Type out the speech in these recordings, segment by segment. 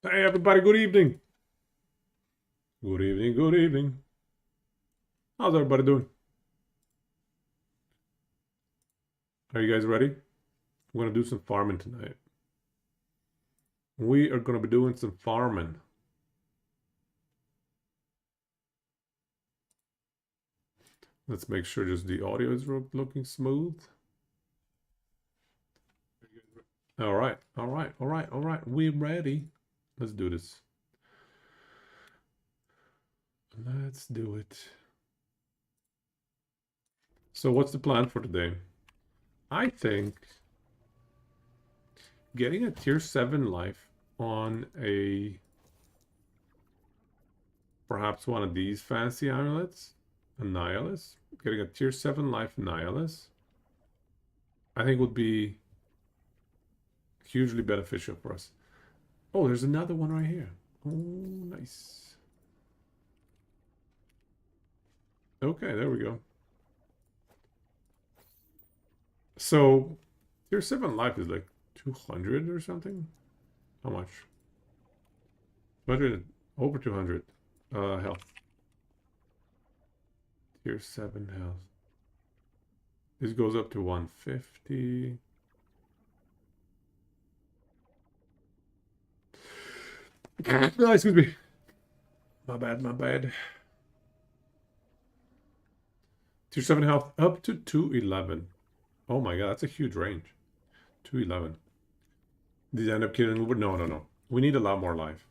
Hey everybody, good evening. Good evening, good evening. How's everybody doing? Are you guys ready? We're gonna do some farming tonight. We are gonna be doing some farming. Let's make sure just the audio is looking smooth. All right, all right, all right, all right. We're ready. Let's do this. Let's do it. So what's the plan for today? I think getting a tier 7 life on a perhaps one of these fancy amulets, a Nihilus, getting a tier 7 life Nihilus, I think would be hugely beneficial for us. Oh, there's another one right here. Oh, nice. Okay, there we go. So, tier 7 life is like 200 or something? How much? 200, over 200 health. Tier 7 health. This goes up to 150. No, excuse me. My bad, my bad. Tier 7 health up to 211. Oh my god, that's a huge range. 211. Did I end up killing? No, no, no. We need a lot more life.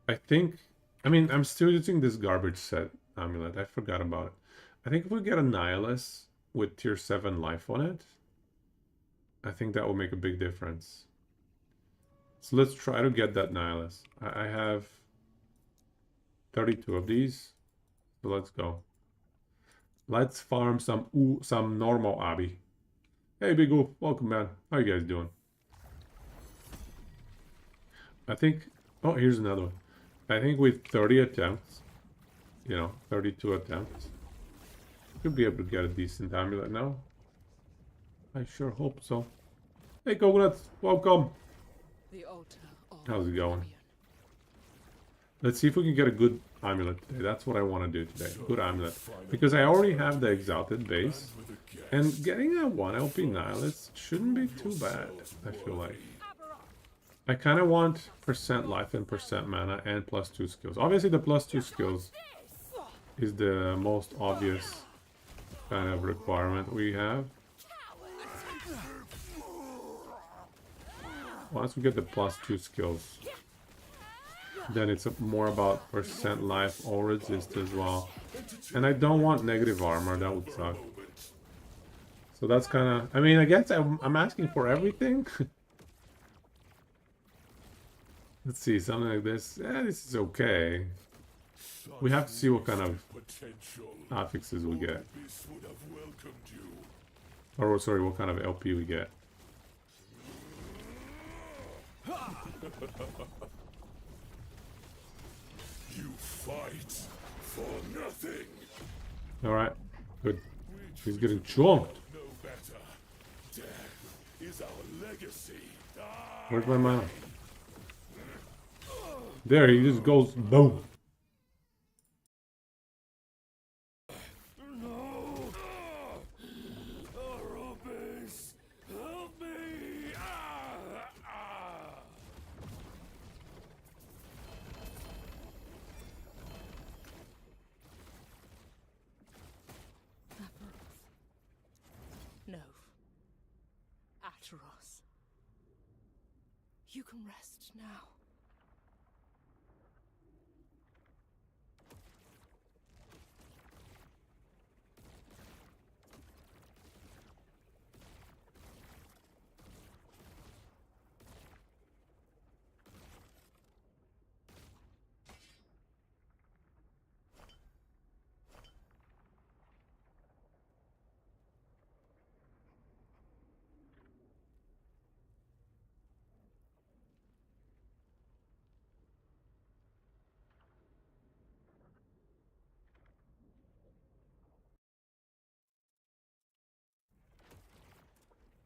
I think, I mean, I'm still using this garbage set amulet. I forgot about it. I think if we get a Nihilus with tier 7 life on it, I think that will make a big difference. So let's try to get that Nihilus. I have 32 of these, so let's go. Let's farm some normal Abby. Hey, Big O, welcome, man. How you guys doing? I think, oh, here's another one. I think with 30 attempts, 32 attempts, should be able to get a decent amulet now. I sure hope so. Hey, Coconuts, welcome. How's it going? Let's see if we can get a good amulet today. That's what I want to do today. Good amulet. Because I already have the Exalted base. And getting a 1 LP Nihilus shouldn't be too bad, I feel like. I kind of want percent life and percent mana and +2 skills. Obviously, the +2 skills is the most obvious kind of requirement we have. Once we get the +2 skills, then it's more about percent life or resist as well. And I don't want negative armor, that would suck. So that's kind of, I mean, I guess I'm asking for everything. Let's see, something like this. Yeah, this is okay. We have to see what kind of affixes we get. Or, sorry, what kind of LP we get. You fight for nothing. Alright, good. He's getting chunked. No better. Death is our legacy. Where's my mana? There, he just goes boom. No. Arubis, help me. No. Ataros. You can rest now.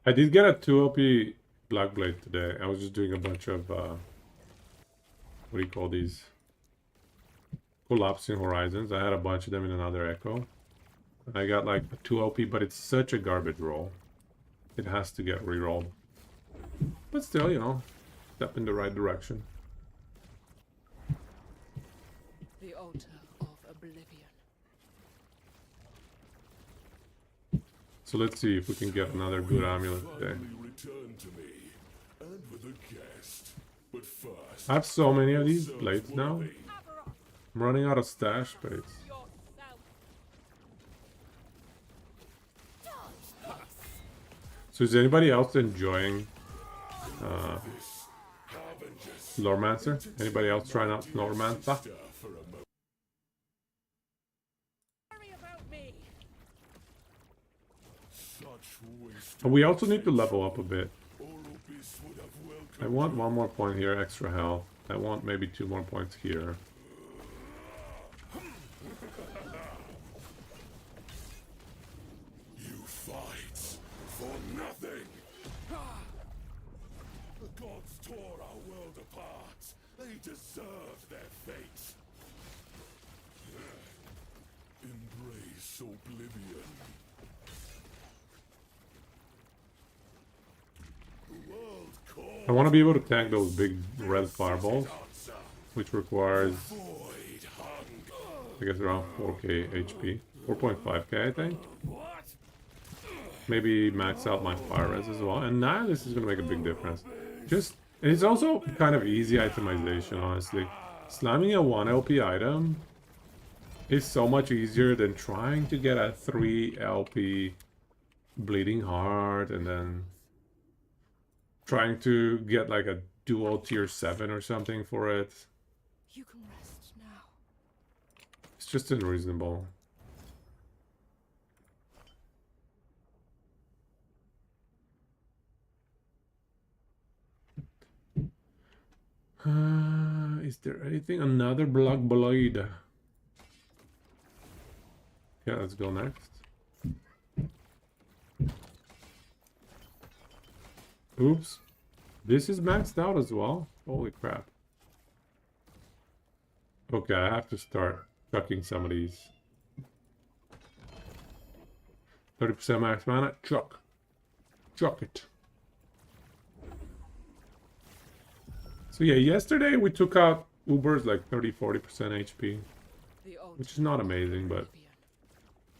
I did get a 2 LP Black Blade today. I was just doing a bunch of what do you call these? Collapsing Horizons. I had a bunch of them in another Echo. And I got like a 2 LP, but it's such a garbage roll. It has to get rerolled. But still, you know, step in the right direction. The altar of oblivion. So let's see if we can get another good amulet today. Finally return to me, and with a guest. But first, I have so many of these yourselves blades now. worthy. I'm running out of stash space. So is anybody else enjoying Lormancer? Anybody else trying out Lormancer? For a moment. Worry about me. Such waste. And we also need to level up a bit. Orobis would have welcomed I want 1 more point here, extra health. I want maybe 2 more points here. you fight for nothing. The gods tore our world apart. They deserve their fate. Embrace oblivion. The world calls. I want to be able to tank those big red fireballs, Answer. which requires, Void hunger. I guess, around 4k HP. 4.5k, I think. What? Maybe max out my fire res as well. And now this is going to make a big difference. Just, it's also kind of easy itemization, honestly. Slamming a 1 LP item is so much easier than trying to get a 3 LP Bleeding Heart and then trying to get like a dual tier 7 or something for it. You can rest now. It's just unreasonable. Is there anything? Another Black Blade. Yeah, let's go next. Oops. This is maxed out as well? Holy crap. Okay, I have to start chucking some of these. 30% max mana? Chuck. Chuck it. So yeah, yesterday we took out Uber's like 30-40% HP, The altar which is not amazing, but oblivion.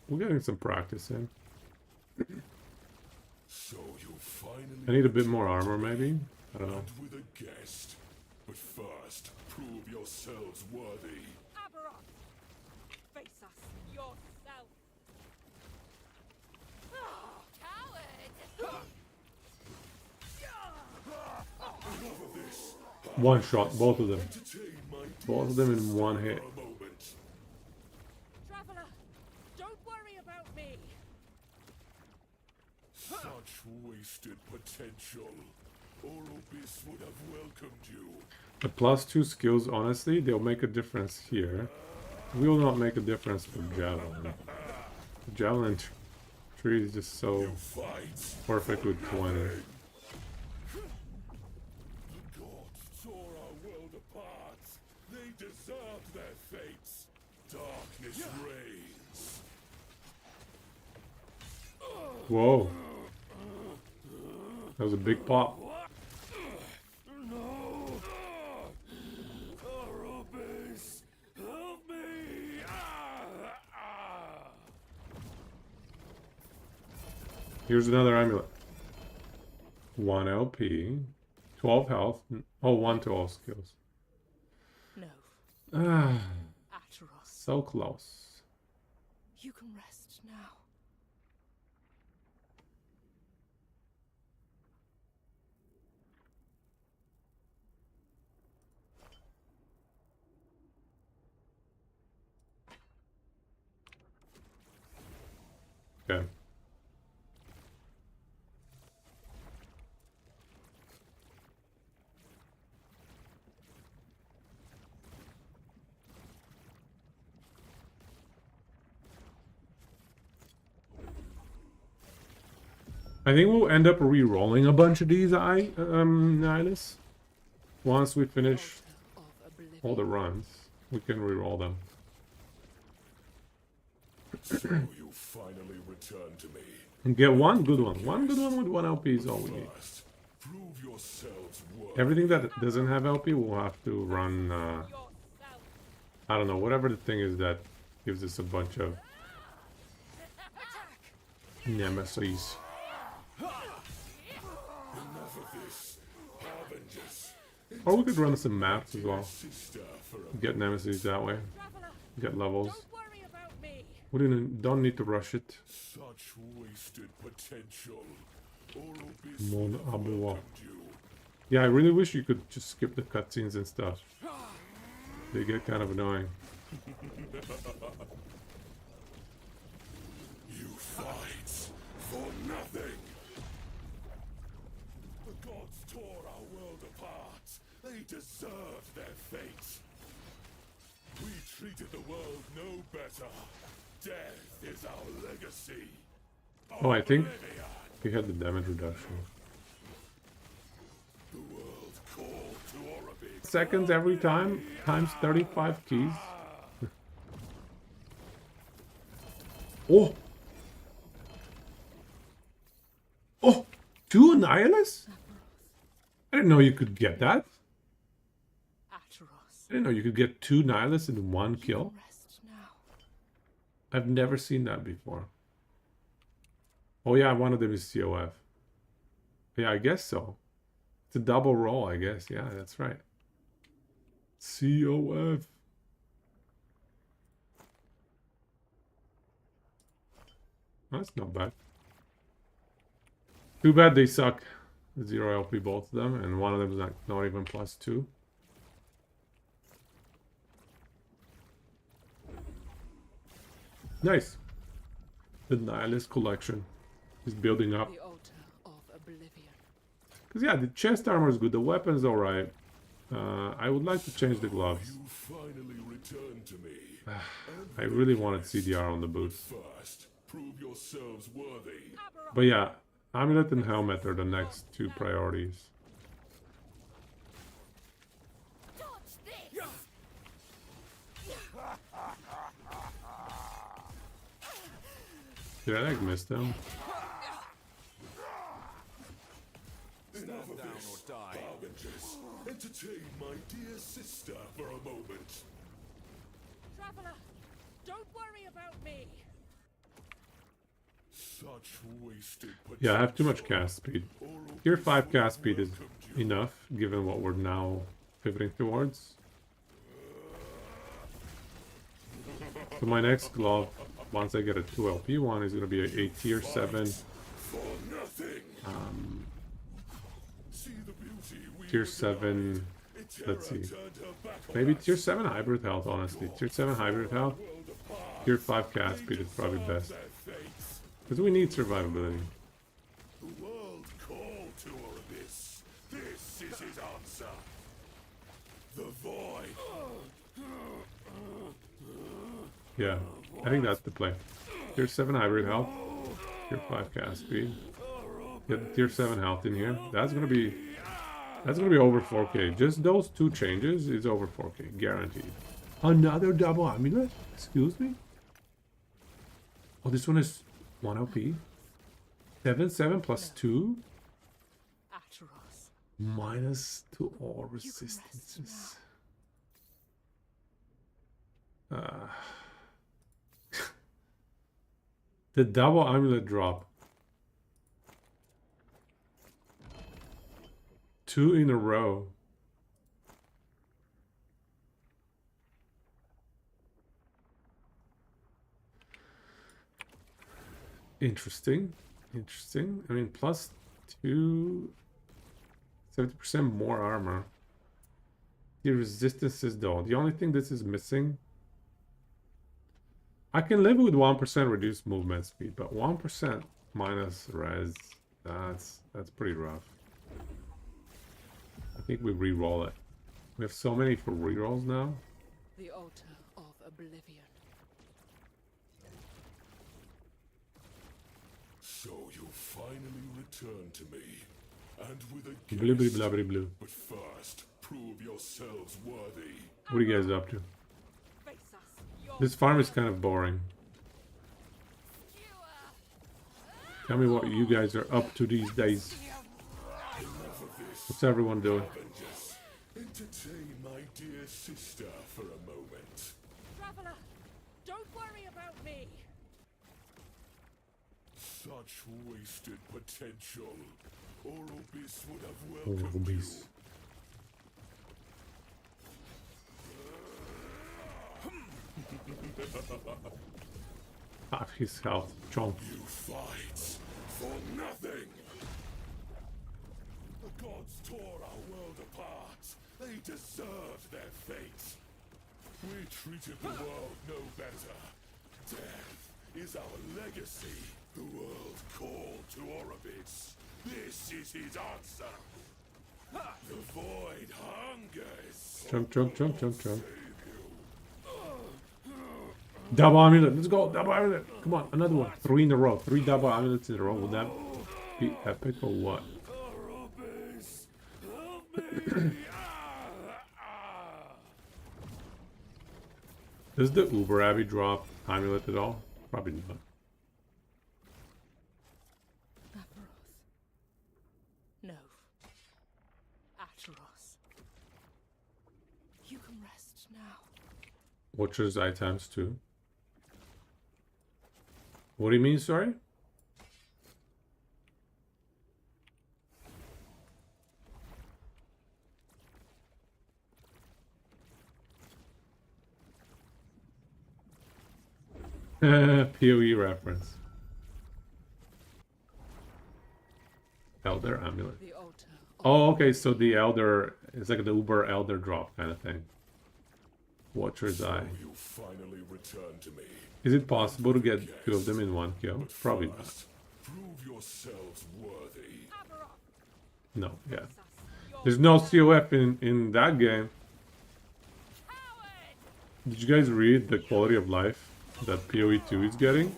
we're getting some practice in. So you finally I need a bit more armor maybe? I don't know. met with a guest. But first, prove yourselves worthy. Aberon! Face us yourself! Coward! Enough of this. One shot, both of them. Entertain my Both of them in one hit. for a moment. Traveler, don't worry about me. Such wasted potential. Orobis would have welcomed you. The +2 skills, honestly, they'll make a difference here. Will not make a difference for Javelin. The Javelin tree is just so Fight. perfect with 20. The gods tore our world apart. They deserve their fates. Darkness reigns. Whoa. That was a big pop. No! Orobis, help me! Here's another amulet. 1 LP. 12 health. Oh, 1 to all skills. No, Ah, Ateros. so close. You can rest now. Okay. I think we'll end up re-rolling a bunch of these Nihilus once we finish Altar of oblivion. all the runs. We can reroll them. So you finally returned to me. And get one good one. One good one with 1 LP is all we need. First, prove yourselves worthy. Everything that doesn't have LP will have to run, Yourself. I don't know, whatever the thing is that gives us a bunch of nemesis. Enough of this, Harbingers. Or we could run some maps as well. Sister for a Get nemesis that way. Traveler, Get levels. don't worry about me. We don't need to rush it. such wasted potential. Mon Oral Abu. welcomed you. Yeah, I really wish you could just skip the cutscenes and stuff. They get kind of annoying. You fight for nothing. The gods tore our world apart. They deserve their fate. We treated the world no better. Death is our legacy. Oh, I think Oblivion. we had the damage reduction. The world called to Orobik. Seconds every time, times 35 keys. Oh! Oh! 2 Annihilus? I didn't know you could get that. Atros. I didn't know you could get 2 Nihilus in 1 You kill. can rest now. I've never seen that before. Oh yeah, one of them is COF. Yeah, I guess so. It's a double roll, I guess. Yeah, that's right. COF. That's not bad. Too bad they suck. 0 LP both of them, and one of them is not even +2. Nice. The Nihilist collection is building up. The altar of oblivion. Because yeah, the chest armor is good, the weapon's alright. I would like to change the gloves. You finally returned to me. I really wanted CDR on the boots. First, prove yourselves worthy. But yeah, Amulet and Helmet are the next 2 priorities. Dodge this! Did I like miss them? Enough of this, Harbingers. Entertain my dear sister for a moment. Traveler, don't worry about me. Such wasted potential. Yeah, I have too much cast speed. Tier 5 cast speed is enough, given what we're now pivoting towards. So my next glove, once I get a 2 LP one, is going to be a tier 7, For nothing. See the beauty we tier 7, let's see, maybe tier 7 hybrid health, honestly. Tier 7 hybrid health, tier 5 cast speed is probably best. Because we need survivability. The world called to Orobis. This is his answer. The void. Yeah, I think that's the play. Tier 7 hybrid health, tier 5 cast speed. Get the tier 7 health in here. That's gonna be over 4K. Just those 2 changes is over 4K, guaranteed. Another double amulet? Excuse me? Oh, this one is 1 LP. 7/7 plus 2 Atros. minus to all You can rest resistances. The double amulet drop. 2 in a row. Interesting. Interesting. I mean, plus 2... 70% more armor. The resistances though. The only thing this is missing... I can live with 1% reduced movement speed, but 1% minus res, that's pretty rough. I think we re-roll it. We have so many for re-rolls now. The altar of oblivion. So you finally returned to me. And with a Blue, blue, guest. blah, blah, blue. But first, prove yourselves worthy. What are you guys up to? Face us. Your This farm is kind of boring. Tell me what you guys are up to these days. What's everyone doing? Avengers, entertain my dear sister for a moment. Traveler, don't worry about me. Such wasted potential. Orobis would have Oh, welcomed beast. Half his health. Chomp. you. You fight for nothing. The gods tore our world apart. They deserve their fate. We treated the world no better. Death is our legacy. The world called to Orobis. This is his answer. The void hungers. Jump, jump, jump, jump, jump. Double amulet. Let's go. Double amulet. Come on. Another one. 3 in a row. 3 double amulets in a row. Would that be epic or what? Orobis, help me. Does the Uber Abbey drop amulet at all? Probably not. Aperos. No. Atros. You can rest now. Watcher's Eye times 2. What do you mean, sorry? PoE reference. Elder amulet. The altar of Oh, okay, so the Elder is like the Uber Elder drop kind of thing. Watcher's Eye. You finally return to me. Is it possible to get 2 of them in 1 kill? Probably not. First, prove yourselves worthy. Aberoth. No, yeah. Face us. Your There's no COF in that game. coward. Did you guys read the quality of life that PoE2 is getting?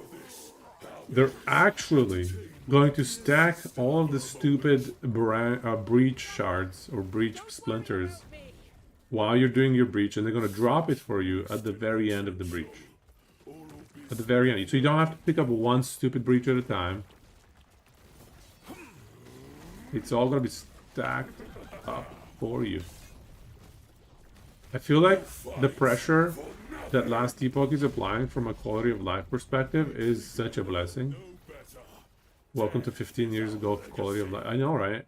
They're actually going to stack all of the stupid breach shards or breach splinters About me. while you're doing your breach, and they're going to drop it for you at the very end of the breach. At the very end. So you don't have to pick up one stupid breach at a time. It's all going to be stacked up for you. I feel like the pressure that Last Epoch is applying from a quality of life perspective is such a blessing. Welcome to 15 years ago of quality of life. I know, right?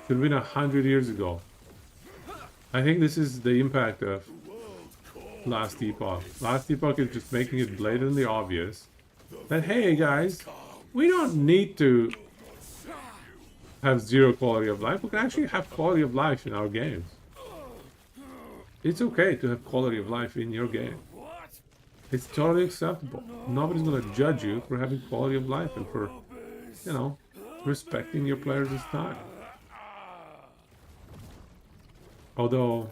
Should have been 100 years ago. I think this is the impact of Last Epoch. Last Epoch is just making it blatantly obvious that, hey guys, we don't need to have 0 quality of life. We can actually have quality of life in our games. It's okay to have quality of life in your game. It's totally acceptable. Nobody's gonna judge you for having quality of life and for, you know, respecting your players' time. Although,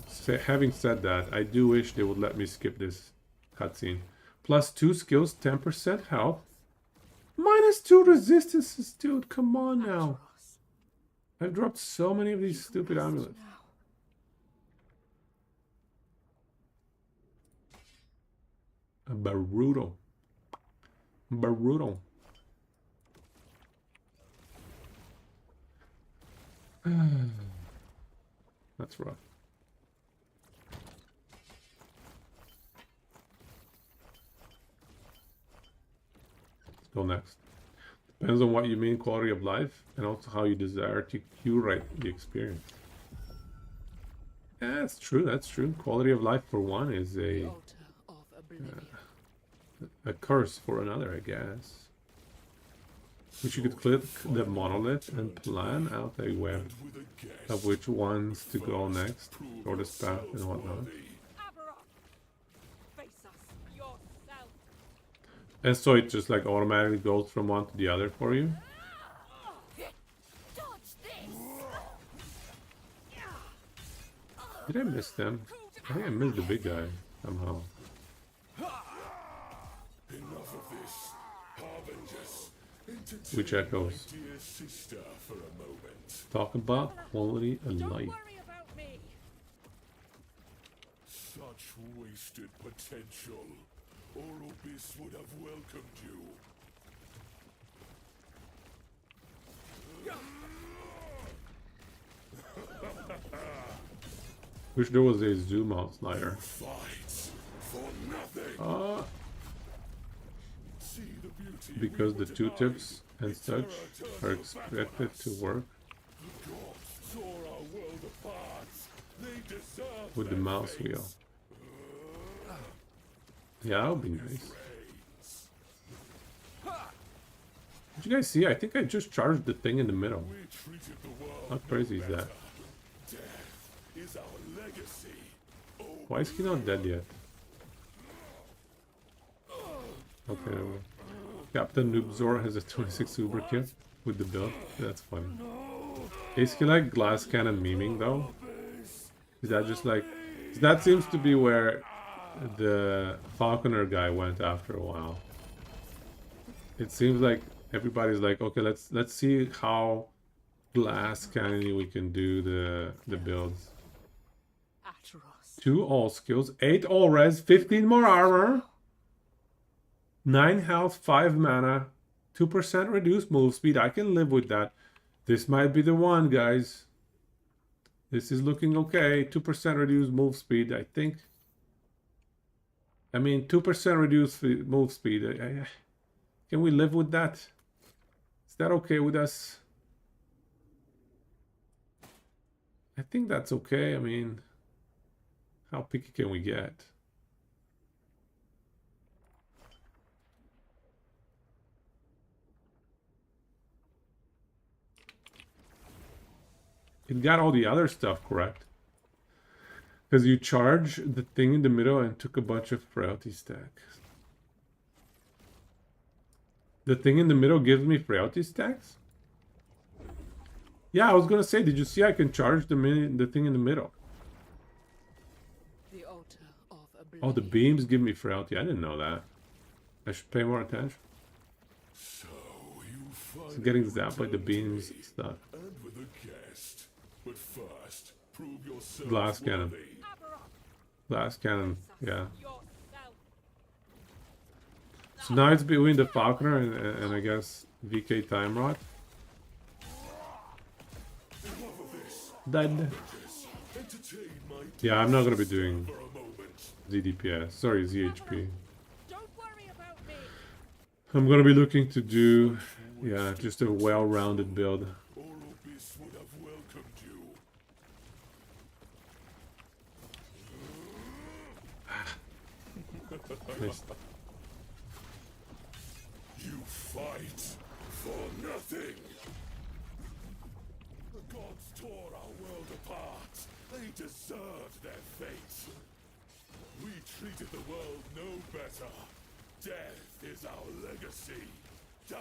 having said that, I do wish they would let me skip this cutscene. Plus 2 skills, 10% health. Minus 2 resistances, dude, come on now. Atros. I've dropped so many of these stupid Rest amulets. now. Baruto. Baruto. That's rough. Let's go next. Depends on what you mean quality of life and also how you desire to curate the experience. Yeah, that's true, that's true. Quality of life for one is The a altar of oblivion. curse for another, I guess. Which you could click the monolith and plan out a web With a guess, of which ones to go next, shortest path and whatnot. Aberoth. Face us. Yourself. And so it just like automatically goes from one to the other for you. Dodge this. Did I miss them? I think I missed the big guy somehow. Enough of this. Harbingers, entertain Which echoes? my dear sister for a moment. Talk about quality of Don't life. worry about me. Such wasted potential. Orobis would have welcomed you. Wish there was a zoom out slider. Fight for nothing. See the beauty Because we the were two denied. tips and such are expected to work The gods tore our world apart. They deserve with the their mouse fates. wheel. Yeah, that would be nice. Reigns. Did you guys see? I think I just charged the thing in the middle. We treated the world How crazy is better. that? Death is our legacy. Oh, Why is he not dead yet? Okay, there we go. Captain Noobzor has a 26 super kill with the build. That's funny. Is he like glass cannon memeing though? Is that just like... That seems to be where the Falconer guy went after a while. It seems like everybody's like, okay, let's see how glass cannony we can do the builds. Atross. 2 all skills, 8 all res, 15 more armor, 9 health, 5 mana, 2% reduced move speed. I can live with that. This might be the one, guys. This is looking okay. 2% reduced move speed, I think. I mean, 2% reduced move speed. Can we live with that? Is that okay with us? I think that's okay. I mean, how picky can we get? It got all the other stuff correct. Because you charge the thing in the middle and took a bunch of frailty stacks. The thing in the middle gives me frailty stacks? Yeah, I was gonna say, did you see I can charge the thing in the middle? The altar of oblivion. Oh, the beams give me frailty. I didn't know that. I should pay more attention. So you finally It's getting zapped by the returned beams to me, stuff. and with a guest. But first, prove yourself Glass cannon. worthy. Abaroth. Glass cannon, yeah. Yourself. So now it's between the Falconer and I guess VK Time Rod. Enough of this. Dead. Yes, entertain my Yeah, I'm not gonna be doing for a moment. ZDPS. Sorry, ZHP. Don't worry about me. I'm gonna be looking to do, yeah, just a well-rounded build. Orobis would have welcomed you. Nice. You fight for nothing. The gods tore our world apart. They deserved their fate. We treated the world no better. Death is our legacy. Die!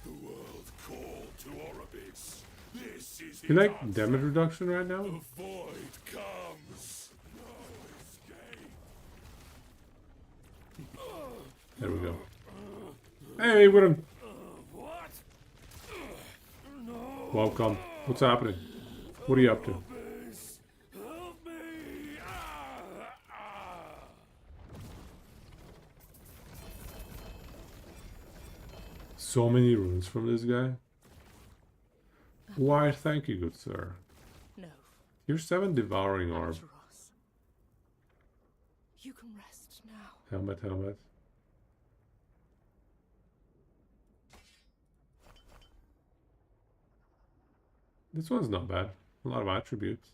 The world called to Orobis. This is You its like answer. damage reduction right now? The void comes. No escape. There we go. Hey, Woodham. What? Welcome. What's happening? What are you up to? Please help me! So many runes from this guy. Why, thank you, good sir. No. Here's 7 devouring orb. Atross. You can rest now. Helmet, helmet. This one's not bad. A lot of attributes.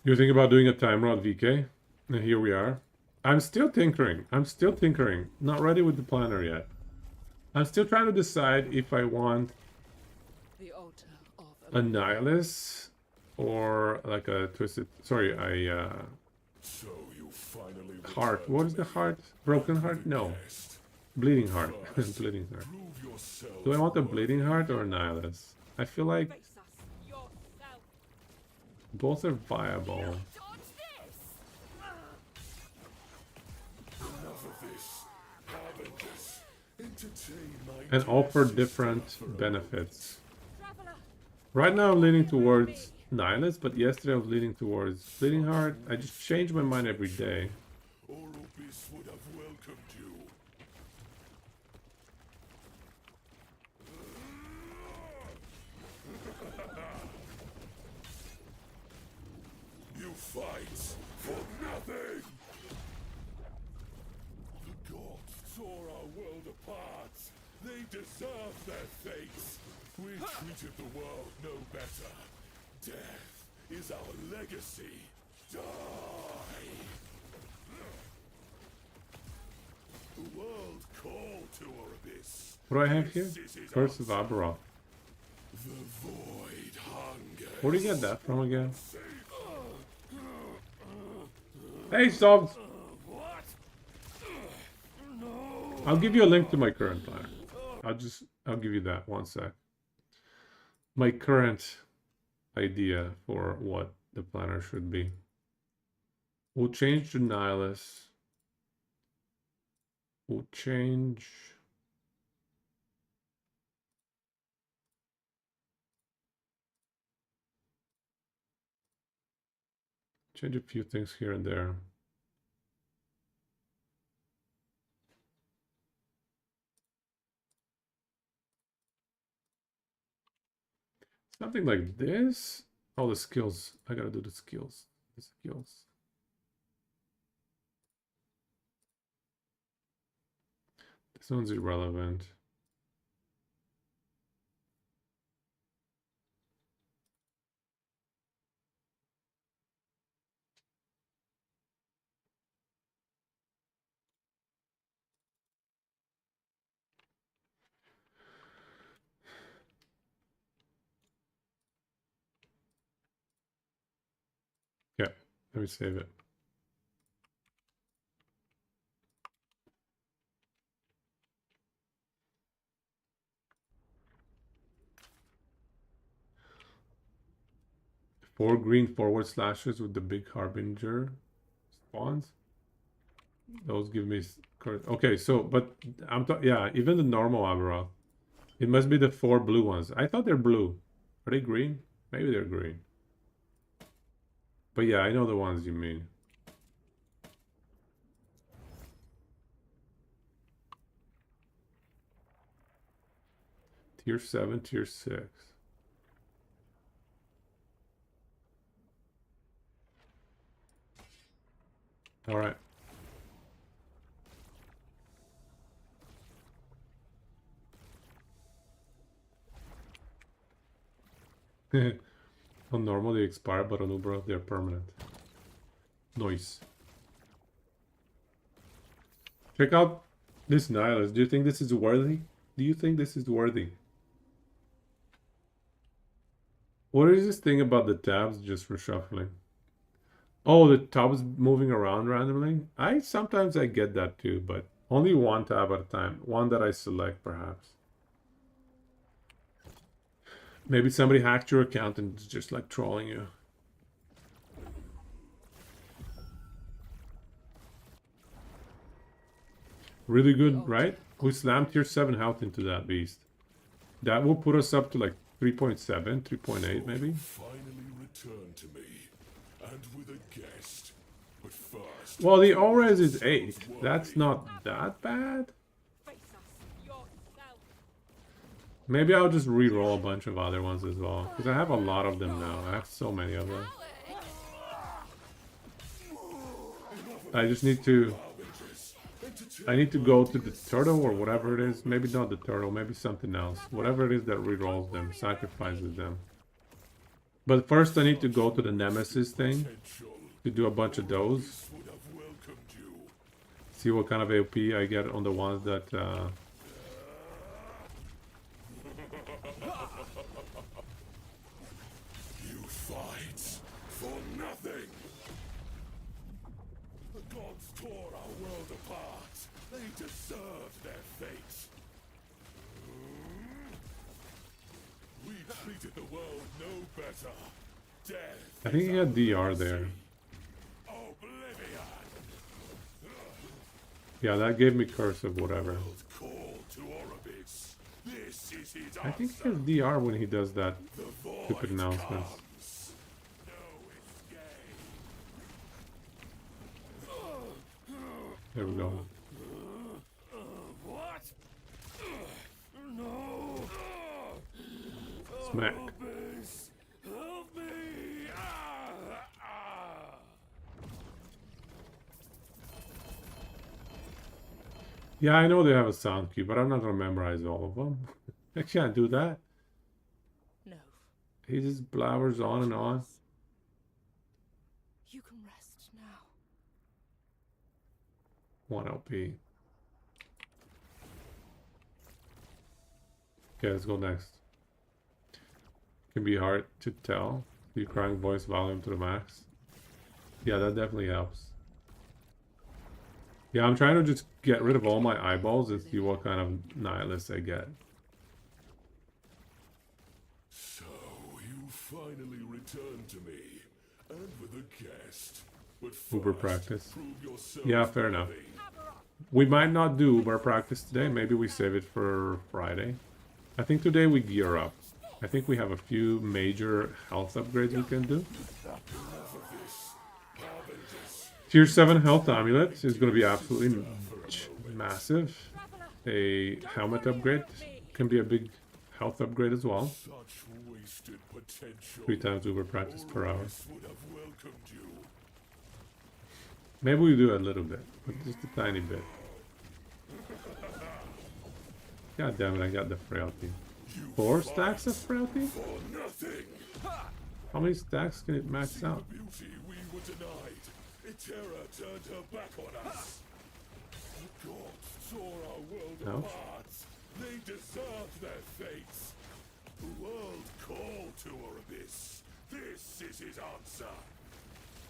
You're thinking about doing a time rod VK? And here we are. I'm still tinkering. Not ready with the planner yet. I'm still trying to decide if I want The altar of a Nihilus or like a twisted... Sorry, a So you finally heart. returned What is the heart? Broken heart? No. best. Bleeding heart. Bleeding heart. Prove yourself. Do I want a bleeding heart or a Nihilus? I feel like... face us yourself. Both are viable. Dodge this! Enough of this. Harbingers, entertain my And offer nemesis different to the benefits. Traveler, Right now I'm leaning towards Nihilus, but yesterday I was leaning towards Bleeding Heart. I just change my mind every day. Orobis would have welcomed you. You fight for nothing! The gods tore our world apart. They deserve their fates. We treated the world no better. Death is our legacy. Die! The world called to Orobis. What do I have here? This is Curse us. of Aberoth. The void hunger. Where do you get that from again? Hey, Sobs! What? I'll give you a link to my current planner. I'll give you that, one sec. My current idea for what the planner should be. We'll change to Nihilus. We'll change... Change a few things here and there. Something like this. Oh, the skills. I gotta do the skills. The skills. This one's irrelevant. Yeah, let me save it. Four green forward slashes with the big harbinger spawns. Those give me okay. So, but yeah, even the normal Aberoth. It must be the four blue ones. I thought they're blue. Are they green? Maybe they're green. But yeah, I know the ones you mean. Tier 7, tier 6. All right. On normal they expire, but on Ubra they're permanent. Nice. Check out this Nihilus. Do you think this is worthy? Do you think this is worthy? What is this thing about the tabs just reshuffling? Oh, the tabs moving around randomly? Sometimes I get that too, but only one tab at a time. One that I select, perhaps. Maybe somebody hacked your account and is just like trolling you. Really good, right? We slammed tier 7 health into that beast. That will put us up to like 3.7, 3.8 maybe. Finally returned to me, and with a guest. But first, Well, the ORES is 8. That's not that bad. face us yourself. Maybe I'll just re-roll a bunch of other ones as well. Because I have a lot of them now. I have so many of them. I just need to... I need to go to the turtle or whatever it is. Maybe not the turtle, maybe something else. Whatever it is that re-rolls them, sacrifices them. But first I need to go to the Nemesis thing. To do a bunch of those. would have welcomed you. See what kind of AOP I get on the ones that... You fight for nothing. The gods tore our world apart. They deserve their fate. We treated the world no better. Death I think he had DR there. Oblivion. Yeah, that gave me curse of whatever. World call to Oribis. This is his I think he answer. has DR when he does that The void stupid announcements. comes. No escape. There we go. What? No. Smack. Oribis, help me. Yeah, I know they have a sound cue, but I'm not gonna memorize all of them. I can't do that. No. He just blabbers on and on. You can rest now. 1 LP. Okay, let's go next. Can be hard to tell. You crank voice volume to the max. Yeah, that definitely helps. Yeah, I'm trying to just get rid of all my eyeballs and see what kind of nihilist I get. So you finally returned to me, and with a guest. But Uber first, practice. prove yourself Yeah, fair enough. worthy. We might not do Uber practice today. Maybe we save it for Friday. I think today we gear up. I think we have a few major health upgrades we can do. Tier 7 health amulet is going to be absolutely massive. Traveler, A helmet upgrade can be a big health upgrade as well. Such wasted potential. 3 times Uber practice per hour. Oribis would have welcomed you. Maybe we do a little bit, but just a tiny bit. God damn it, I got the frailty. 4 stacks of frailty? For nothing. How many stacks can it max out? The beauty we were denied. Terra turned her back on us. The gods tore our world Ouch. apart. They deserved their fates. The world called to Oribis. This is his answer.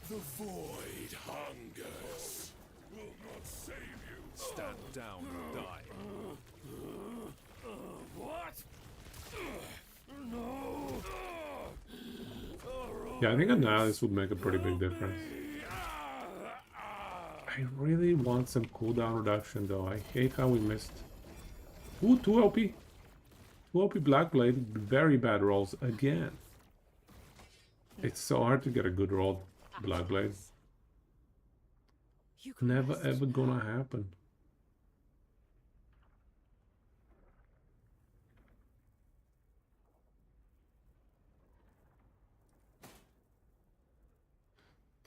The void hungers. Will not save you. Stand down and die. What? No. Yeah, I think a nihilist would make a pretty big difference. I really want some cooldown reduction though. I hate how we missed. Ooh, 2 LP. 2 LP Blackblade. Very bad rolls again. It's so hard to get a good roll Blackblade. you can Never rest ever now. gonna happen.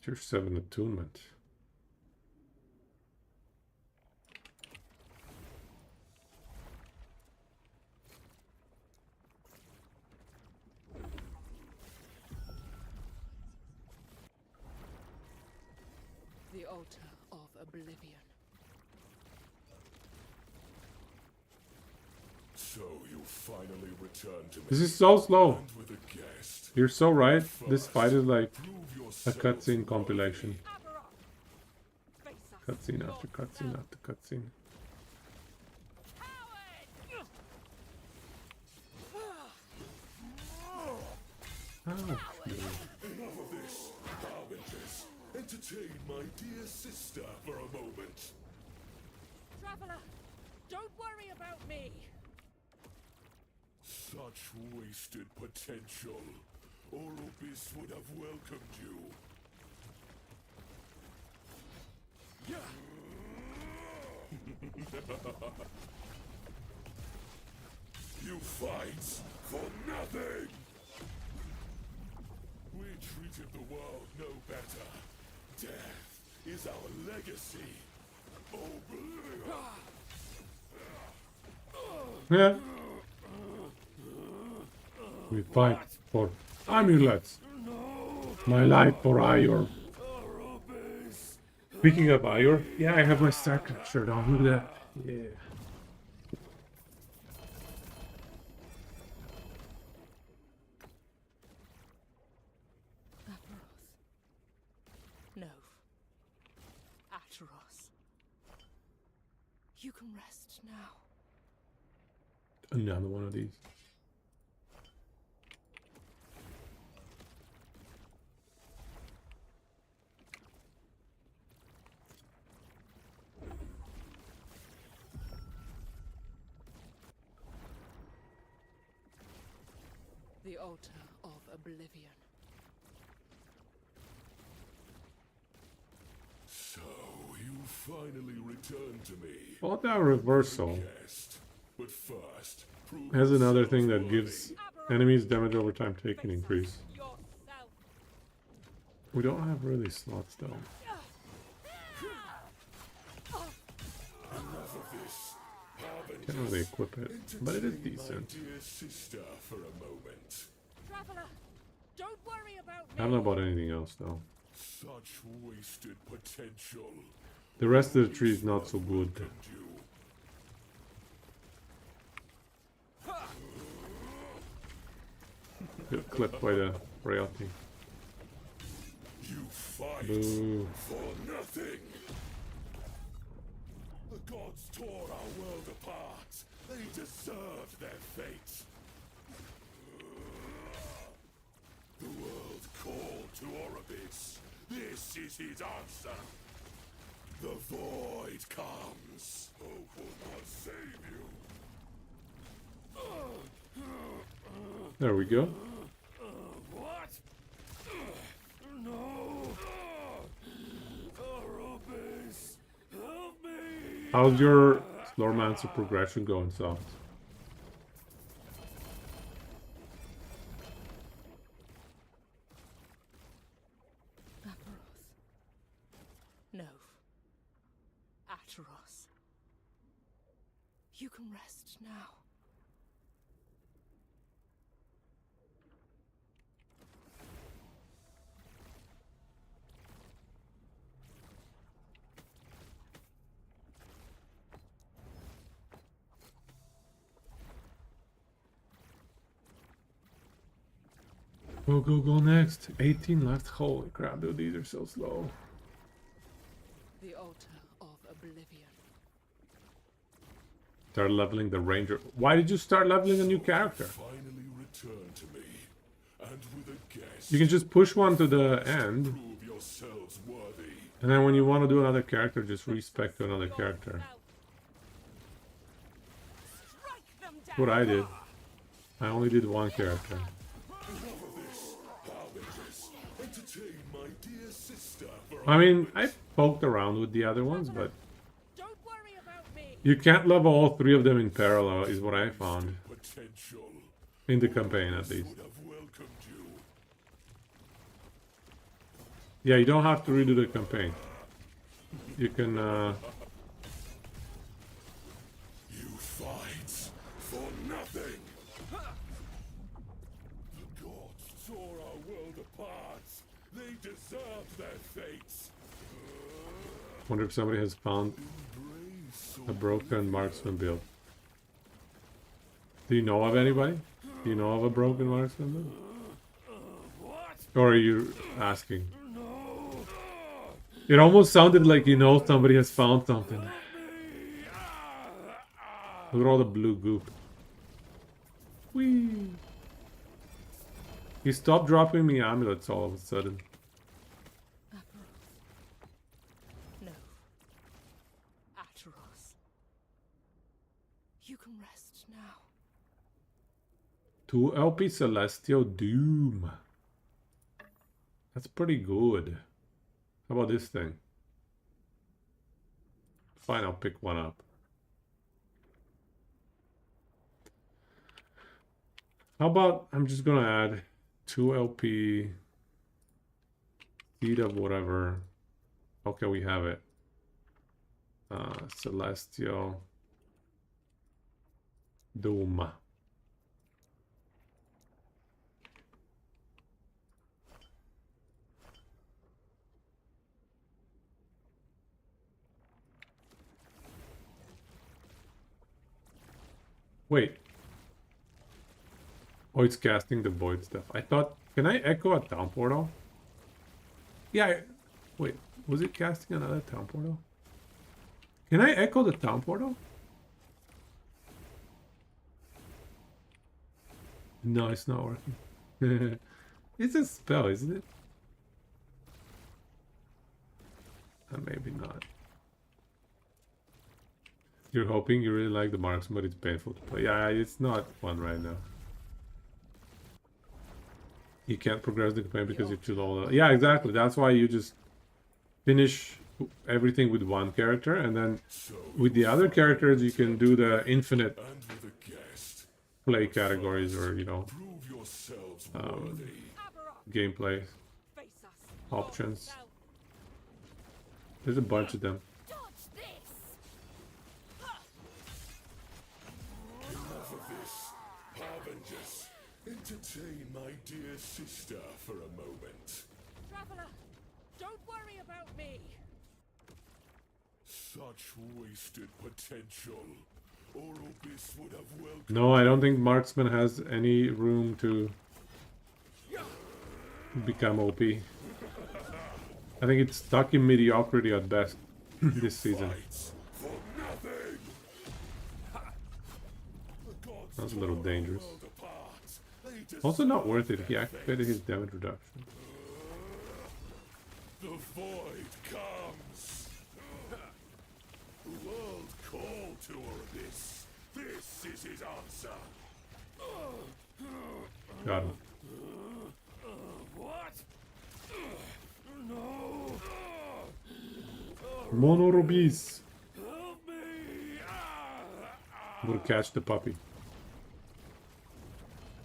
Tier 7 attunement. The altar of oblivion. So you finally returned to me. This is so slow. And with a guest. You're so right. This fight is like Prove a yourself cutscene worthy. compilation. Aberon! Face us, Cutscene your after cutscene self. after cutscene. Coward! Oh. Enough of this, Harbingers. Entertain my dear sister for a moment. Traveler, don't worry about me. Such wasted potential. Oribis would have welcomed you. You fight for nothing! We treated the world no better. Death is our legacy. Oblivion! Yeah. We fight for amulets. My life for Ior. Speaking of Ior, yeah, I have my StarCraft shirt on. Look at that. Yeah. Aberoth. No. Ataros. You can rest now. Another one of these. altar of oblivion. So, you finally returned to me. Well, that reversal Guest. But first, prove has another yourselves thing that worthy. gives enemies damage over time taken Face increase. us yourself. We don't have really slots though. Enough of this. Harbingers. Can't really equip it, but it is Entertain decent. My dear sister for a moment. Traveler, don't worry about me. I don't know about anything else though. Such wasted potential. The rest of the tree is not so good. Welcomed you. Get clipped by the frailty. You fight Boo. for nothing. The gods tore our world apart. They deserved their fate. The world called to Orobis. This is his answer. The void comes. Hope will not save you. There we go. What? No. Orobis, help me. How's your Sloremancer progression going, Soft? Aperoth. No. Ataros. You can rest now. Go, go, go next. 18 left. Holy crap, dude, these are so slow. The altar of oblivion. Start leveling the ranger. Why did you start leveling a new character? Finally return to me. And with a guest. You can just push one to the end, Prove yourselves worthy. and then when you want to do another character, just respec to another character. Strike them down. What I did. I only did one character. Enough of this. Harbingers, entertain my dear sister for a I mean, I poked around with the other ones, but Don't worry about me. you can't level all three of them in parallel, is what I found. potential. In the campaign, at least. Would have welcomed you. Yeah, you don't have to redo the campaign. You can, You fight for nothing. The gods tore our world apart. They deserve their fates. wonder if somebody has found Embrace a broken marksman build. Do you know of anybody? Do you know of a broken marksman build? what? Or are you asking? It almost sounded like you know somebody has found something. Look at all the blue goop. Whee! He stopped dropping me amulets all of a sudden. Aperoth. No. Ataros. You can rest now. 2 LP Celestial Doom. That's pretty good. How about this thing? Fine, I'll pick one up. How about I'm just gonna add 2 LP Seed of whatever. Okay, we have it. Celestial Doom. Wait. Oh, it's casting the void stuff. I thought, can I echo a town portal? Yeah, wait, was it casting another town portal? Can I echo the town portal? No, it's not working. It's a spell, isn't it? Maybe not. You're hoping you really like the marksman, but it's painful to play. Yeah, it's not fun right now. You can't progress the campaign because you're too low. Yeah, exactly. That's why you just finish everything with one character, and then with the other characters you can do the infinite And with a guest, play categories, or you know, prove yourselves worthy. Aberoth, gameplay face us. options. yourself. There's a bunch of them. Dodge this. Enough of this, Harbingers. Entertain my dear sister for a moment. Traveler, don't worry about me. Such wasted potential. Orobis would have welcomed. No, I don't think Marksman has any room to become OP. I think it's stuck in mediocrity at best this season. Fights for nothing. The gods That's a little tore our dangerous. world apart. They Also not deserve worth it. their He activated fate. his damage reduction. The void comes. The world called to Orobis. This is his answer. Got him. What? No. Monorobis. Help me. I'm gonna catch the puppy.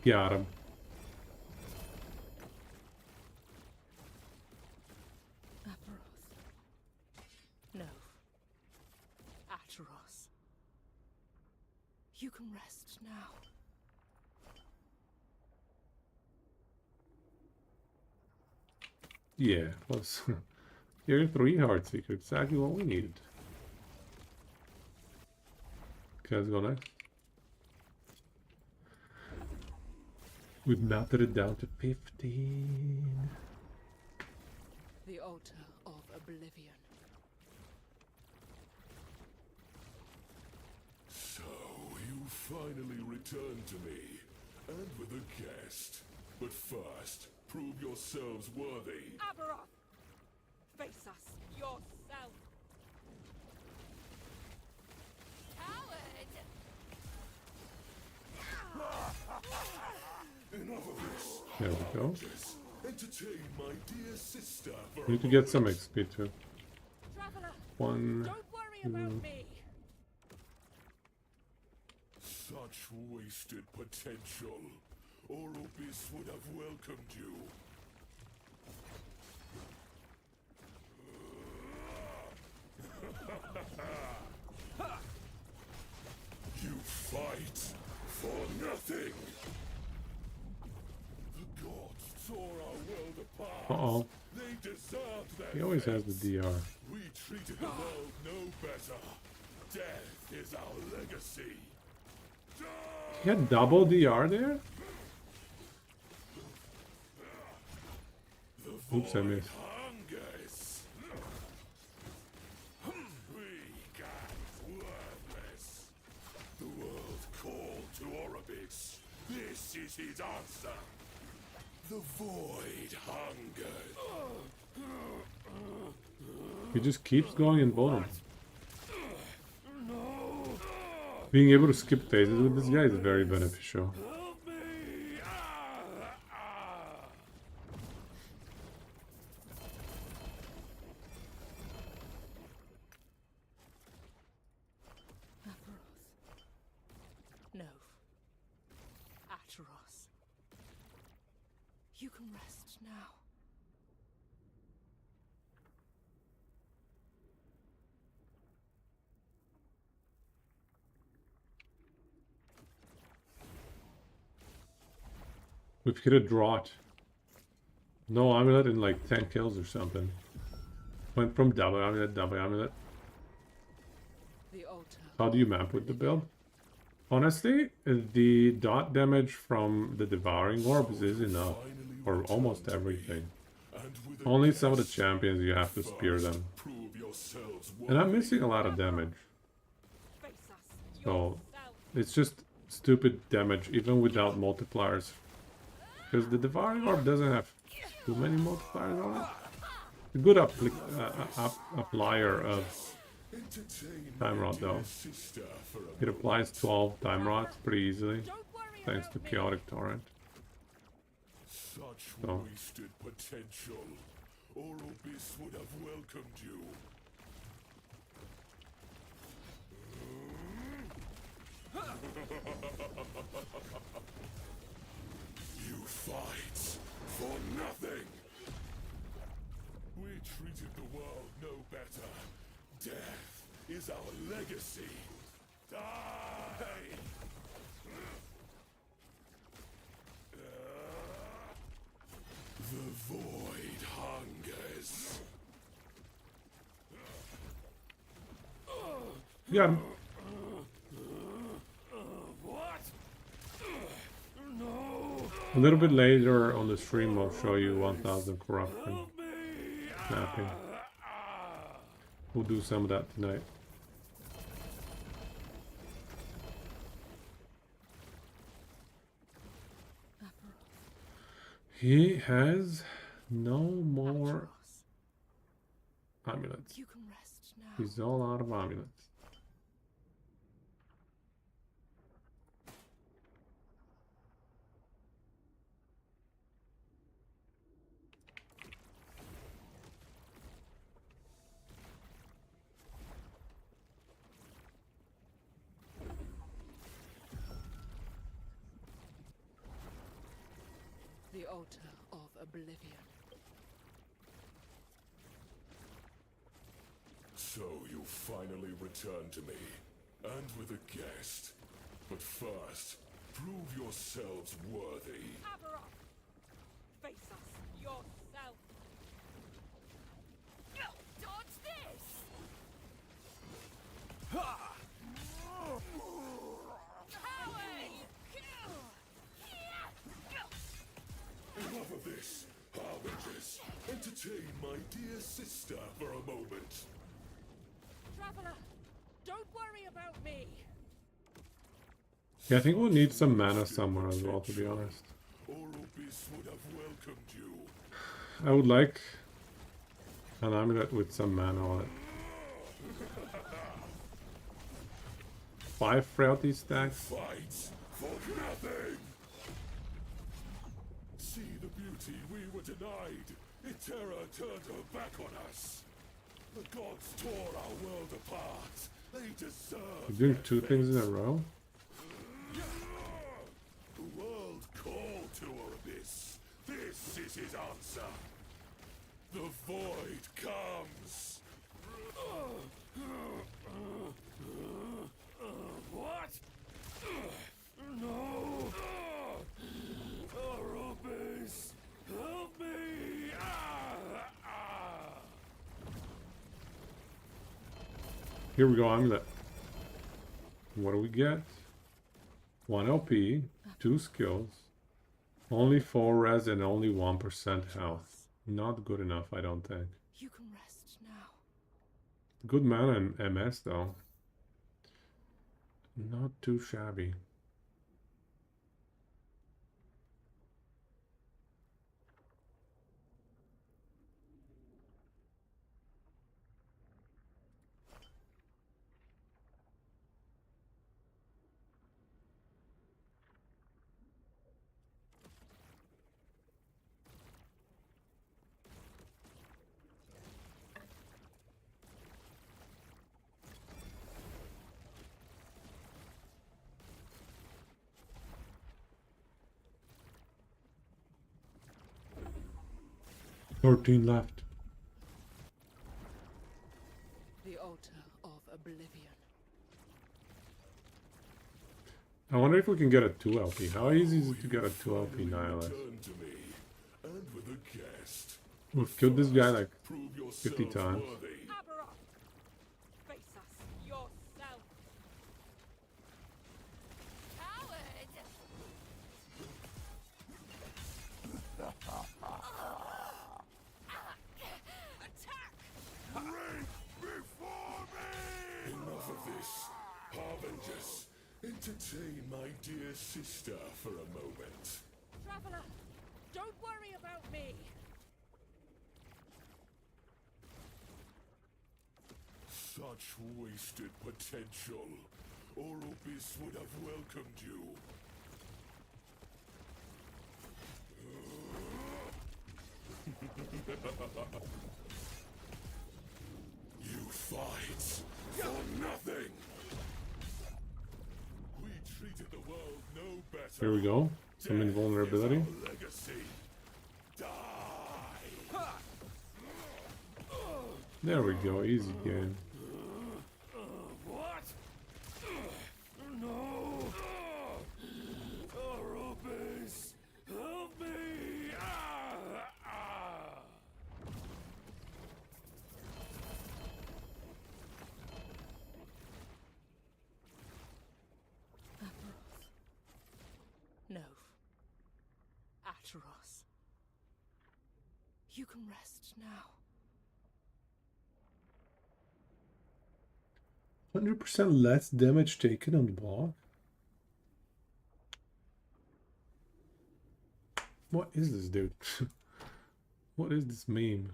Got him. Aberoth. No. Ataros. You can rest now. Yeah, plus here 3 Heartseeker, exactly what we needed. Okay, let's go next. We've melted it down to 15. The altar of oblivion. So you finally returned to me, and with a guest. But first, prove yourselves worthy. Aberoth! Face us yourself! Coward! Enough of this. There we go. Just entertain my dear sister for We need to get some XP too. Traveler, 1. don't worry about me. Such wasted potential. Orobis would have welcomed you. You fight for nothing. The gods tore our world apart. Uh-oh. They deserved their He always has the fate. DR. We treated the world no better. Death is our legacy. He had double DR there? The Oops, I void missed. hungers. Weak and worthless. The world called to Orobis. This is his answer. The void hungers. He just keeps going in bottom. Being able to skip phases with this guy is very beneficial. Help me! Aberoth. No. Ataros. You can rest now. We've hit a drought. No amulet in like 10 kills or something. Went from double amulet, double amulet. The altar. How do you map with the build? Honestly, the dot damage from the Devouring Orbs is enough for almost everything. And with a Only some of the guest, champions you have to spear first, them. prove yourselves And I'm worthy. missing a lot of damage. Face us So yourself. it's just stupid damage even without multipliers. Because the Devouring Orb doesn't have too many multipliers on it. A good applier of Entertain Time my Rod dear though. sister for a It applies 12 time rods pretty easily. Don't worry Thanks to about me. Chaotic Torrent. Such Such So. wasted potential. Orbis would have welcomed you. You fight for nothing. We treated the world no better. Death is our legacy. Die! The void hungers. Got him. What? A little bit later on the stream, I'll show you 1000 corruption snapping. We'll do some of that tonight. He has no more Atroth, amulets. you can rest now. He's all out of amulets. The altar of oblivion. So you finally returned to me, and with a guest. But first, prove yourselves worthy. Aberoth! Face us yourself! Dodge this! Enough of this, Harbingers. Entertain my dear sister for a moment. Traveler, don't worry about me. Yeah, I think we'll need some mana somewhere as well, to be honest. Orbis would have welcomed you. I would like an amulet with some mana on it. 5 frailty stacks. Fights for nothing. See the beauty we were denied. Iterra turned her back on us. The gods tore our world apart. They deserve. We're doing their 2 things in a fate. row. The world called to Orbis. This is his answer. The void comes. What? No! Orbis! Help me! Here we go, amulet. What do we get? 1 LP, 2 skills, only 4 res and only 1% health. Not good enough, I don't think. You can rest now. Good mana in MS though. Not too shabby. $13 left. The altar of oblivion. I wonder if we can get a 2 LP. How easy is it to get a 2 LP Nihilus? Return to me, and with a guest. We've killed this guy like Prove 50 yourselves times. worthy. Aberoth! Face us yourself! Coward! Attack! Break before me! Enough of this, Harbingers. Entertain my dear sister for a moment. Traveler, don't worry about me. Such wasted potential. Orbis would have welcomed you. You fight for nothing. We treated the world no better. Here we go. Some Death invulnerability. is our legacy. Die. There we go. Easy game. What? No. Arubis, help me. No. Ateros. You can rest now. 100% less damage taken on the block. What is this, dude? What is this meme?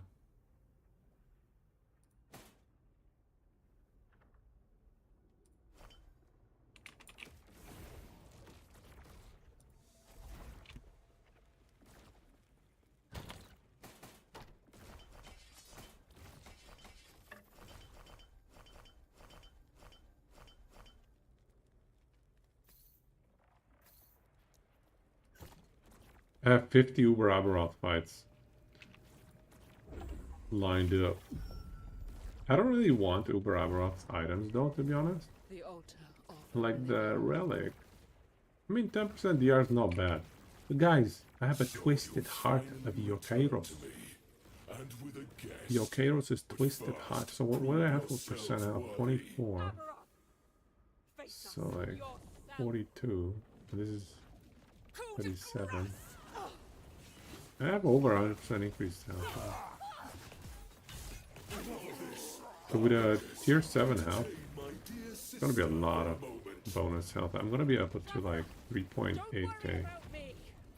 I have 50 Uber Aberoth fights lined up. I don't really want Uber Aberoth items though, to be honest. The altar of Like the relic. I mean, 10% DR is not bad. But guys, I have a twisted heart of Yokairos. And with a guess. Yokairos is twisted heart. So what do I have for percent out of 24? Aberoth. Face So us like yourself. 42. And this is Coup de 37. grace. I have over 100% increase now. So with a tier 7 health, it's gonna be a lot of bonus health. I'm gonna be up to like Don't worry 3.8k. about me.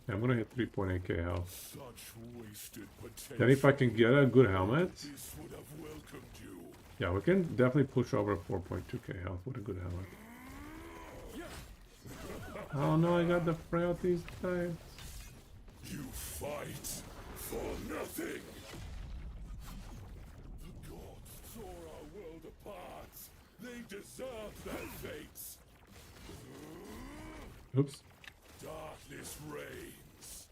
Yeah, I'm gonna hit 3.8k health. Such wasted potential. Then if I can get a good helmet, This would have welcomed you. yeah, we can definitely push over 4.2k health with a good helmet. Oh no, I got the frailties died. You fight for nothing. The gods tore our world apart. They deserve their fates. Oops. Darkness reigns.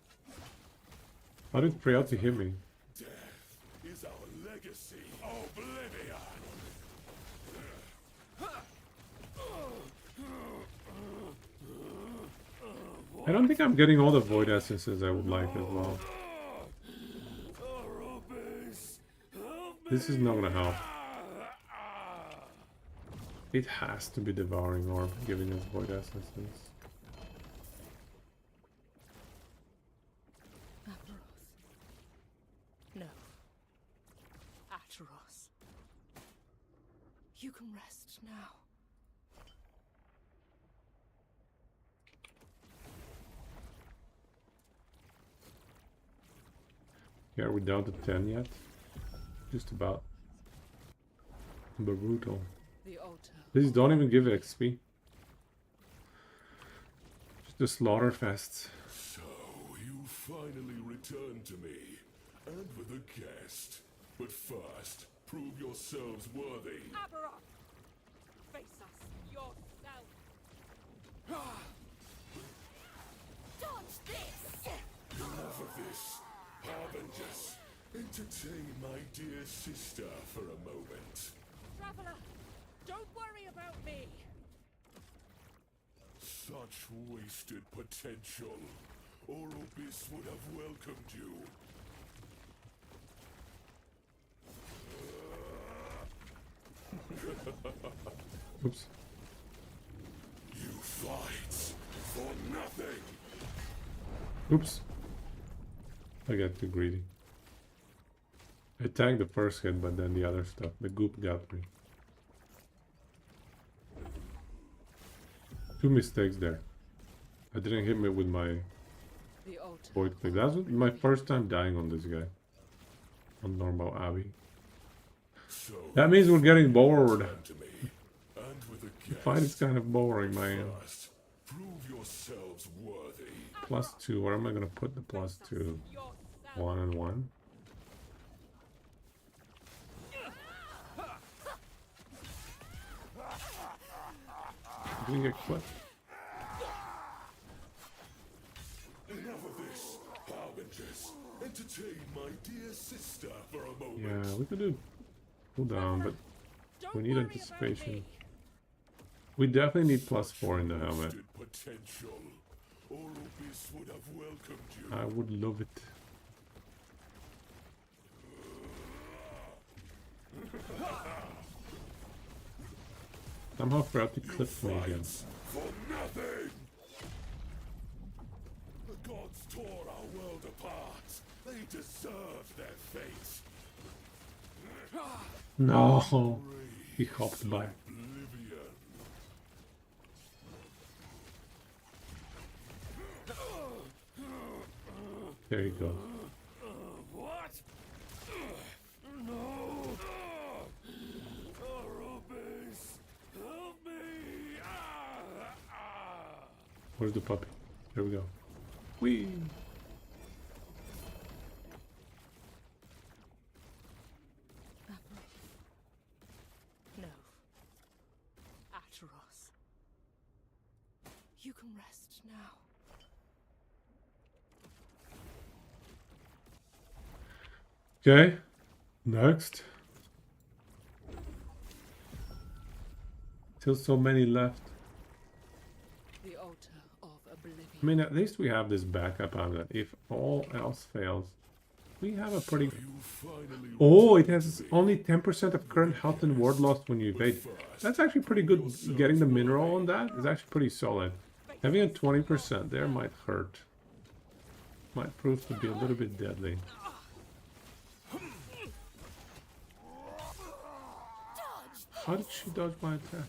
How did frailty hit me? Death is our legacy. Oblivion. I don't think I'm getting all the void essences I would like as well. Arubis, help me. This is not gonna help. It has to be Devouring Orb giving us void essences. Aberoth. No. Ateros. You can rest now. Yeah, are we down to 10 yet? Just about. Brutal. The altar. These don't even give it XP. Just the slaughter fests. So you finally returned to me, and with a guest. But first, prove yourselves worthy. Aberoth. Face us yourself. Dodge this. Enough of this, Harbingers. Entertain my dear sister for a moment. Traveler, don't worry about me. Such wasted potential. Orobis would have welcomed you. Oops. You fight for nothing. Oops. I got too greedy. I tagged the first hit, but then the other stuff. The goop got me. Two mistakes there. I didn't hit me with my The altar. void clip. That was my first time dying on this guy. On normal Abby. So That means we're getting bored. come to me, and with a The guest. fight is kind of boring, man. First, prove yourselves worthy. +2. Where am I gonna put the +2? Yourself. 1 and 1. Didn't get clipped. Enough of this, Harbingers. Entertain my dear sister for a moment. Yeah, we could do cooldown, but Don't we need worry about anticipation. me. We definitely need +4 in the helmet. Wasted potential. Orobis would have welcomed you. I would love it. Somehow forgot to clip me again. Fights for nothing. The gods tore our world apart. They deserve their fate. No, he hopped by. Oblivion. There you go. What? No! Orobis! Help me! Where's the puppy? There we go. Whee! No. Atros. You can rest now. Okay, next. Still so many left. The altar of oblivion. I mean, at least we have this backup on that. If all else fails, we have a pretty... You finally Oh, it has only 10% of current health and ward loss when you evade. That's actually pretty good. Getting the mineral on that is actually pretty solid. Having a 20% there might hurt. Might prove to be a little bit deadly. How did she dodge my attack?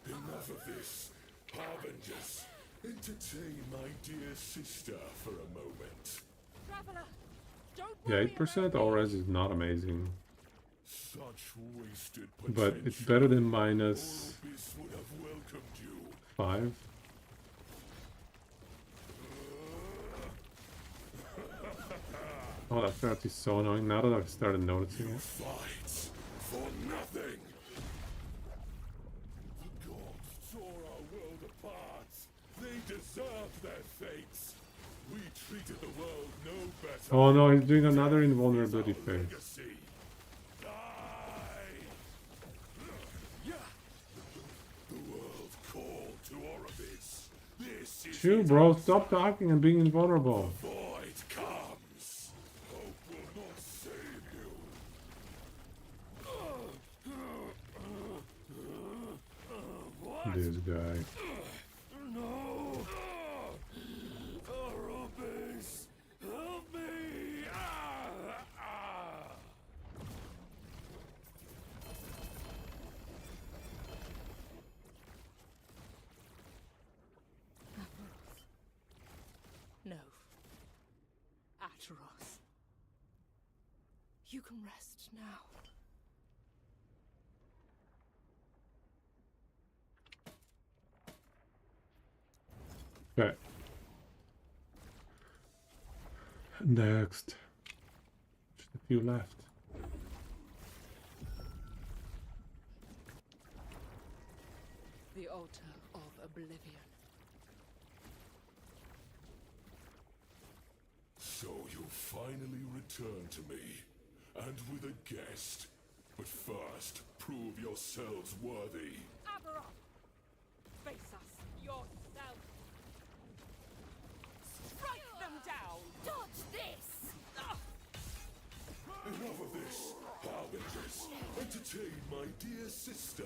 Enough of this. Harbingers, entertain my dear sister for a moment. Traveler, don't Yeah, worry 8% about all me. res is not amazing. Such wasted But potential. it's better than minus Orobis would have welcomed you. 5. Oh, that ferret is so annoying now that I've started noticing it. Fights for nothing. The gods tore our world apart. They deserved their fates. We treated the world no better. Oh no, he's doing another invulnerability Our phase. legacy. Die. The world called to Orobis. This is Chill, it. bro. Stop talking and being invulnerable. Void comes. Hope will not save you. This guy. No! Orobis! Help me! No. Atros. You can rest now. Okay. Next. Just a few left. The altar of oblivion. So you finally return to me, and with a guest. But first, prove yourselves worthy. Aberon! Face us yourself! Strike them down! Dodge this! Enough of this, Harbingers. Entertain my dear sister.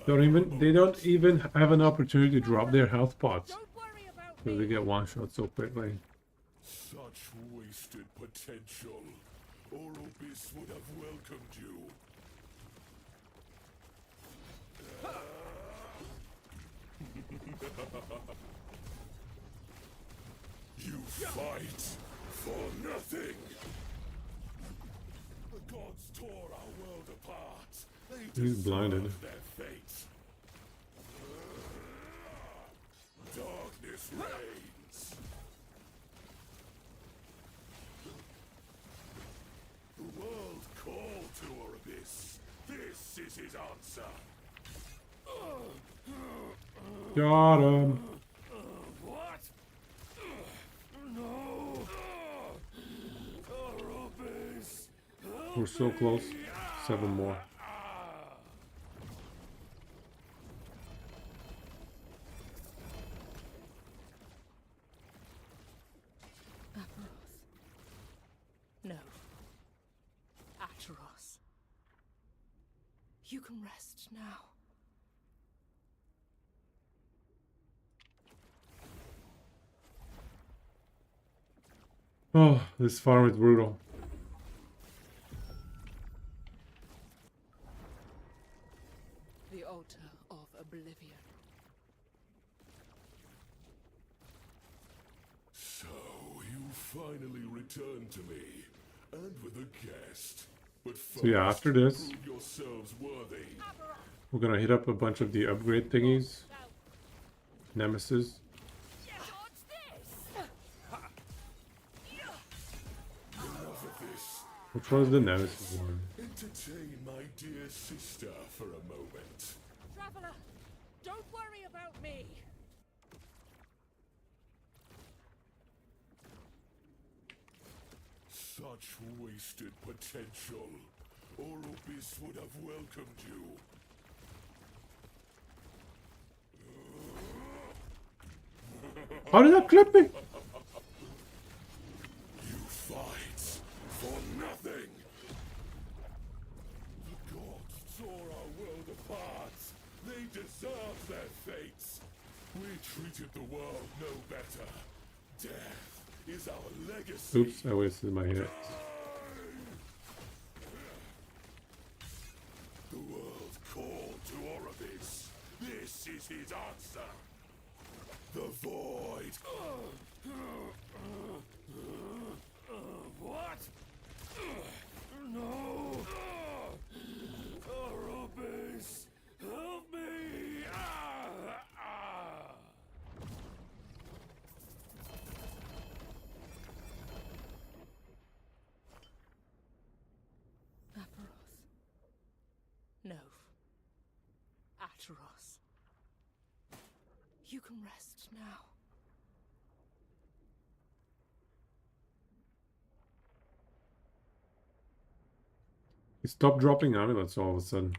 They don't even have an opportunity to drop their health pots. Don't worry about Because they me! get one shot so quickly. Such wasted potential. Orobis would have welcomed you. You fight for nothing. The gods tore our world apart. They He's blinded. deserve their fate. Darkness reigns. The world called to Orobis. This is his answer. Got him. What? No! Arubis! We're so close. 7 more. Aperos. No. Ateros. You can rest now. Oh, this farm is brutal. The altar of oblivion. So, you finally returned to me, and with a guest. But first, So yeah, after this, prove yourselves worthy. we're gonna hit up a bunch of the upgrade thingies. Nemesis. Enough of this. Which one is the Nemesis one? Entertain my dear sister for a moment. Traveler, don't worry about me. Such wasted potential. Orobis would have welcomed you. How did that clip me? You fight for nothing. The gods tore our world apart. They deserve their fates. We treated the world no better. Death is our legacy. Oops, I wasted my hit. The world called to Orobis. This is his answer. The void. What? No. Orobis, help me. Aperos. No. Ateros. You can rest now. He stopped dropping amulets all of a sudden.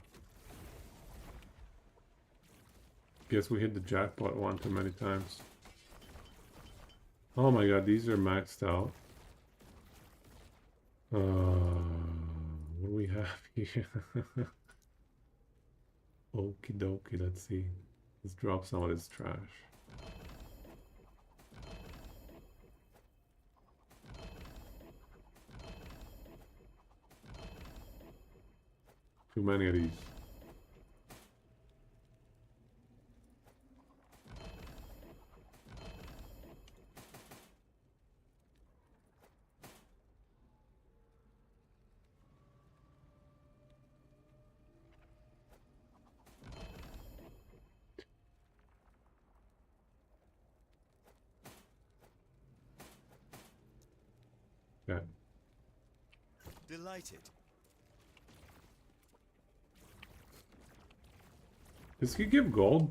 Guess we hit the jackpot one too many times. Oh my god, these are maxed out. What do we have here? Okie dokie, let's see. Let's drop some of this trash. Too many of these. Yeah. Delighted. Does he give gold?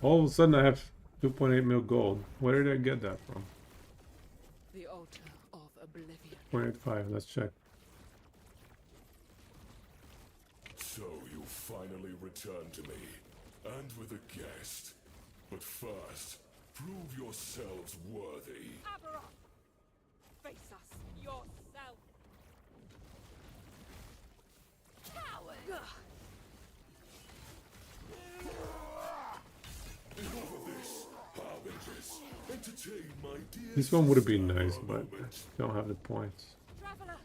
All of a sudden I have 2.8 mil gold. Where did I get that from? The altar of oblivion. 0.85, let's check. So you finally returned to me, and with a guest. But first, prove yourselves worthy. Aberon! Face us yourself! Coward! Enough of this, Harbingers. Entertain my dear This one would have been sister nice, for a but moment. I don't have the points. Traveler,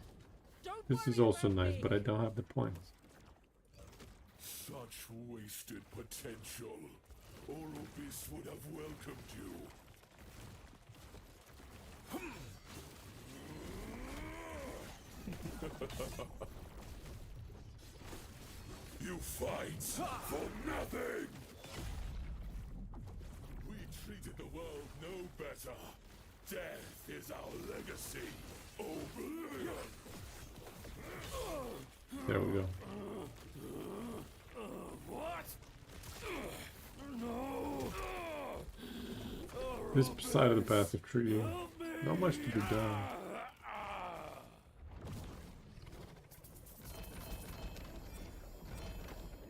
don't This is worry also about nice, me. but I don't have the points. Such wasted potential. Orobis would have welcomed you. You fight for nothing! We treated the world no better. Death is our legacy. Oblivion! There we go. What? This side of the passive tree. Not much to be done.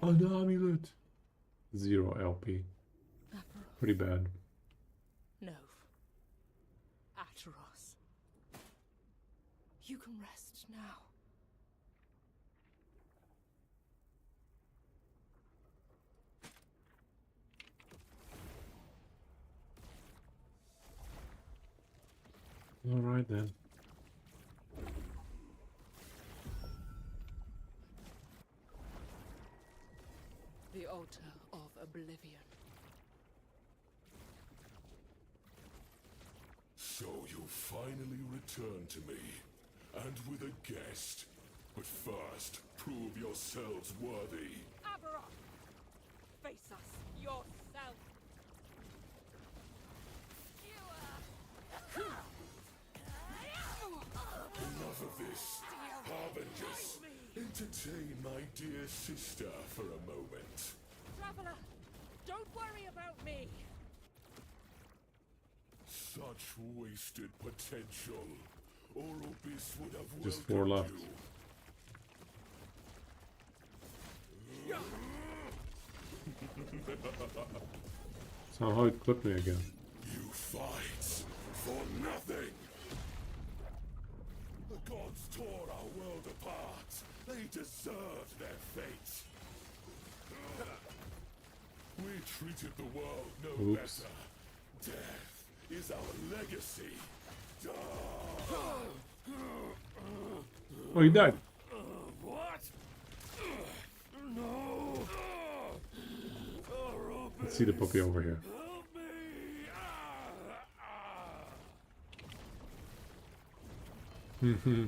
An amulet. 0 LP. Pretty bad. Nov. Ateros. You can rest now. All right then. The altar of oblivion. So you finally returned to me, and with a guest. But first, prove yourselves worthy. Aberon! Face us yourself! Enough of this, Harbingers. Entertain my dear sister for a moment. Traveler, don't worry about me. Such wasted potential. Orobis would have Just 4 welcomed left. you. Somehow it clipped me again. You fight for nothing. The gods tore our world apart. They deserved their fate. We treated the world no Oops. better. Death is our legacy. Oh, he died. What? No. Let's see the puppy over here. Help me! Mm-hmm.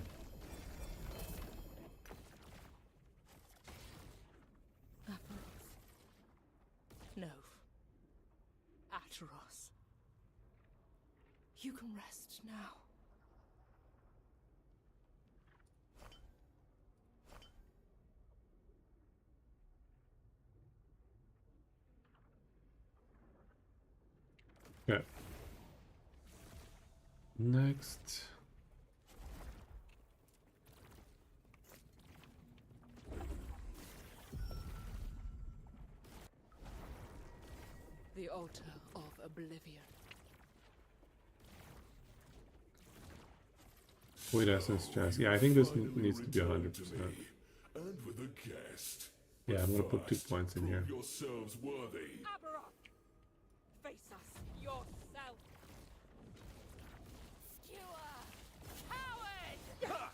Nov. Ateros. You can rest now. Okay. Next. The altar of oblivion. Void essence chance. Yeah, I think this Finally needs to be 100%. returned to me, and with a guest. Yeah, But I'm gonna put 2 first, points in prove here. yourselves worthy. Aberon! Face us yourself! Skewer! Coward! Coward!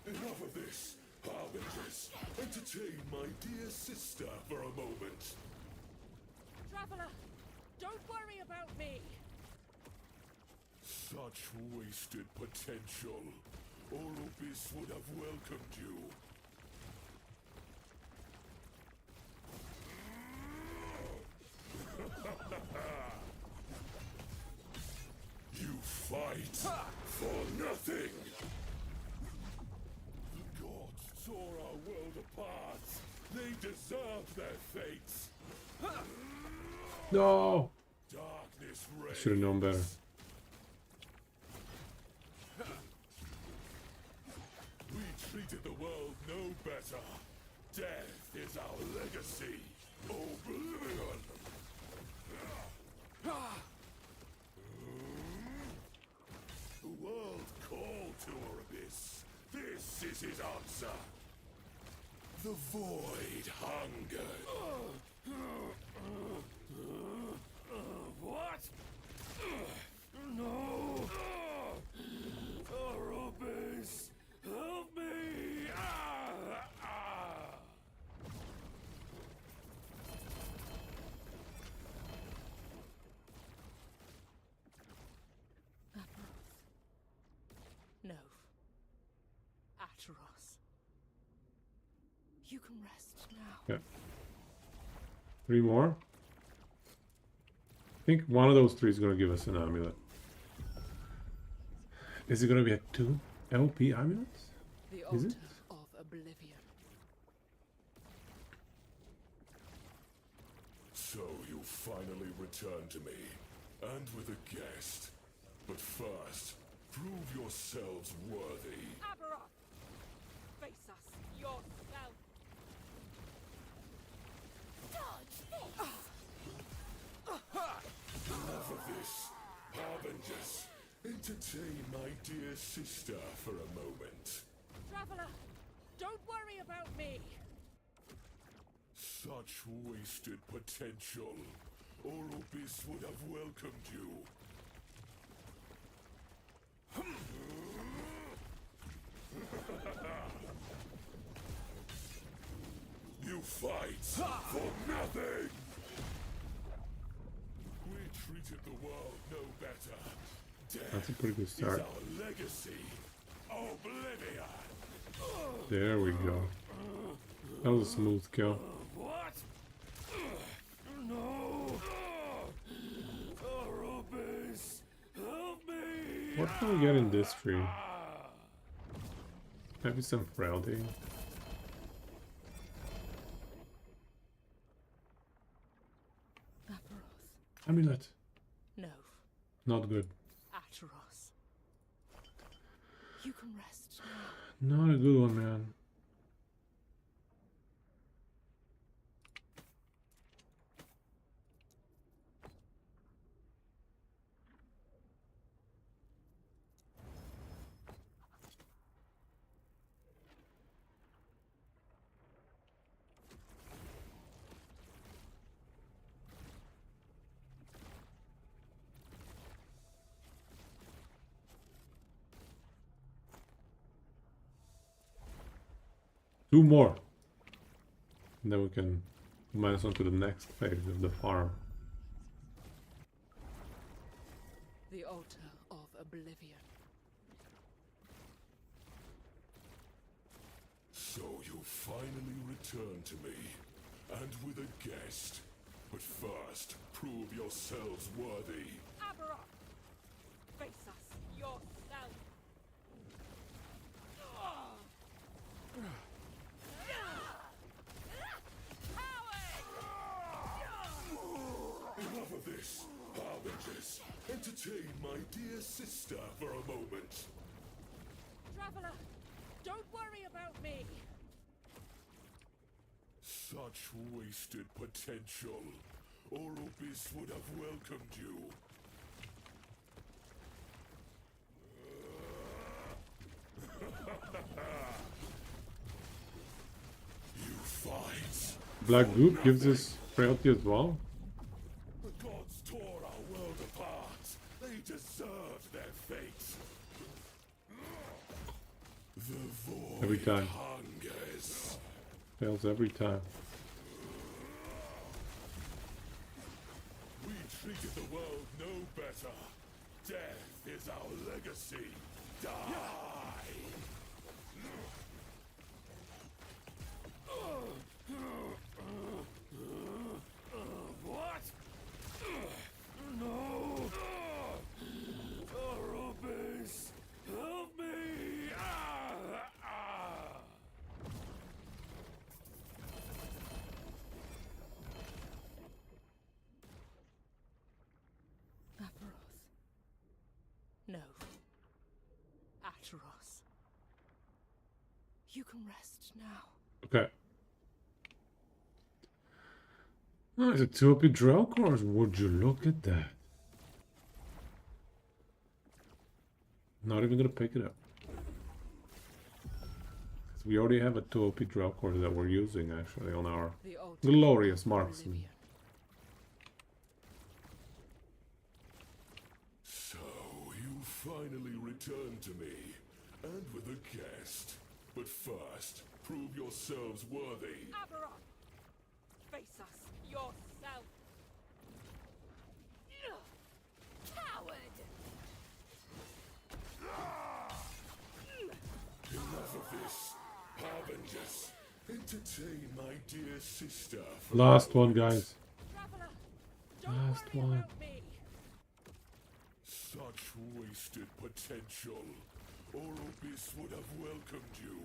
Enough of this, Harbingers. Entertain my dear sister for a moment. Traveler, don't worry about me. Such wasted potential. Orobis would have welcomed you. You fight for nothing. The gods tore our world apart. They deserved their fates. No! Darkness I reigns. should have known better. We treated the world no better. Death is our legacy. Oblivion. The world called to Orobis. This is his answer. The void hungered. What? No! Orobis! Help me! Nov. Ateros. You can rest now. Yeah. 3 more. I think one of those 3 is going to give us an amulet. Is it going to be a 2 LP amulets? The Is altar it? of oblivion. So you finally return to me, and with a guest. But first, prove yourselves worthy. Aberoth! Face us yourself! Dodge this! Enough of this, Harbingers. Entertain my dear sister for a moment. Traveler, don't worry about me! Such wasted potential. Orobis would have welcomed you. You fight for nothing! We treated the world no better. That's a Death pretty good is start. our legacy. Oblivion! There we go. That was a smooth kill. What? No! Orobis! Help me! What can we get in this tree? Maybe some frailty. Aberoth. Amulet. No, Not good. Ateros. You can rest now. Not a good one, man. Two more. And then we can minus on to the next phase of the farm. The altar of oblivion. So you finally return to me, and with a guest. But first, prove yourselves worthy. Aberoth! Face us yourself! Enough of this, Harbingers. Entertain my dear sister for a moment. Traveler, don't worry about me! Such wasted potential. Orobis would have welcomed you. You fight. Black Goop gives us frailty as well. The gods tore our world apart. They deserved their fate. The void Every time. hungers. Fails every time. We treated the world no better. Death is our legacy. Die! What? No! Orobis! Help me! Aberoth. No. Ateros. You can rest now. Okay. Oh, it's a 2 OP draw course. Would you look at that? Not even gonna pick it up. 'Cause we already have a 2 OP draw course that we're using actually on our The altar glorious of marksman. oblivion. So you finally returned to me, and with a guest. But first, prove yourselves worthy. Aberoth! Face us yourself! Coward! Enough of this, Harbingers. Entertain my dear sister for Last a one, moment. guys. Traveler, don't Last worry one. about me! Such wasted potential. Orobis would have welcomed you.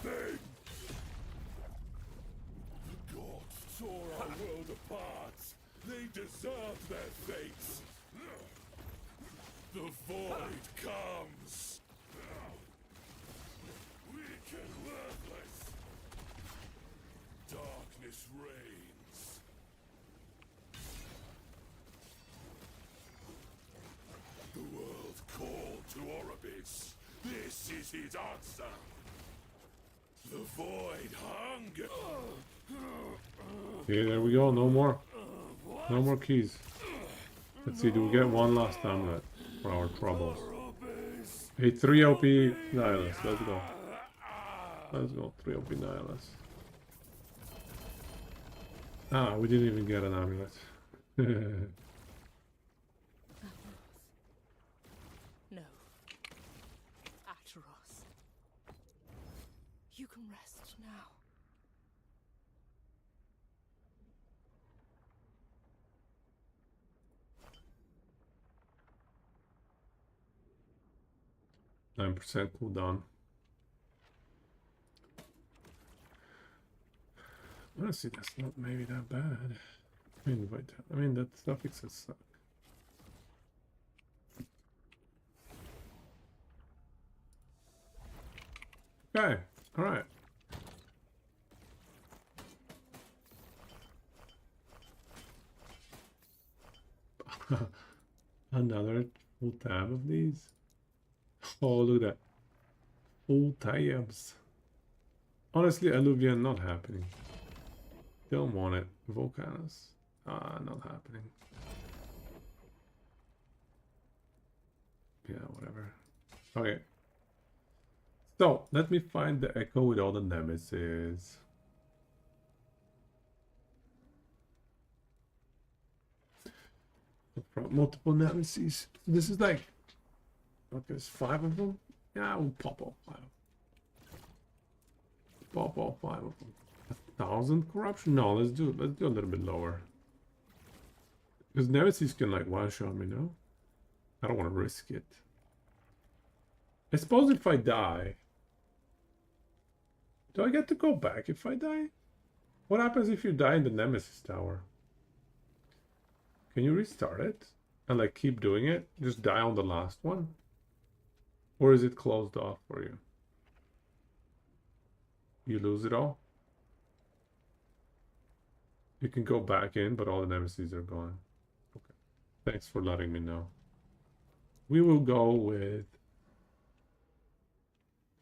nothing! The gods tore our world apart. They deserve their fates. The void comes. Weak and worthless. Darkness reigns. The world called to Oribis. This is his answer. The void hunger. Okay, there we go. No more. No more keys. Let's see, do we get one last amulet for our troubles? Hey, 3 OP Nihilus. Let's go. Let's go, 3 OP Nihilus. Ah, we didn't even get an amulet. No. Ataros. You can rest now. %9 cooldown. Honestly, that's not maybe that bad. I mean, that suffixes suck. Okay, alright. Another full tab of these. Oh, look at that. Full tabs. Honestly, Alluvian not happening. Don't want it. Volcanus. Not happening. Yeah, whatever. Okay. So, let me find the echo with all the nemesis. Multiple nemesis. This is like... what, there's 5 of them? Yeah, we'll pop all 5. Pop all 5 of them. 1,000 corruption? No, let's do a little bit lower. Because nemesis can like one-shot me, no? I don't want to risk it. I suppose if I die... do I get to go back if I die? What happens if you die in the Nemesis Tower? Can you restart it? And like keep doing it? Just die on the last one? Or is it closed off for you? You lose it all? You can go back in, but all the Nemesis are gone. Okay. Thanks for letting me know. We will go with...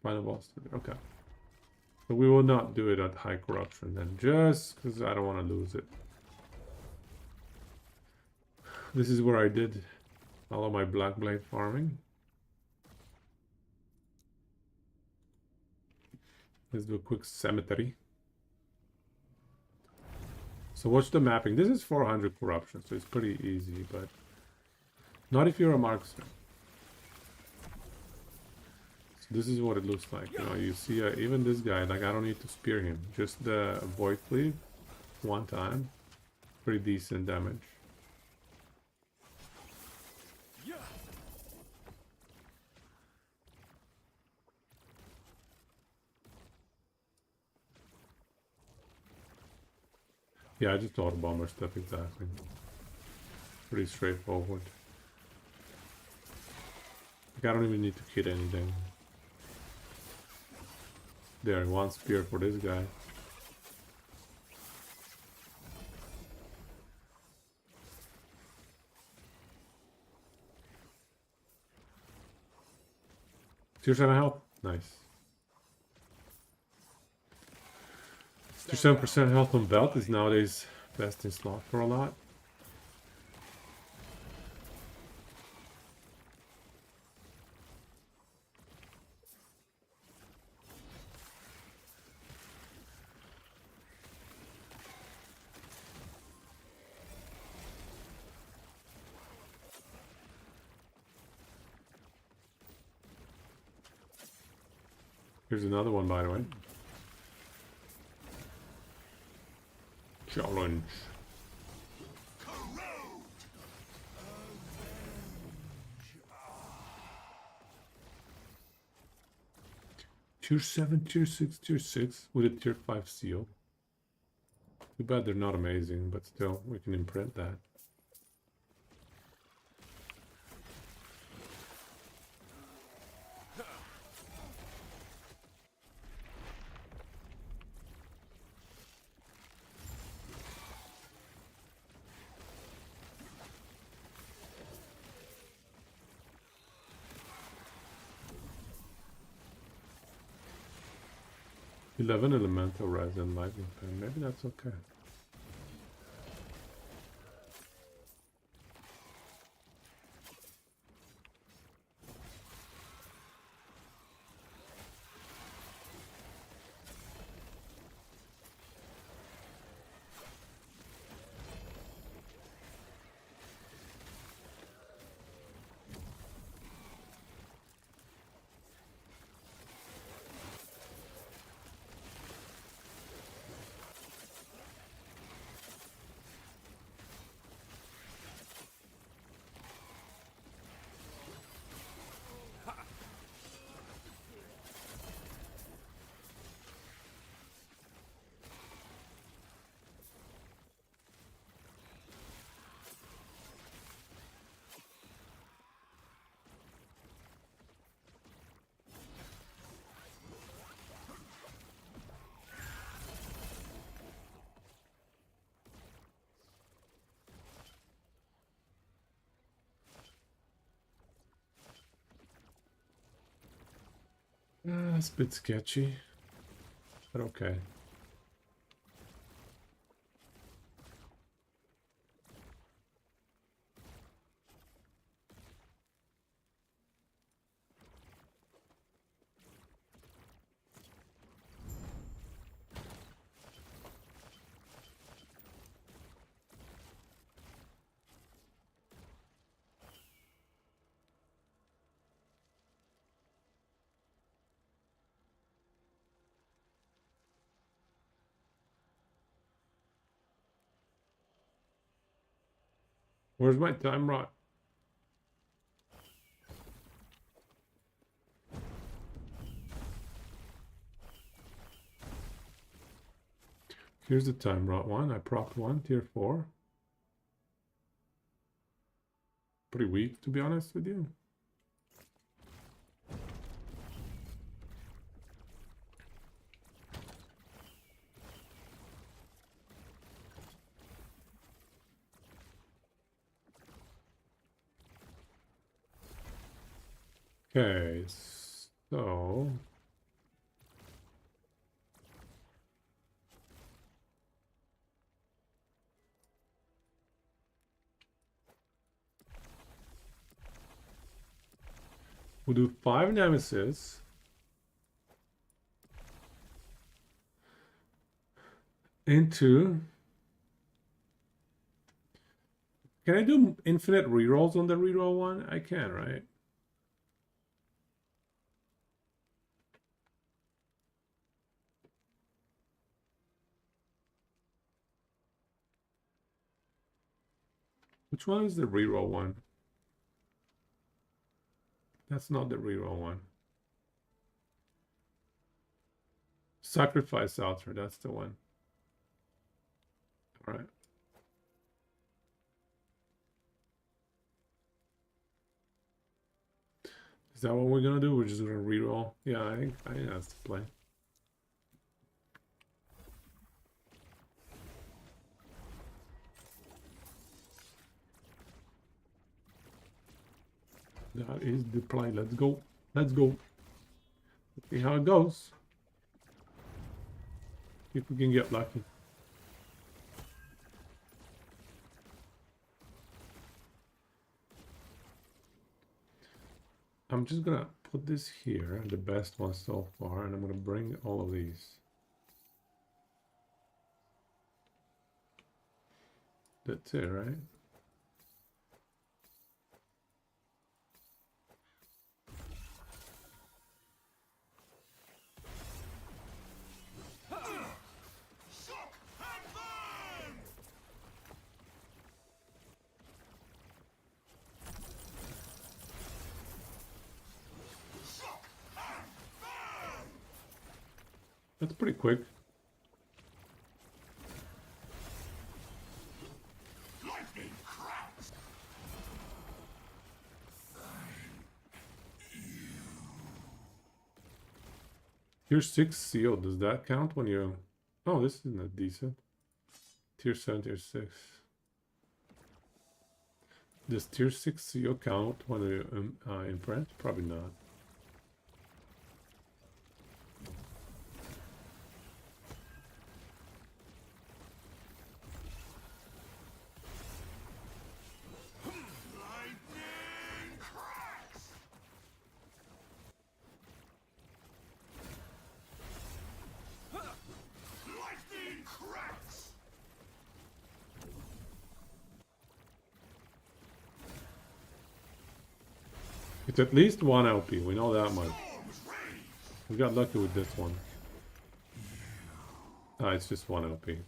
final boss. Okay. So we will not do it at high corruption then, just because I don't want to lose it. This is where I did all of my Black Blade farming. Let's do a quick cemetery. So watch the mapping. This is 400 corruption, so it's pretty easy, but not if you're a marksman. This is what it looks like. You know, you see even this guy, like I don't need to spear him. Just the void cleave one time. Pretty decent damage. Yeah, I just auto bomber stuff exactly. Pretty straightforward. Like, I don't even need to hit anything. There, one spear for this guy. Tier 7 health? Nice. 7% health on belt is nowadays best in slot for a lot. Here's another one, by the way. Challenge. Tier 7, Tier 6, Tier 6 with a Tier 5 seal. Too bad they're not amazing, but still, we can imprint that. Eleven elemental res and lightning pen. Maybe that's okay. It's a bit sketchy, but okay. Where's my time rot? Here's the time rot one. I propped one, tier 4. Pretty weak, to be honest with you. Okay, so we'll do 5 Nemesis. Into... Can I do infinite rerolls on the reroll one? I can, right? Which one is the reroll one? That's not the reroll one. Sacrifice altar, that's the one. All right. Is that what we're gonna do? We're just gonna reroll? Yeah, I think that's the play. That is the play. Let's go. Let's go. Let's see how it goes. See if we can get lucky. I'm just gonna put this here, the best one so far, and I'm gonna bring all of these. That's it, right? That's pretty quick. Tier 6 seal, does that count when you... Oh, this is not decent. Tier 7, Tier 6. Does Tier 6 seal count when you in French? Probably not. It's at least 1 LP, we know that much. We got lucky with this one. Ah, it's just 1 LP.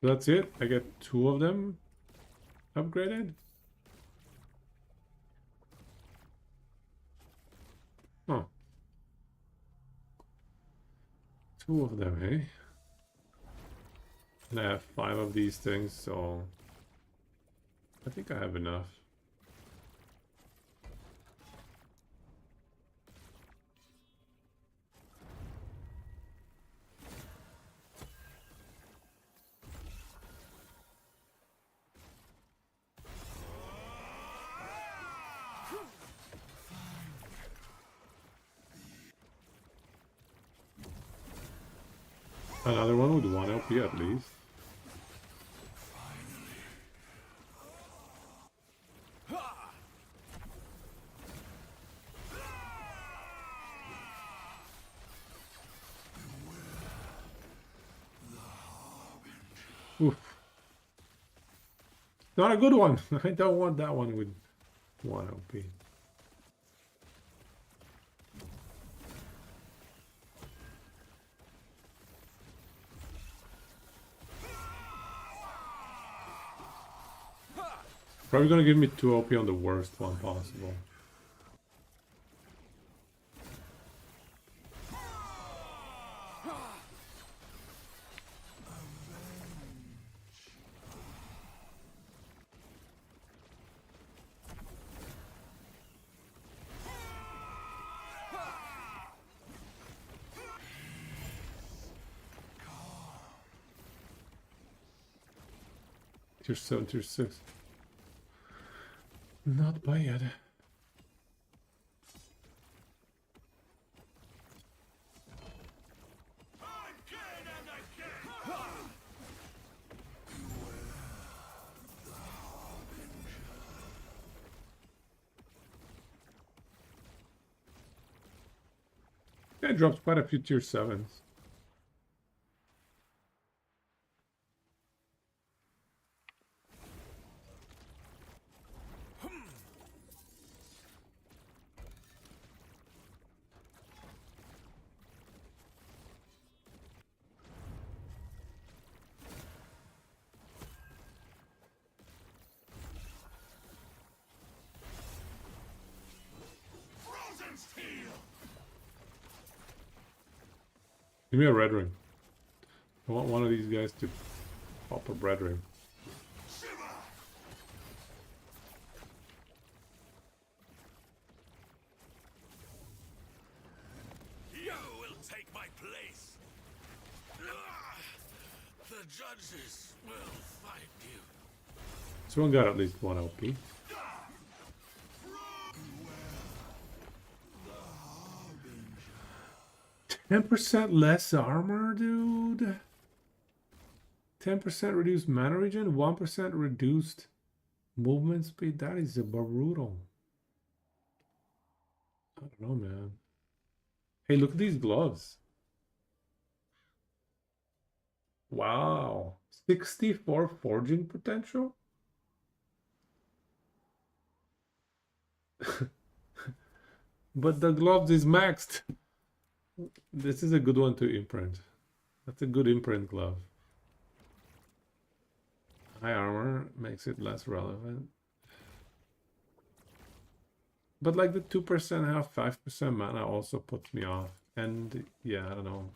That's it. I get 2 of them upgraded. Oh. 2 of them, eh? And I have 5 of these things, so I think I have enough. Another one with 1 LP at least. Oof. Not a good one. I don't want that one with 1 LP. Probably gonna give me 2 OP on the worst one possible. Tier 7, Tier 6. Not bad. That drops quite a few Tier 7s. Give me a red ring. I want one of these guys to pop a red ring. You will take my place. The judges will find you. This one got at least 1 LP. 10% less armor, dude. 10% reduced mana regen, 1% reduced movement speed. That is a brutal. I don't know, man. Hey, look at these gloves. Wow. 64 forging potential? But the gloves is maxed. This is a good one to imprint. That's a good imprint glove. High armor makes it less relevant. But like the 2% have 5% mana also puts me off. And yeah, I don't know.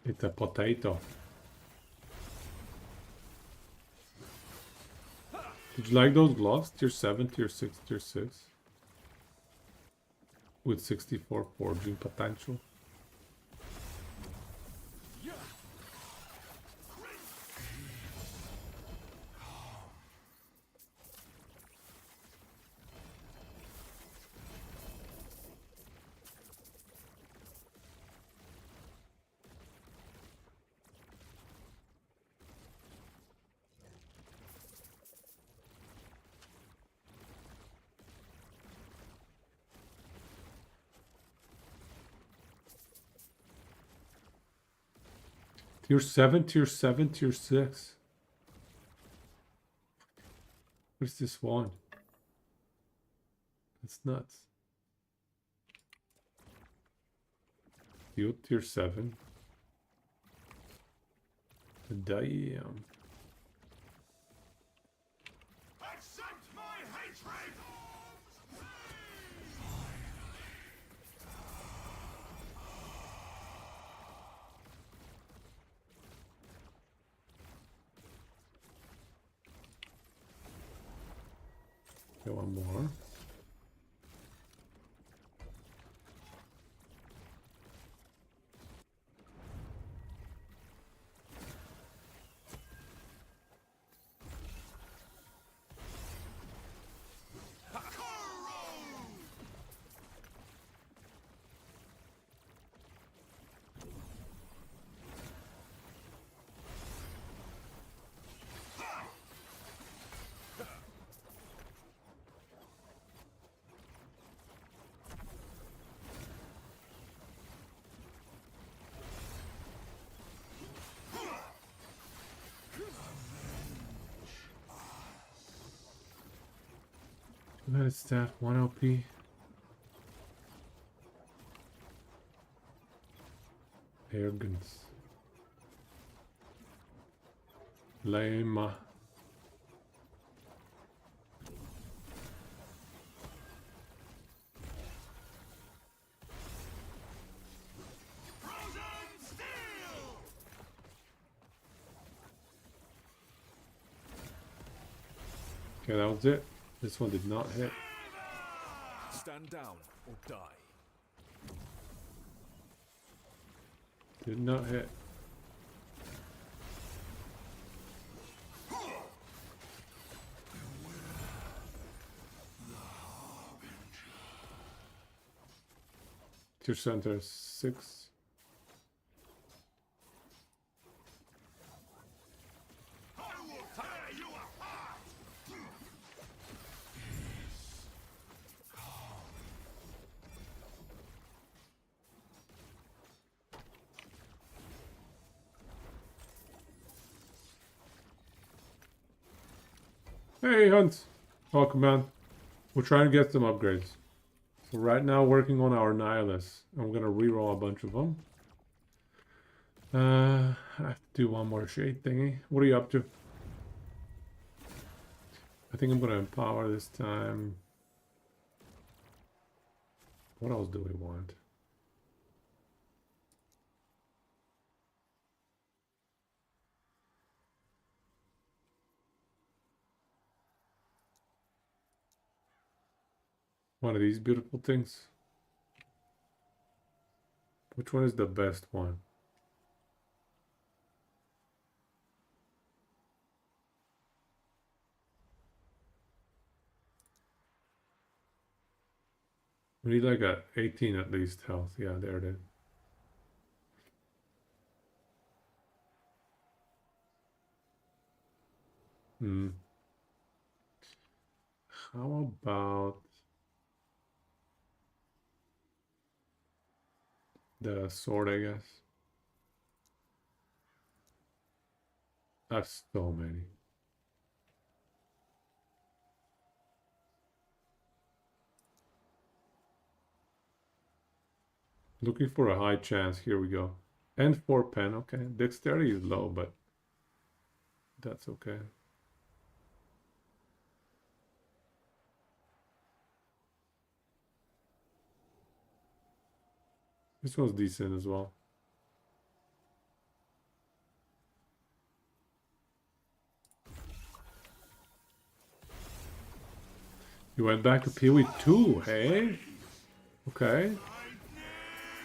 It's a potato. Did you like those gloves? Tier 7, tier 6, tier 6. With 64 forging potential. Tier 7, tier 7, tier 6. What's this one? That's nuts. You tier 7. Damn. Accept my hatred! Okay, one more. What is that? 1 LP. Arrogance. Lame. Okay, that was it. This one did not hit. Stand down or die. Did not hit. Tier center 6. Hey Hunt, welcome man. We're trying to get some upgrades. So right now working on our Nihilus. I'm gonna reroll a bunch of them. I have to do one more shade thingy. What are you up to? I think I'm gonna empower this time. What else do we want? One of these beautiful things. Which one is the best one? We need like a 18 at least health. Yeah, there it is. Hmm. How about the sword, I guess. That's so many. Looking for a high chance. Here we go. And 4 pen. Okay. Dexterity is low, but that's okay. This one's decent as well. You went back to PoE 2, hey? Okay.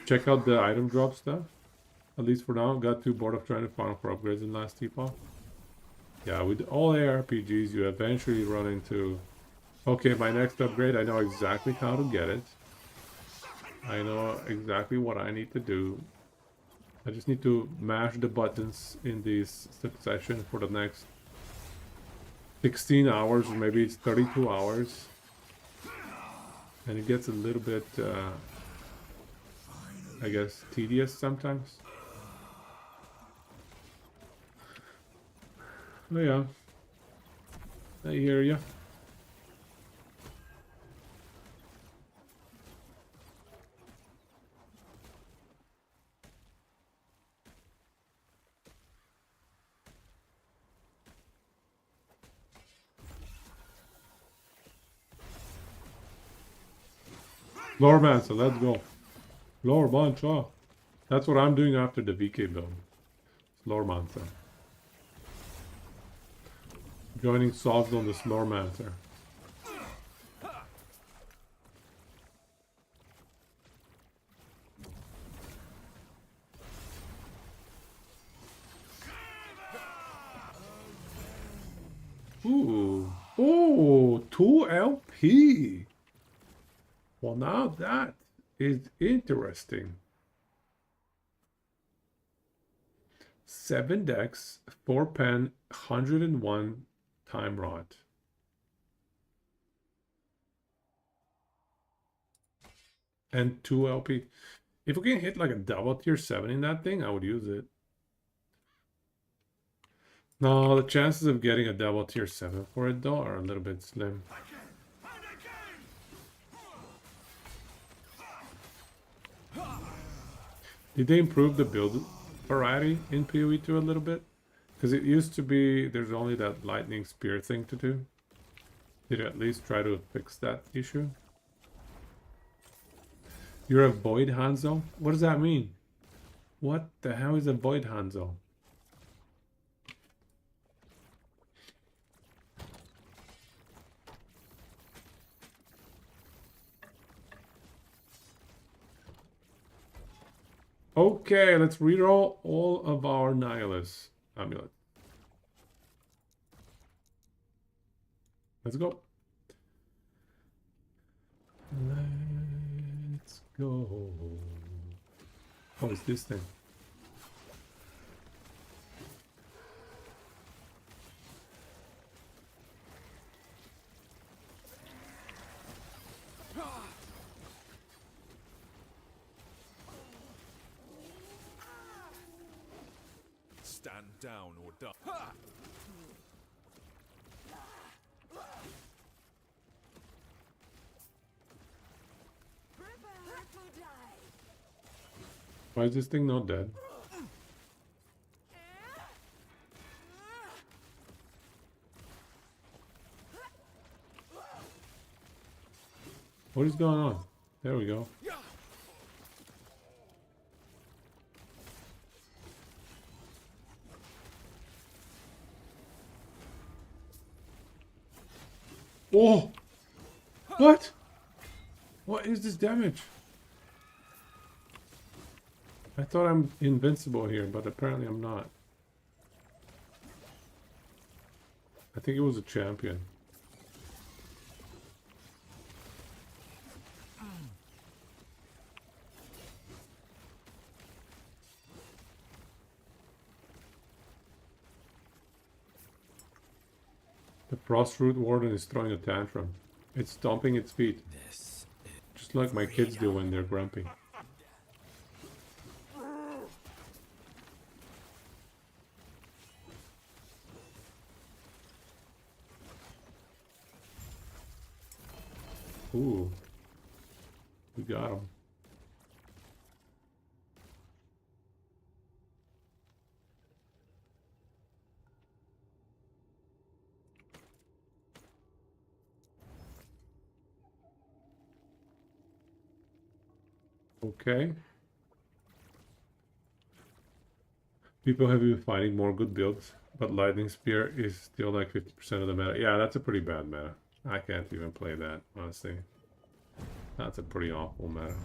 Check out the item drop stuff. At least for now. Got too bored of trying to farm for upgrades in last T-Pop. Yeah, with all ARPGs, you eventually run into... Okay, my next upgrade, I know exactly how to get it. I know exactly what I need to do. I just need to mash the buttons in this succession for the next 16 hours, or maybe it's 32 hours. And it gets a little bit, I guess, tedious sometimes. Oh yeah, I hear ya. Lormancer, let's go. Lormancer. That's what I'm doing after the VK build. Lormancer. Joining Soft on the Lormancer. Ooh. Oh, 2 LP. Well, now that is interesting. 7 decks, 4 pen, 101 time rot. And 2 LP. If we can hit like a double tier 7 in that thing, I would use it. No, the chances of getting a double tier 7 for it though are a little bit slim. Did they improve the build variety in PoE 2 a little bit? Because it used to be there's only that lightning spear thing to do. Did you at least try to fix that issue? You're a Void Hanzo? What does that mean? What the hell is a Void Hanzo? Okay, let's reroll all of our Nihilus amulet. Let's go. Let's go. What is this thing? Stand down or die. Why is this thing not dead? What is going on? There we go. Oh! What? What is this damage? I thought I'm invincible here, but apparently I'm not. I think it was a champion. The Frostroot Warden is throwing a tantrum. It's stomping its feet. Just like my kids do when they're grumpy. Ooh. We got him. Okay. People have been finding more good builds, but Lightning Spear is still like 50% of the meta. Yeah, that's a pretty bad meta. I can't even play that, honestly. That's a pretty awful meta.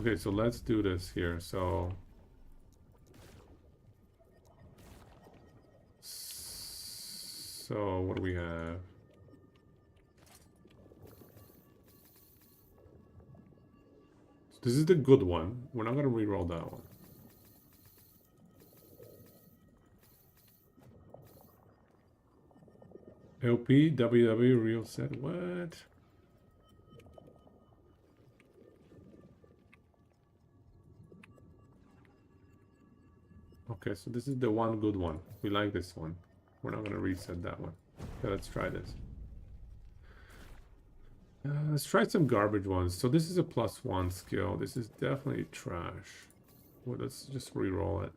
Okay, so let's do this here. So what do we have? This is the good one. We're not gonna reroll that one. LP, WW, real set. What? Okay, so this is the one good one. We like this one. We're not gonna reset that one. Okay, let's try this. Let's try some garbage ones. So this is a +1 skill. This is definitely trash. Well, let's just re-roll it.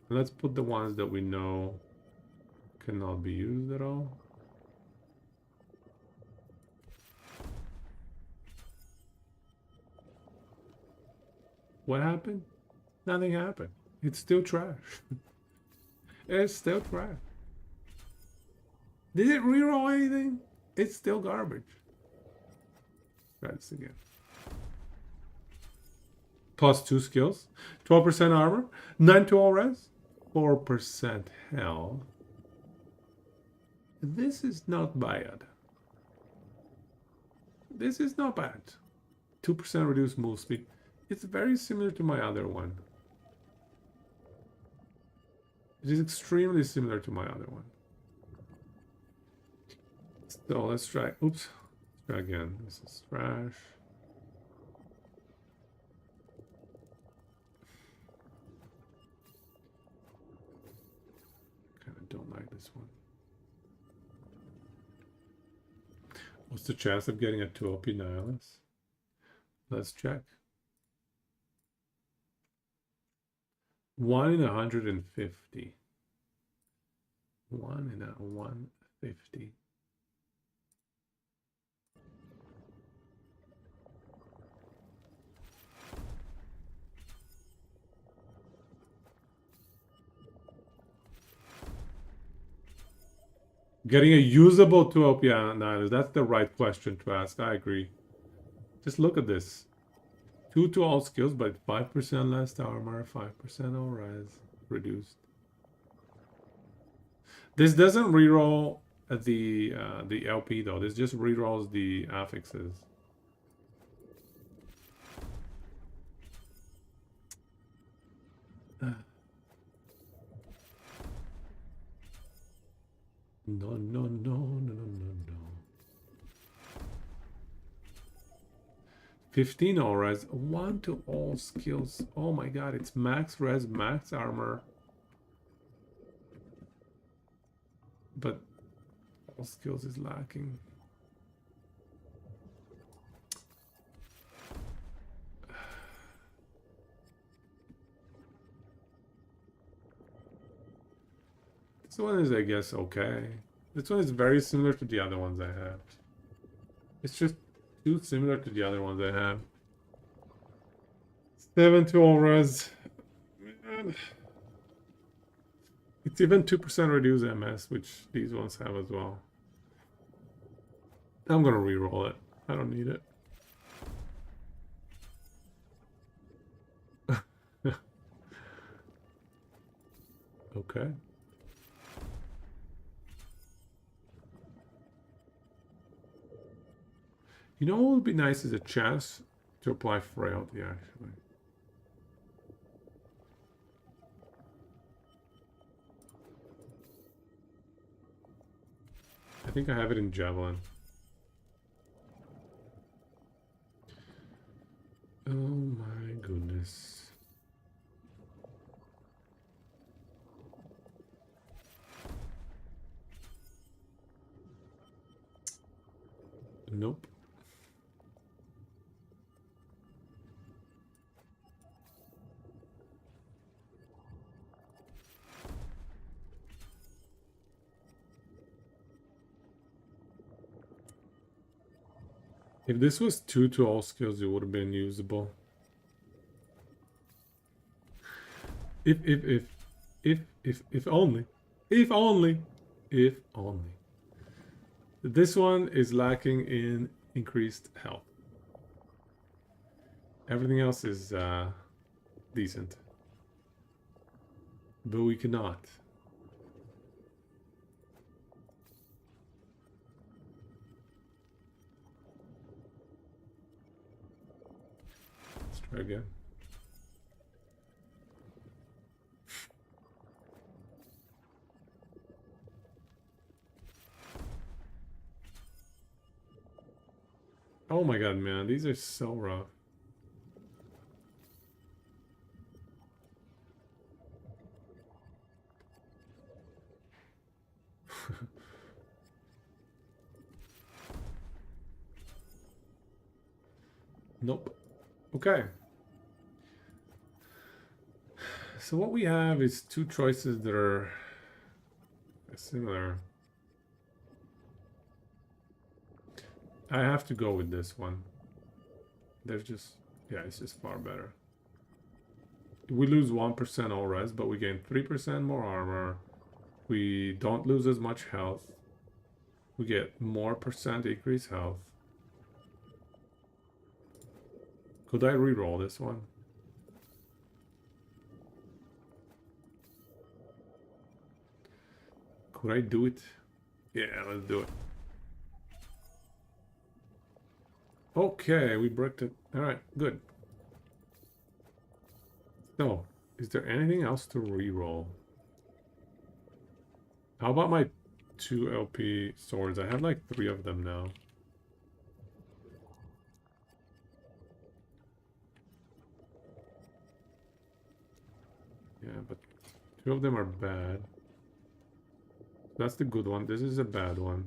And let's put the ones that we know cannot be used at all. What happened? Nothing happened. It's still trash. It's still trash. Did it re-roll anything? It's still garbage. Try this again. +2 skills, 12% armor, 9 to all res, 4% health. This is not bad. This is not bad. 2% reduced move speed. It's very similar to my other one. It is extremely similar to my other one. So let's try. Oops. Let's try again. This is trash. Kind of don't like this one. What's the chance of getting a 2 OP Nihilus? Let's check. 1 in 150. 1 in 150. Getting a usable 2 OP Nihilus, that's the right question to ask. I agree. Just look at this. 2 to all skills, but 5% less armor, 5% all res reduced. This doesn't reroll the LP though. This just rerolls the affixes. No. 15 all res, 1 to all skills. Oh my god, it's max res, max armor. But all skills is lacking. This one is, I guess, okay. This one is very similar to the other ones I have. It's just too similar to the other ones I have. 7 to all res. Man. It's even 2% reduced MS, which these ones have as well. I'm gonna re-roll it. I don't need it. Okay. You know what would be nice is a chance to apply frailty, actually. I think I have it in Javelin. Oh my goodness. Nope. If this was 2 to all skills, it would have been usable. If only. If only. If only. This one is lacking in increased health. Everything else is decent. But we cannot. Let's try again. Oh my god, man, these are so rough. Nope. Okay. So what we have is 2 choices that are similar. I have to go with this one. There's just, yeah, it's just far better. We lose 1% all res, but we gain 3% more armor. We don't lose as much health. We get more percent increased health. Could I reroll this one? Could I do it? Yeah, let's do it. Okay, we bricked it. Alright, good. So, is there anything else to reroll? How about my 2 LP swords? I have like 3 of them now. Yeah, but 2 of them are bad. That's the good one. This is a bad one.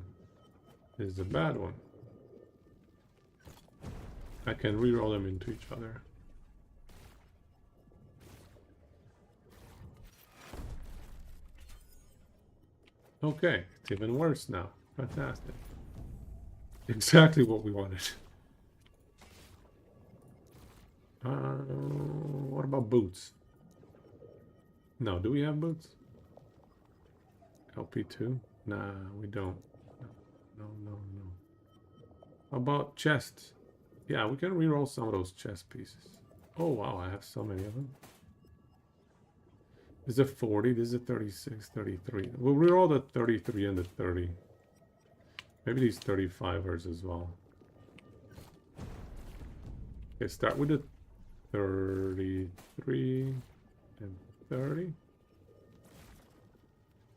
This is a bad one. I can reroll them into each other. Okay, it's even worse now. Fantastic. Exactly what we wanted. What about boots? No, do we have boots? LP2? Nah, we don't. No. How about chests? Yeah, we can reroll some of those chest pieces. Oh wow, I have so many of them. This is a 40, this is a 36, 33. We'll reroll the 33 and the 30. Maybe these 35ers as well. Okay, start with the 33 and 30.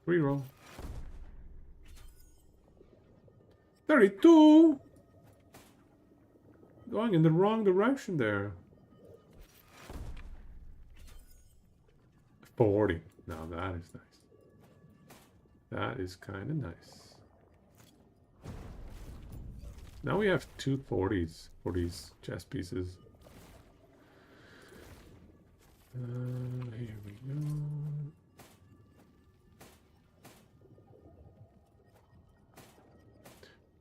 Reroll. 32! Going in the wrong direction there. 40. Now that is nice. That is kind of nice. Now we have 2 40s for these chest pieces. Here we go.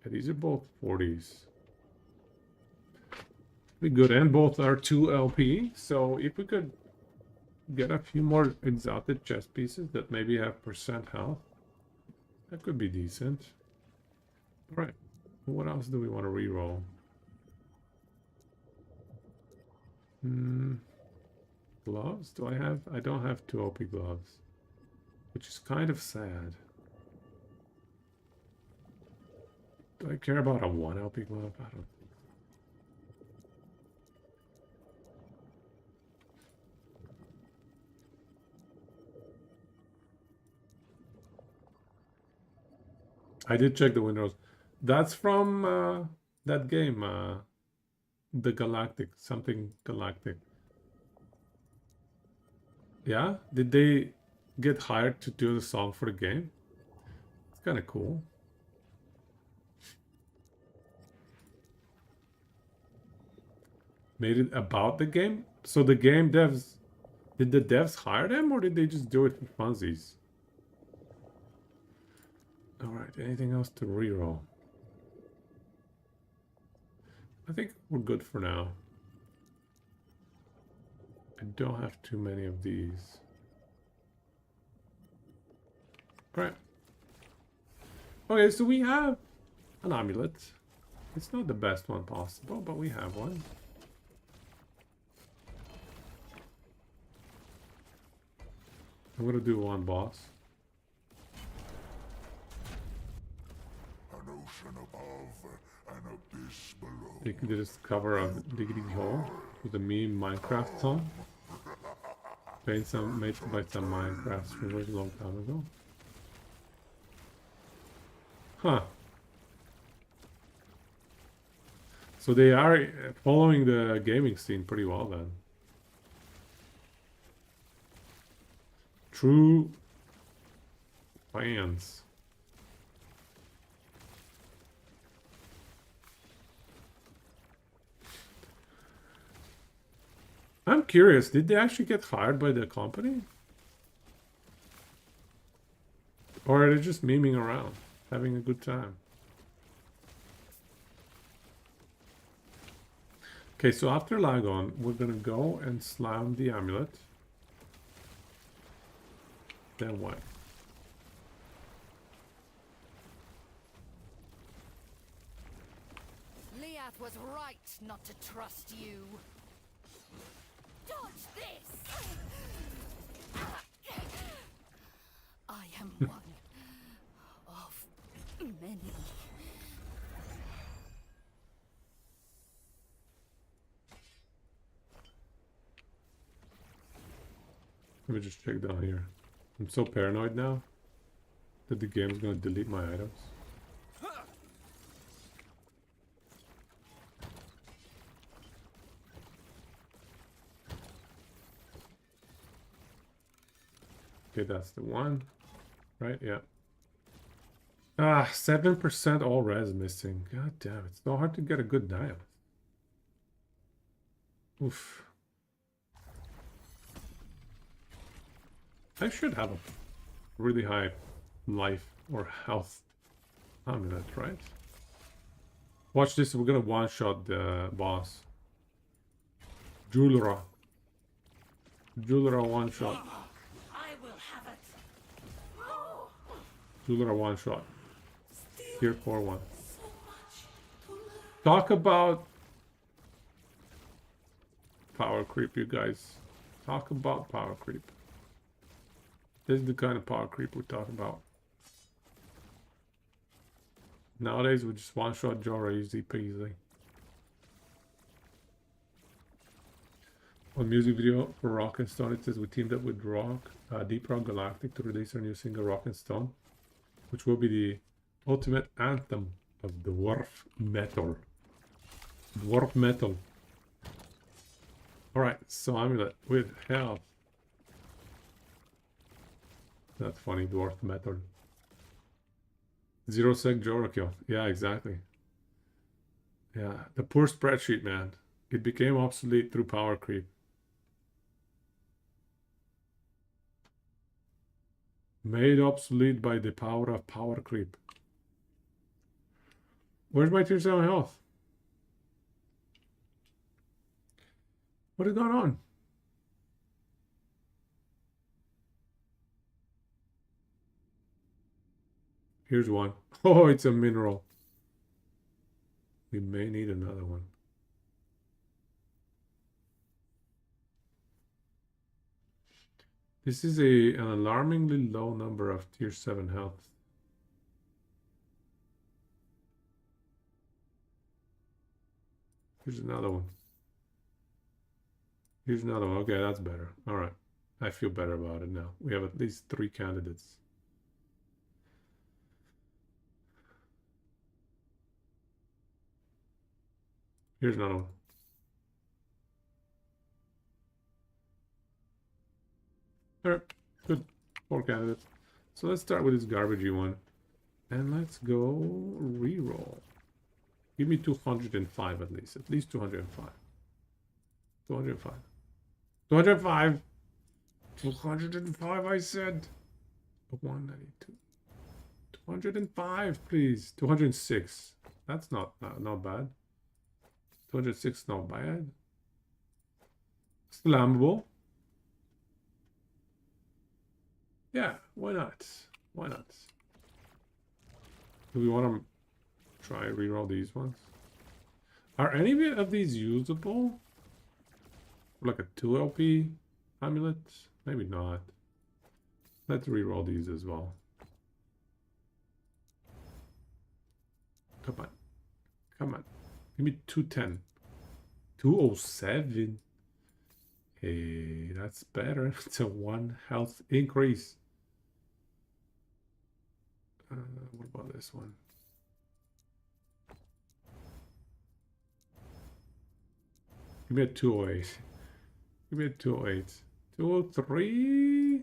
Yeah, these are both 40s. Be good, and both are 2 LP. So if we could get a few more exotic chest pieces that maybe have percent health, that could be decent. All right, what else do we want to reroll? Gloves? Do I have? I don't have 2 OP gloves, which is kind of sad. Do I care about a 1 LP glove? I don't. I did check the windows. That's from that game, the Galactic, something Galactic. Yeah? Did they get hired to do the song for the game? It's kind of cool. made it about the game. So the game devs, did the devs hire them or did they just do it for funsies? All right, anything else to reroll? I think we're good for now. I don't have too many of these. All right. Okay, so we have an amulet. It's not the best one possible, but we have one. I'm gonna do one boss. An ocean above, an abyss below. They could just cover a diggity hole with a meme Minecraft song. Made by some Minecraft streamers a long time ago. Huh. So they are following the gaming scene pretty well then. True fans. I'm curious, did they actually get hired by the company? Or are they just memeing around, having a good time? Okay, so after Lagon, we're gonna go and slam the amulet. Then what? Liath was right not to trust you. Dodge this! I am one of many. Let me just check down here. I'm so paranoid now that the game's gonna delete my items. Okay, that's the one. Right, yeah. Ah, 7% all res missing. God damn, it's so hard to get a good dial. Oof. I should have a really high life or health amulet, right? Watch this, we're gonna one-shot the boss. Julra. Julra one-shot. I will have it. Julra one-shot. Tier 4-1. Talk about power creep, you guys. Talk about power creep. This is the kind of power creep we're talking about. Nowadays, we just one-shot Jorah easy peasy. On music video for Rock and Stone, it says we teamed up with Deep Rock Galactic to release our new single Rock and Stone, which will be the ultimate anthem of dwarf metal. Dwarf metal. Alright, so amulet with health. That's funny, dwarf metal. 0 sec Jorah kill. Yeah, exactly. Yeah, the poor spreadsheet, man. It became obsolete through power creep. Made obsolete by the power of power creep. Where's my tier 7 health? What is going on? Here's one. Oh, it's a mineral. We may need another one. This is an alarmingly low number of tier 7 health. Here's another one. Here's another one. Okay, that's better. All right. I feel better about it now. We have at least 3 candidates. Here's another one. All right, good. 4 candidates. So let's start with this garbagey one. And let's go reroll. Give me 205 at least 205. 205. 205. 205, I said. 192. 205, please. 206. That's not bad. 206, not bad. Still ambable. Yeah, why not? Why not? Do we want to try reroll these ones? Are any of these usable? Like a 2 LP amulet? Maybe not. Let's reroll these as well. Come on. Come on. Give me 210. 207. Hey, that's better. It's a 1 health increase. What about this one? Give me a 208. Give me a 208. 203.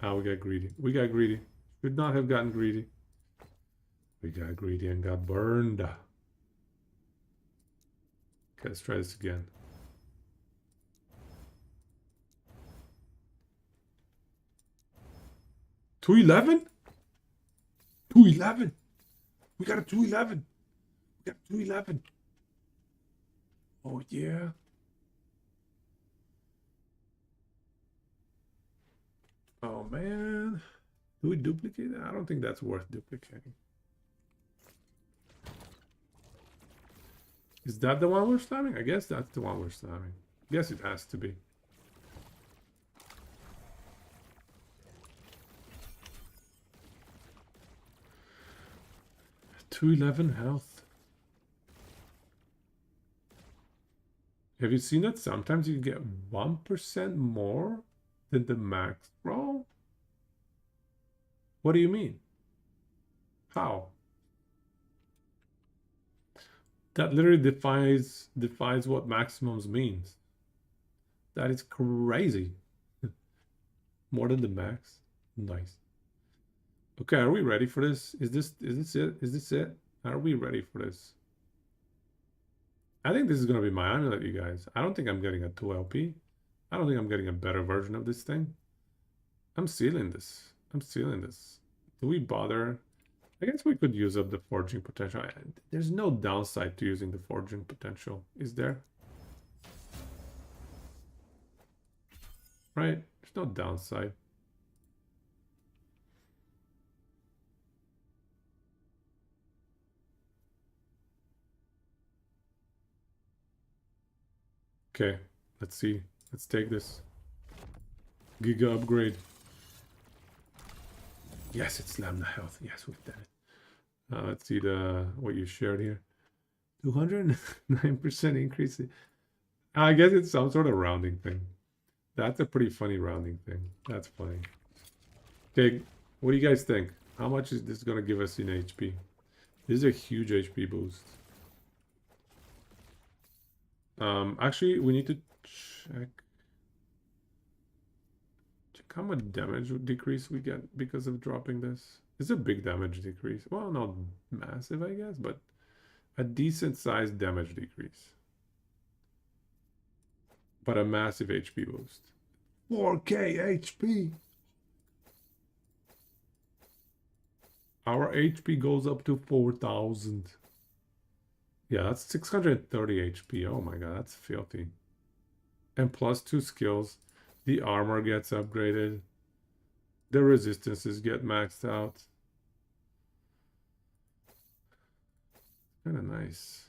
Ah, we got greedy. We got greedy. Should not have gotten greedy. We got greedy and got burned. Okay, let's try this again. $211? 211. We got a 211. We got a 211. Oh yeah. Oh man. Do we duplicate that? I don't think that's worth duplicating. Is that the one we're slamming? I guess that's the one we're slamming. Yes, it has to be. $211 health. Have you seen that? Sometimes you get 1% more than the max roll? What do you mean? How? That literally defies what maximums means. That is crazy. More than the max. Nice. Okay, are we ready for this? Is this it? Is this it? Are we ready for this? I think this is gonna be my amulet, you guys. I don't think I'm getting a 2 LP. I don't think I'm getting a better version of this thing. I'm sealing this. I'm sealing this. Do we bother? I guess we could use up the forging potential. There's no downside to using the forging potential, is there? Right? There's no downside. Okay, let's see. Let's take this. Giga upgrade. Yes, it slammed the health. Yes, we've done it. Let's see what you shared here. 209% increase. I guess it's some sort of rounding thing. That's a pretty funny rounding thing. That's funny. Okay, what do you guys think? How much is this going to give us in HP? This is a huge HP boost. Actually, we need to check how much damage decrease we get because of dropping this. It's a big damage decrease. Well, not massive, I guess, but a decent sized damage decrease. But a massive HP boost. 4K HP! Our HP goes up to 4,000. Yeah, that's 630 HP. Oh my god, that's filthy. And plus 2 skills. The armor gets upgraded. The resistances get maxed out. Kind of nice.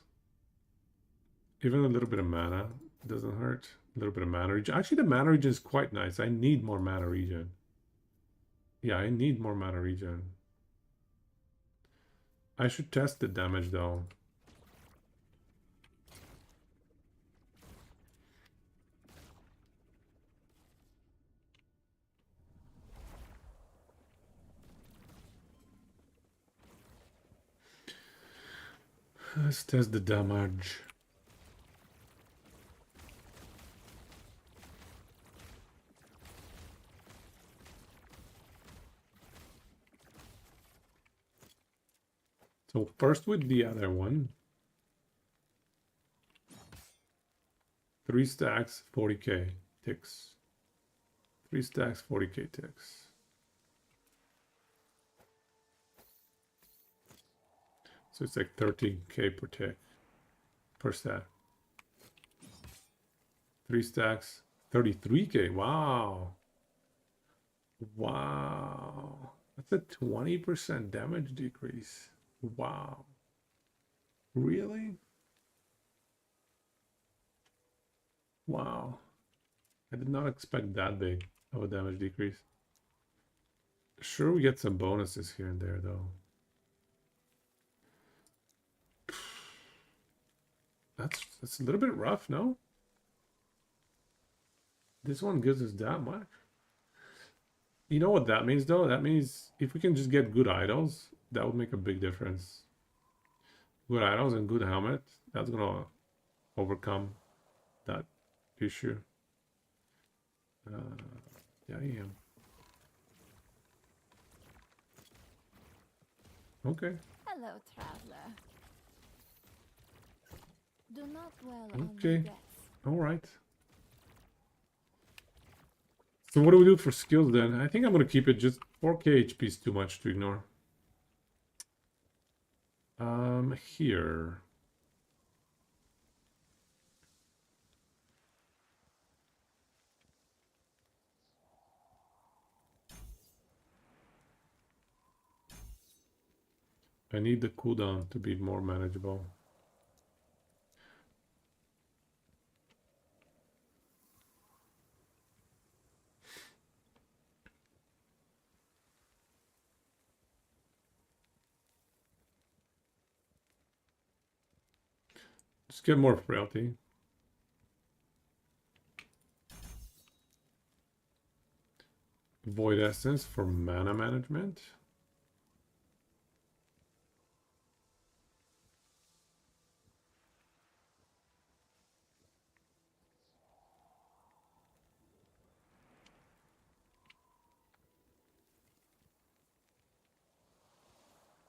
Even a little bit of mana doesn't hurt. A little bit of mana regen. Actually, the mana regen is quite nice. I need more mana regen. Yeah, I need more mana regen. I should test the damage though. Let's test the damage. So first with the other one. 3 stacks, 40k ticks. 3 stacks, 40k ticks. So it's like 13k per tick, per stack. 3 stacks, 33k. Wow. Wow. That's a 20% damage decrease. Wow. Really? Wow. I did not expect that big of a damage decrease. Sure, we get some bonuses here and there, though. That's a little bit rough, no? This one gives us that much. You know what that means, though? That means if we can just get good idols, that would make a big difference. Good idols and good helmet, that's gonna overcome that issue. Yeah, I am. Okay. Hello, traveler. Do not dwell on Okay. your death. All right. So what do we do for skills then? I think I'm gonna keep it. Just 4k HP is too much to ignore. Here. I need the cooldown to be more manageable. Just get more frailty. Void Essence for mana management.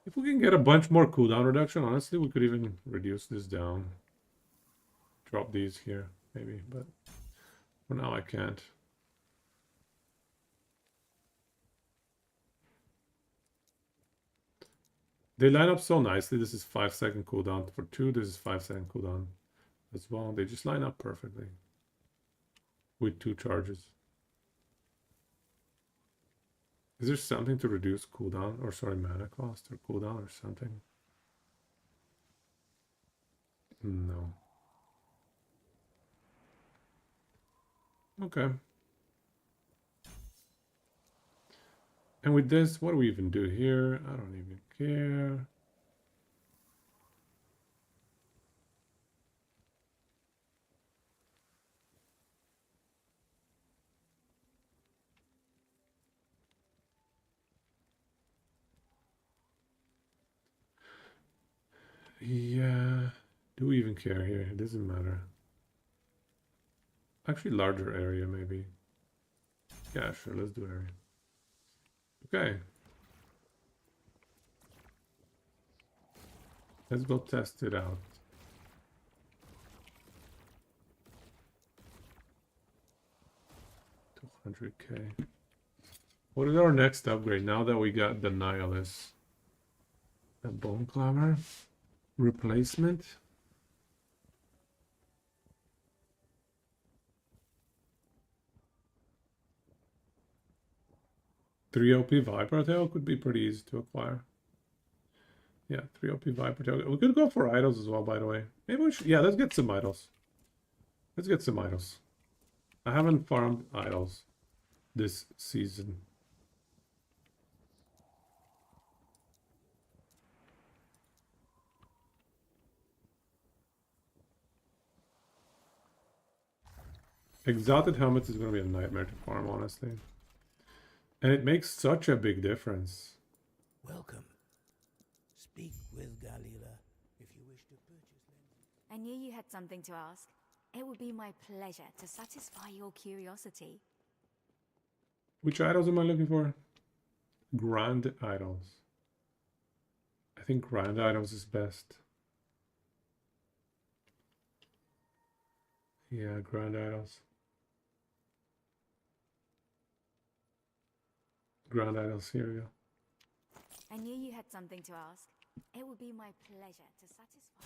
If we can get a bunch more cooldown reduction, honestly, we could even reduce this down. Drop these here, maybe, but for now I can't. They line up so nicely. This is 5-second cooldown. For 2, this is 5-second cooldown as well. They just line up perfectly with 2 charges. Is there something to reduce cooldown, or sorry, mana cost or cooldown or something? No. Okay. And with this, what do we even do here? I don't even care. Yeah, do we even care here? It doesn't matter. Actually, larger area, maybe. Yeah, sure, let's do area. Okay. Let's go test it out. $200k. What is our next upgrade now that we got the Nihilus? The Bone Clamor? Replacement? Three OP Viper Tail could be pretty easy to acquire. Yeah, 3 OP Viper Tail. We could go for idols as well, by the way. Maybe we should. Yeah, let's get some idols. Let's get some idols. I haven't farmed idols this season. Exalted Helmets is going to be a nightmare to farm, honestly. And it makes such a big difference. Welcome. Speak with Galila if you wish to purchase lenses. I knew you had something to ask. It would be my pleasure to satisfy your curiosity. Which idols am I looking for? Grand idols. I think grand idols is best. Yeah, Grand Idols. Grand Idols, here we go. I knew you had something to ask. It would be my pleasure to satisfy.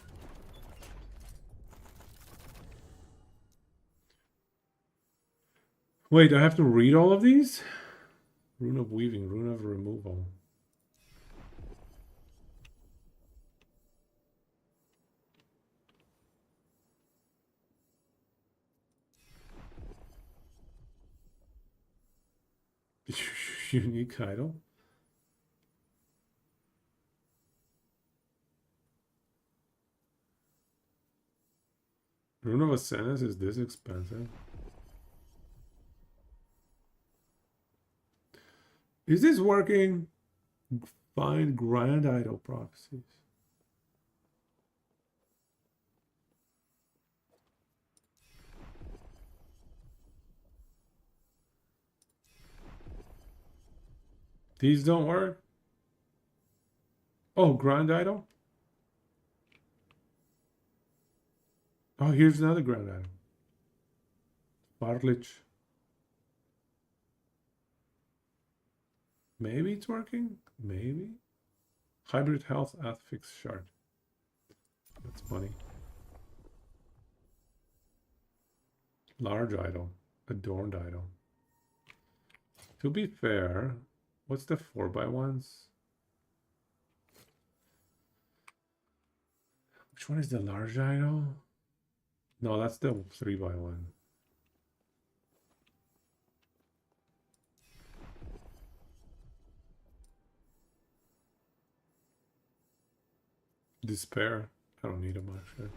Wait, I have to read all of these? Rune of Weaving, Rune of Removal. Unique idol. Rune of Ascendance is this expensive? Is this working? Find Grand Idol prophecies. These don't work? Oh, Grand Idol? Oh, here's another Grand Idol. Barlich. Maybe it's working? Maybe? Hybrid Health Affix Shard. That's funny. Large Idol. Adorned Idol. To be fair, what's the 4x1s? Which one is the large idol? No, that's the 3x1. Despair. I don't need them actually.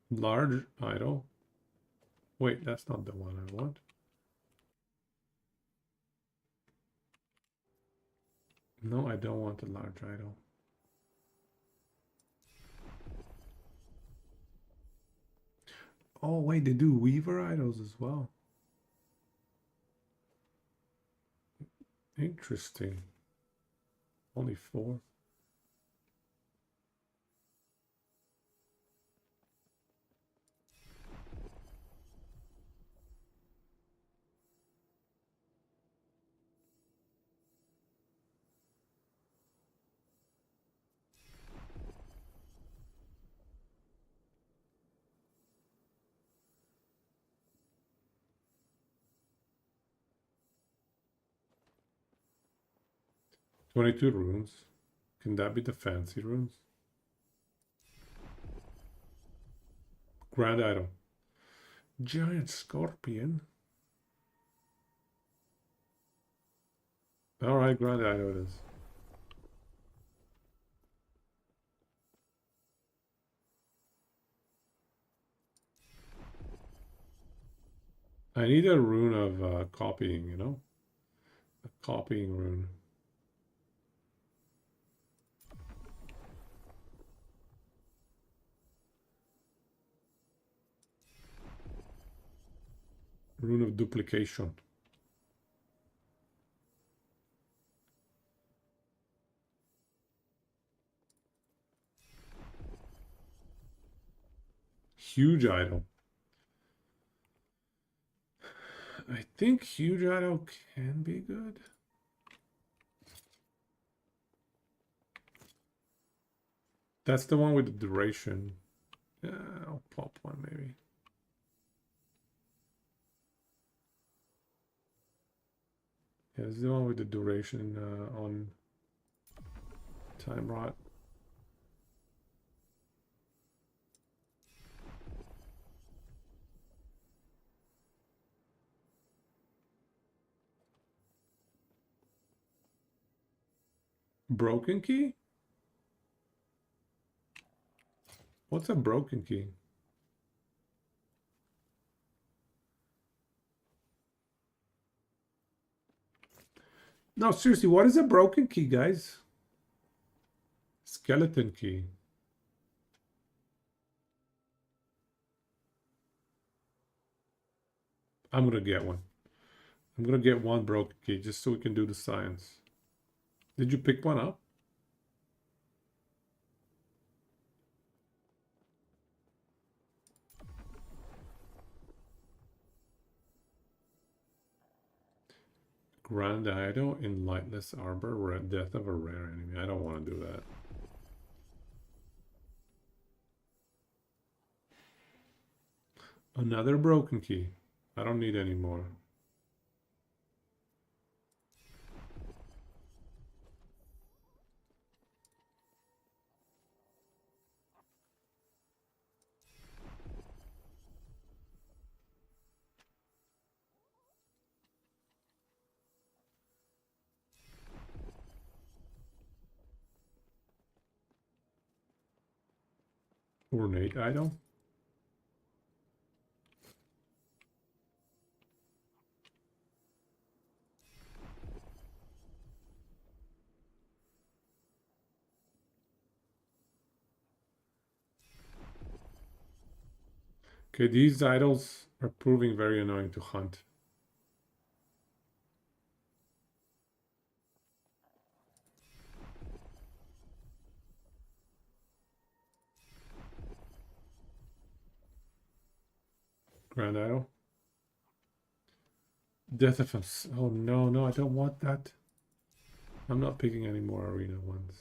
Large idol. Wait, that's not the one I want. No, I don't want a large idol. Oh, wait, they do Weaver idols as well. Interesting. Only 4. $22 runes. Can that be the fancy runes? Grand Idol. Giant Scorpion. Alright, Grand Idol it is. I need a rune of copying, you know? A copying rune. Rune of duplication. Huge idol. I think huge idol can be good. That's the one with the duration. Yeah, I'll pop one maybe. Yeah, this is the one with the duration on time rot. Broken key? What's a broken key? No, seriously, what is a broken key, guys? Skeleton key. I'm gonna get one. I'm gonna get one broken key just so we can do the science. Did you pick one up? Grand Idol in Lightless Arbor, death of a rare enemy. I don't want to do that. Another broken key. I don't need any more. Ornate idol. Okay, these idols are proving very annoying to hunt. Grand Idol. Death of us. Oh no, no, I don't want that. I'm not picking any more arena ones.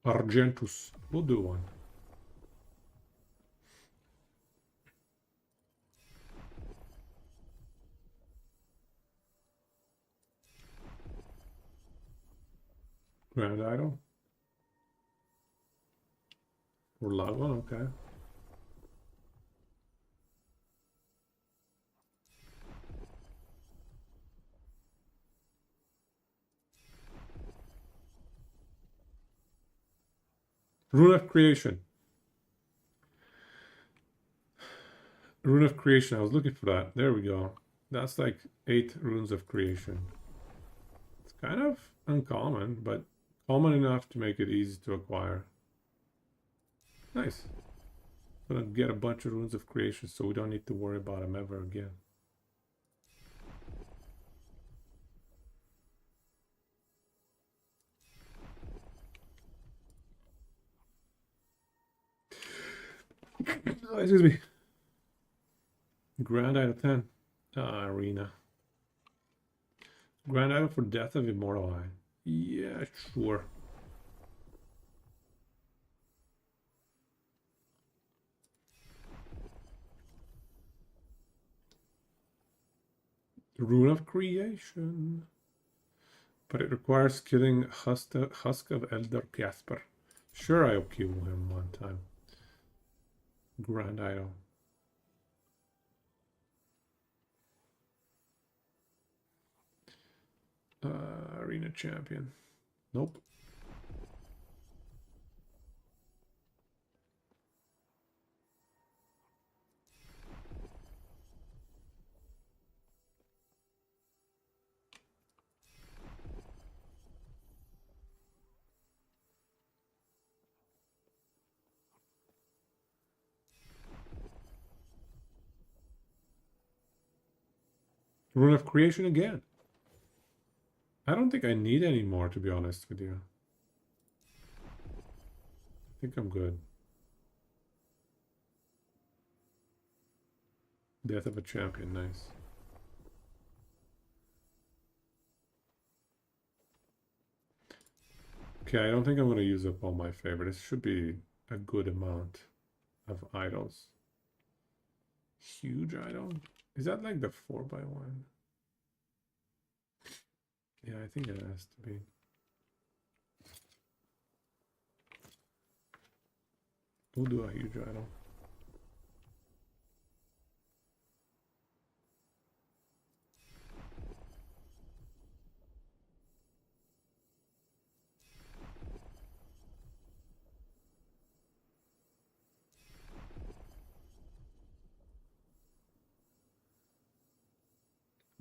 Argentus. We'll do one. Grand Idol. Or Lagon, okay. Rune of Creation. Rune of Creation, I was looking for that. There we go. That's like 8 runes of creation. It's kind of uncommon, but common enough to make it easy to acquire. Nice. Gonna get a bunch of runes of creation so we don't need to worry about them ever again. Oh, excuse me. Grand Idol 10. Arena. Grand Idol for Death of Immortal Eye. Yeah, sure. Rune of Creation. But it requires killing Husk of Elder Casper. Sure, I'll kill him one time. Grand Idol. Arena Champion. Nope. Rune of Creation again. I don't think I need any more, to be honest with you. I think I'm good. Death of a Champion, nice. Okay, I don't think I'm going to use up all my favorites. This should be a good amount of idols. Huge idol? Is that like the 4x1? Yeah, I think it has to be. We'll do a huge idol.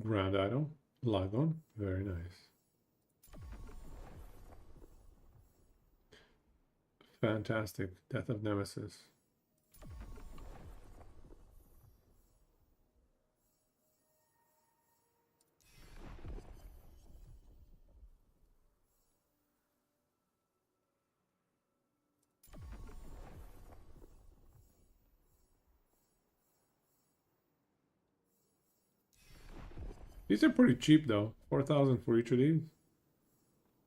Grand Idol, Lagon, very nice. Fantastic, Death of Nemesis. These are pretty cheap though. 4,000 for each of these.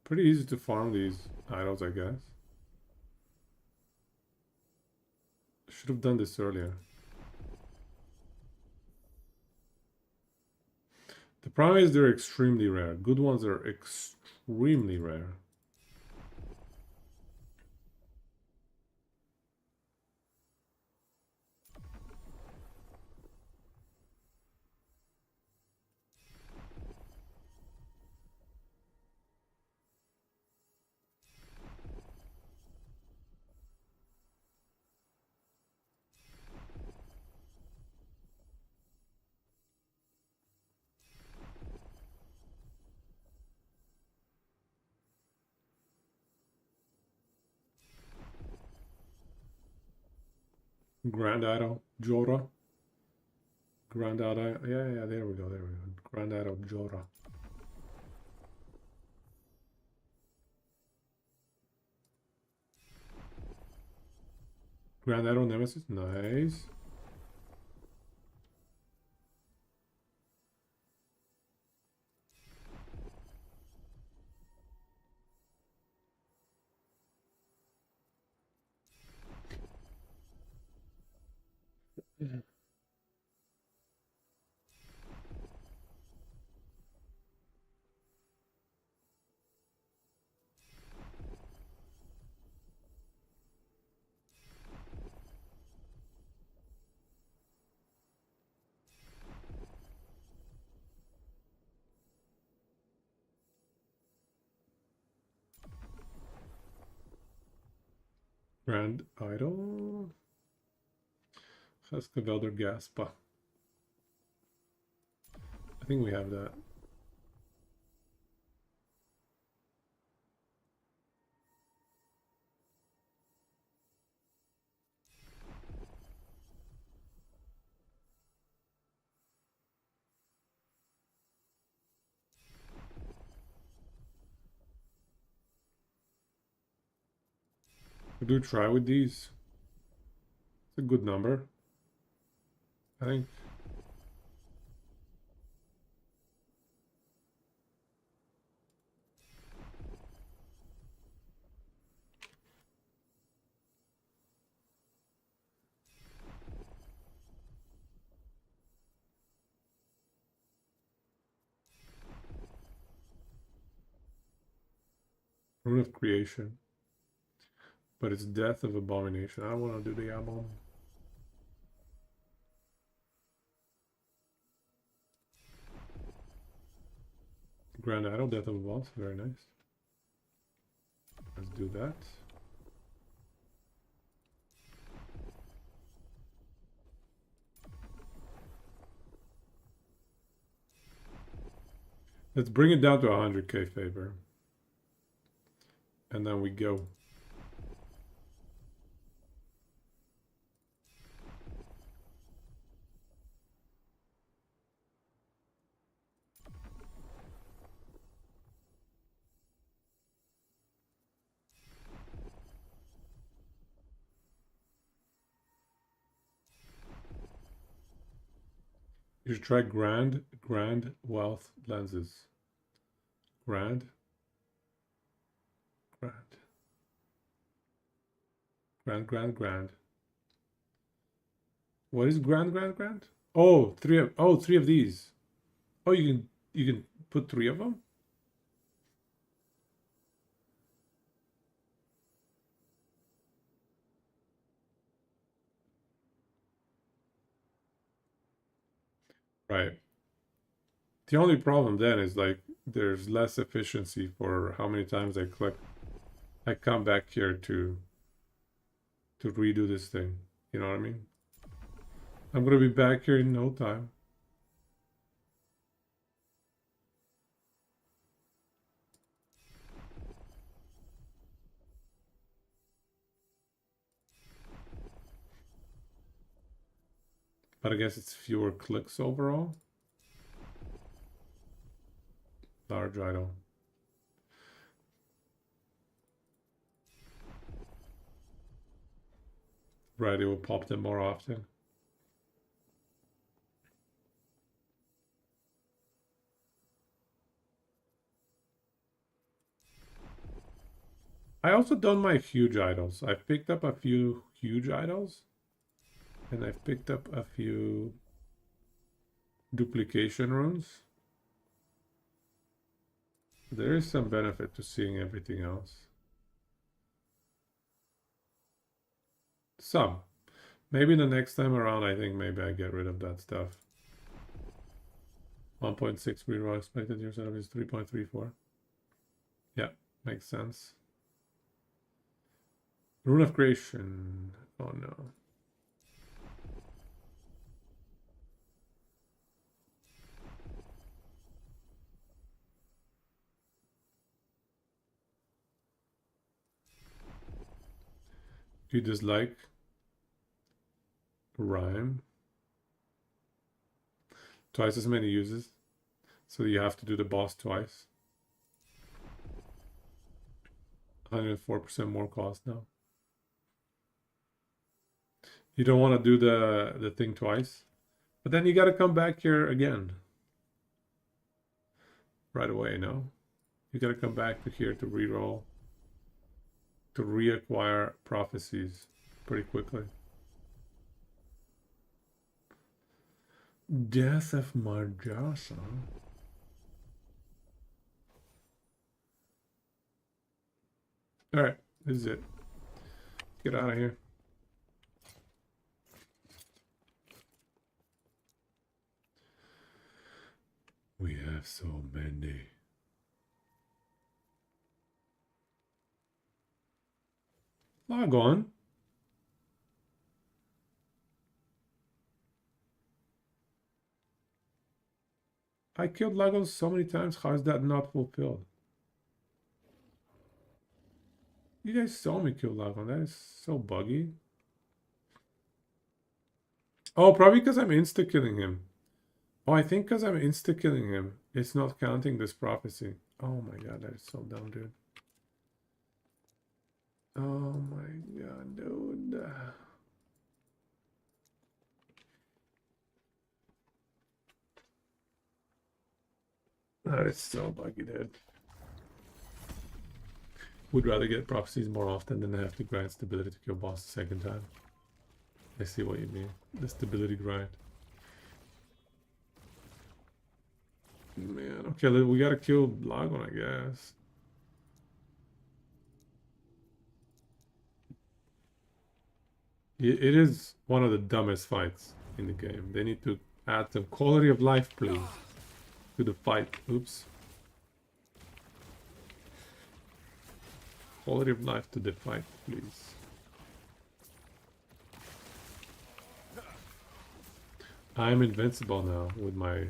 Pretty easy to farm these idols, I guess. Should have done this earlier. The problem is they're extremely rare. Good ones are extremely rare. Grand Idol, Jora. Grand Idol, yeah, there we go. Grand Idol, Jora. Grand Idol Nemesis, nice. Grand Idol. Gasgewelder Gaspa. I think we have that. We do try with these. It's a good number, I think. Rune of Creation. But it's Death of Abomination. I want to do the Abom. Grand Idol, Death of a Boss. Very nice. Let's do that. Let's bring it down to 100k favor. And then we go. You should try Grand Wealth lenses. Grand. What is Grand? Oh, three of these. Oh, you can put 3 of them? Right. The only problem then is like there's less efficiency for how many times I click. I come back here to redo this thing. You know what I mean? I'm gonna be back here in no time. But I guess it's fewer clicks overall. Large idol. Right, it will pop them more often. I also done my huge idols. I've picked up a few huge idols. And I've picked up a few duplication runes. There is some benefit to seeing everything else. Some. Maybe the next time around, I think maybe I get rid of that stuff. 1.6 reroll expected your setup is 3.34. Yeah, makes sense. Rune of Creation. Oh no. You dislike rhyme? Twice as many uses. So you have to do the boss twice. 104% more cost now. You don't want to do the thing twice. But then you got to come back here again. Right away, no? You got to come back to here to reroll. To reacquire prophecies pretty quickly. Death of Marjasa. Alright, this is it. Get out of here. We have so many. Log on. I killed Lagos so many times. How is that not fulfilled? You guys saw me kill Lagon. That is so buggy. Oh, probably because I'm insta-killing him. Oh, I think because I'm insta-killing him, it's not counting this prophecy. Oh my god, that is so dumb, dude. Oh my god, dude. That is so buggy, dude. Would rather get prophecies more often than have to grind stability to kill boss the second time. I see what you mean. The stability grind. Man, okay, we gotta kill Lagon, I guess. It is one of the dumbest fights in the game. They need to add some quality of life, please, to the fight. Oops. Quality of life to the fight, please. I'm invincible now with my...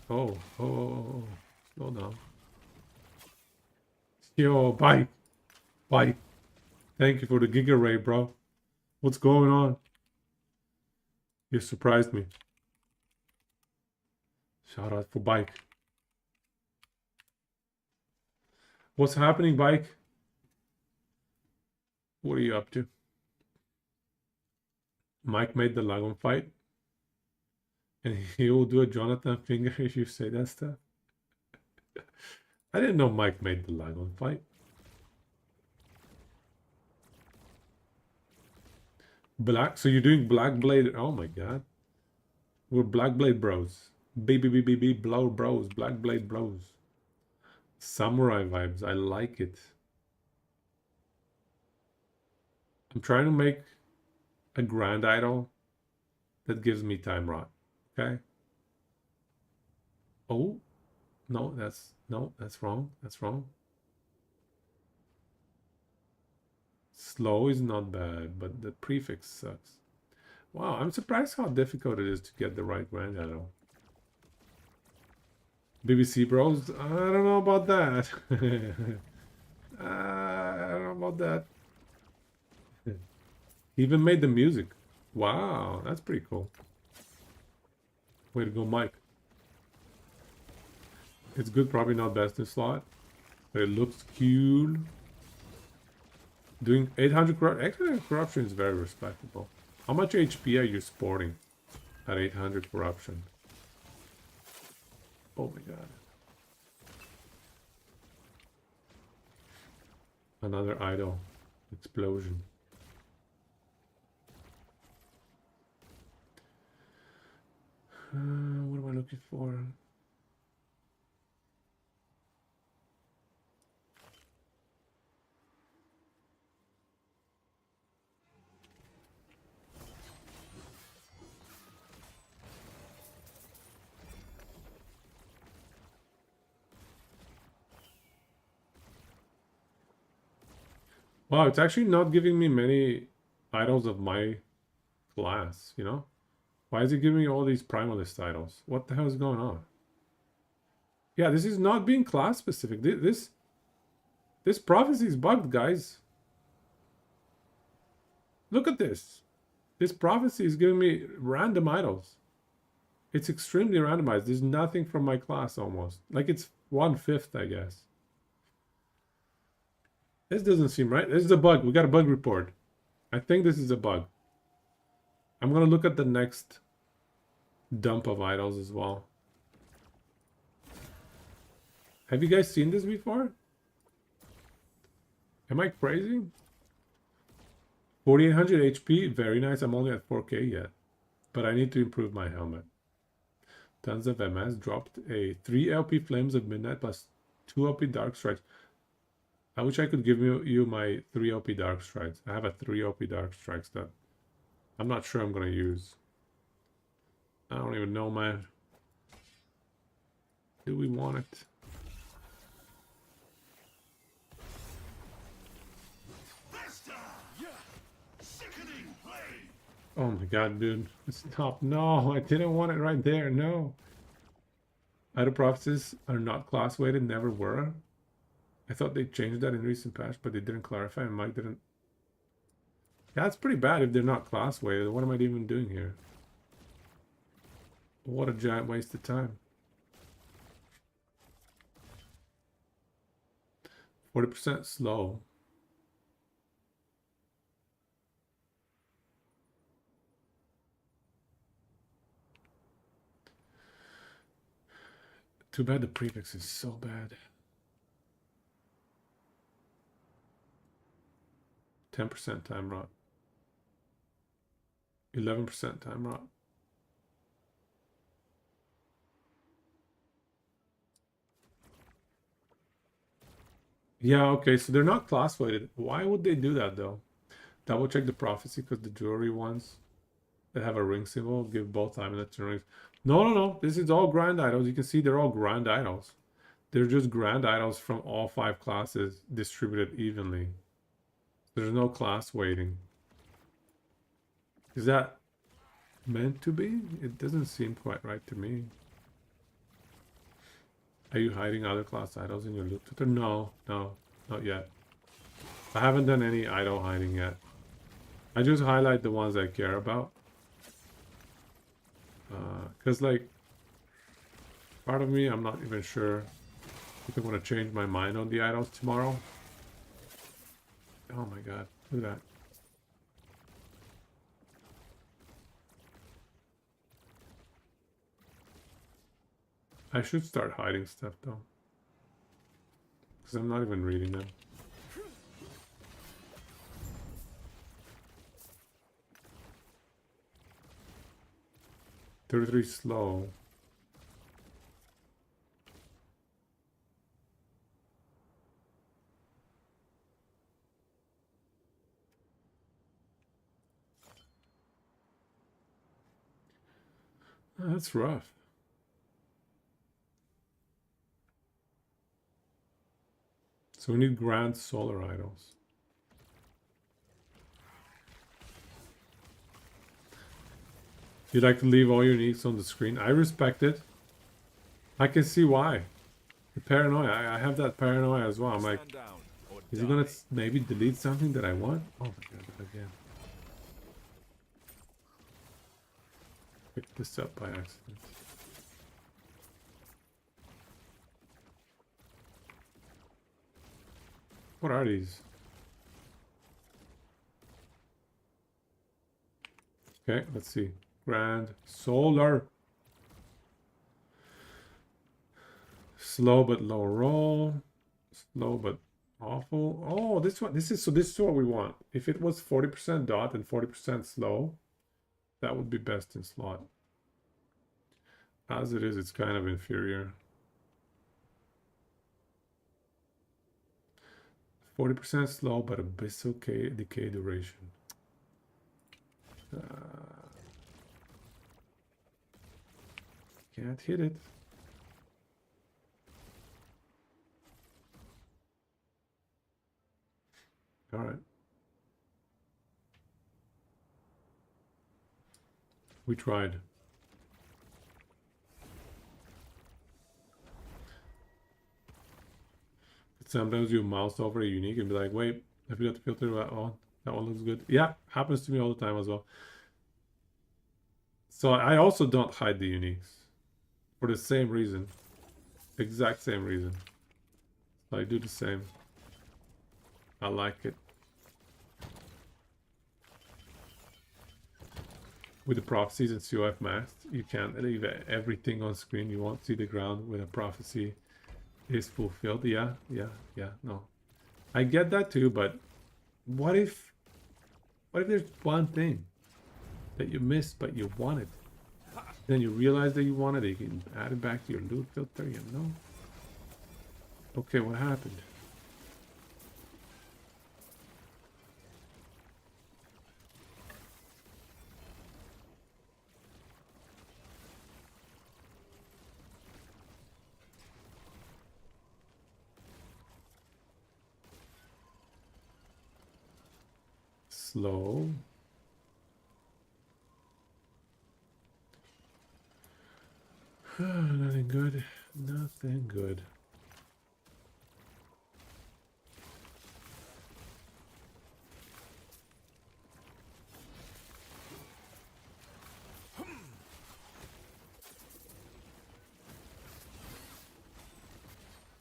Oh. Slow down. Yo, bike. Thank you for the Giga Ray, bro. What's going on? You surprised me. Shout out for Bike. What's happening, Bike? What are you up to? Mike made the Lagon fight. And he will do a Jonathan finger if you say that stuff. I didn't know Mike made the Lagon fight. Black, so you're doing Black Blade. Oh my god. We're Black Blade bros. Blow bros. Black Blade bros. Samurai vibes. I like it. I'm trying to make a grand idol that gives me time rot. Okay. Oh. No, that's wrong. That's wrong. Slow is not bad, but the prefix sucks. Wow, I'm surprised how difficult it is to get the right grand idol. BBC bros, I don't know about that. I don't know about that. He even made the music. Wow, that's pretty cool. Way to go, Mike. It's good, probably not best in slot, but it looks cool. Doing 800 corruption. 800 corruption is very respectable. How much HP are you sporting at 800 corruption? Oh my god. Another idol. Explosion. What am I looking for? Wow, it's actually not giving me many idols of my class, you know? Why is it giving me all these primalist idols? What the hell is going on? Yeah, this is not being class specific. This prophecy is bugged, guys. Look at this. This prophecy is giving me random idols. It's extremely randomized. There's nothing from my class almost. Like it's 1/5, I guess. This doesn't seem right. This is a bug. We got a bug report. I think this is a bug. I'm gonna look at the next dump of idols as well. Have you guys seen this before? Am I crazy? 4800 HP, very nice. I'm only at 4K yet, but I need to improve my helmet. Tons of MS, dropped a 3 LP Flames of Midnight plus 2 LP Dark Strikes. I wish I could give you my 3 LP Dark Strikes. I have a 3 LP Dark Strikes that I'm not sure I'm gonna use. I don't even know, man. Do we want it? Oh my god, dude. Stop. No, I didn't want it right there. No. Idol prophecies are not class weighted, never were. I thought they changed that in recent patch, but they didn't clarify, and Mike didn't. Yeah, it's pretty bad if they're not class weighted. What am I even doing here? What a giant waste of time. 40% slow. Too bad the prefix is so bad. 10% time rot. 11% time rot. Yeah, okay, so they're not class weighted. Why would they do that though? Double check the prophecy because the jewelry ones that have a ring symbol give both time and the rings. No. This is all grand idols. You can see they're all grand idols. They're just grand idols from all 5 classes distributed evenly. There's no class weighting. Is that meant to be? It doesn't seem quite right to me. Are you hiding other class idols in your loot? No, not yet. I haven't done any idol hiding yet. I just highlight the ones I care about. Because like, part of me, I'm not even sure if I'm going to change my mind on the idols tomorrow. Oh my god, look at that. I should start hiding stuff though. Because I'm not even reading them. $33 slow. Oh, that's rough. So we need grand solar idols. You'd like to leave all your needs on the screen? I respect it. I can see why. The paranoia. I have that paranoia as well. I'm like, is he gonna maybe delete something that I want? Oh my god, again. Picked this up by accident. What are these? Okay, let's see. Grand solar. Slow but low roll. Slow but Awful. Oh, this one. This is what we want. If it was 40% dot and 40% slow, that would be best in slot. As it is, it's kind of inferior. 40% slow, but abyssal decay duration. Can't hit it. All right. We tried. Sometimes you mouse over a unique and be like, wait, I forgot to filter that on. That one looks good. Yeah, happens to me all the time as well. So I also don't hide the uniques for the same reason. Exact same reason. So I do the same. I like it. With the prophecies and COF masked, you can't leave everything on screen. You won't see the ground when a prophecy is fulfilled. Yeah, no. I get that too, but what if there's one thing that you missed but you wanted? Then you realize that you wanted it, you can add it back to your loot filter, you know? Okay, what happened? Slow. Nothing good. Nothing good.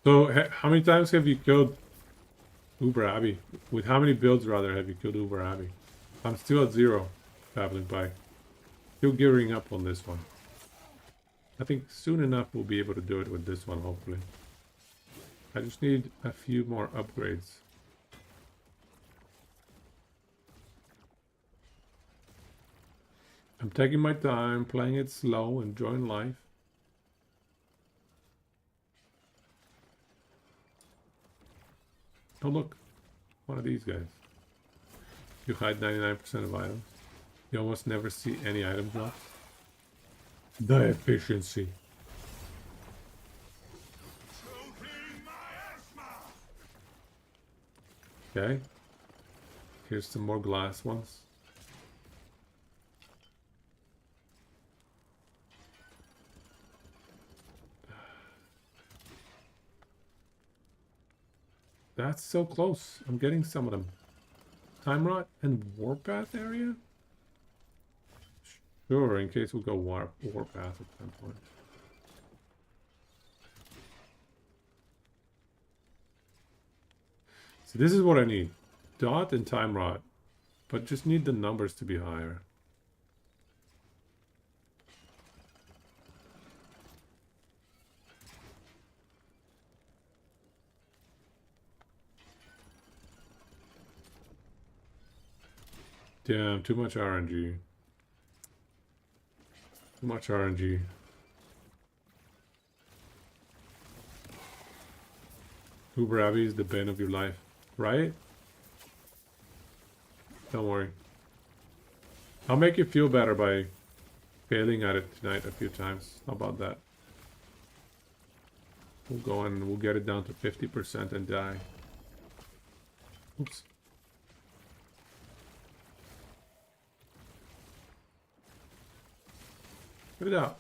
So, how many times have you killed Uber Abbey? With how many builds, rather, have you killed Uber Abbey? I'm still at 0, Babbling Pike. Still gearing up on this one. I think soon enough we'll be able to do it with this one, hopefully. I just need a few more upgrades. I'm taking my time, playing it slow, enjoying life. Oh look, one of these guys. You hide 99% of items. You almost never see any item drops. The efficiency. Okay. Here's some more glass ones. That's so close. I'm getting some of them. Time Rot and Warpath area? Sure, in case we go Warpath at some point. So this is what I need. Dot and Time Rot. But just need the numbers to be higher. Damn, too much RNG. Too much RNG. Uber Abbey is the bane of your life, right? Don't worry. I'll make you feel better by failing at it tonight a few times. How about that? We'll go and we'll get it down to 50% and die. Oops. Get it out.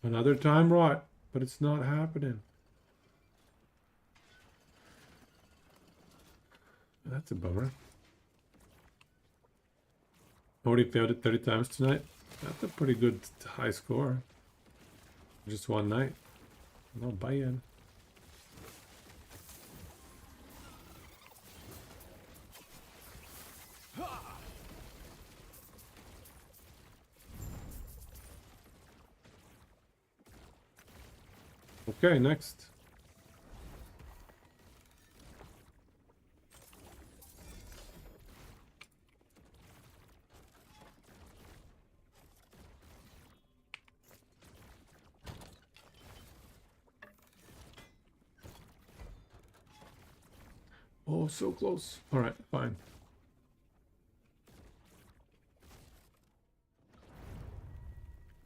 Another Time Rot, but it's not happening. That's a bummer. Already failed it 30 times tonight. That's a pretty good high score. Just one night. No buy-in. Okay, next. Oh, so close. All right, fine.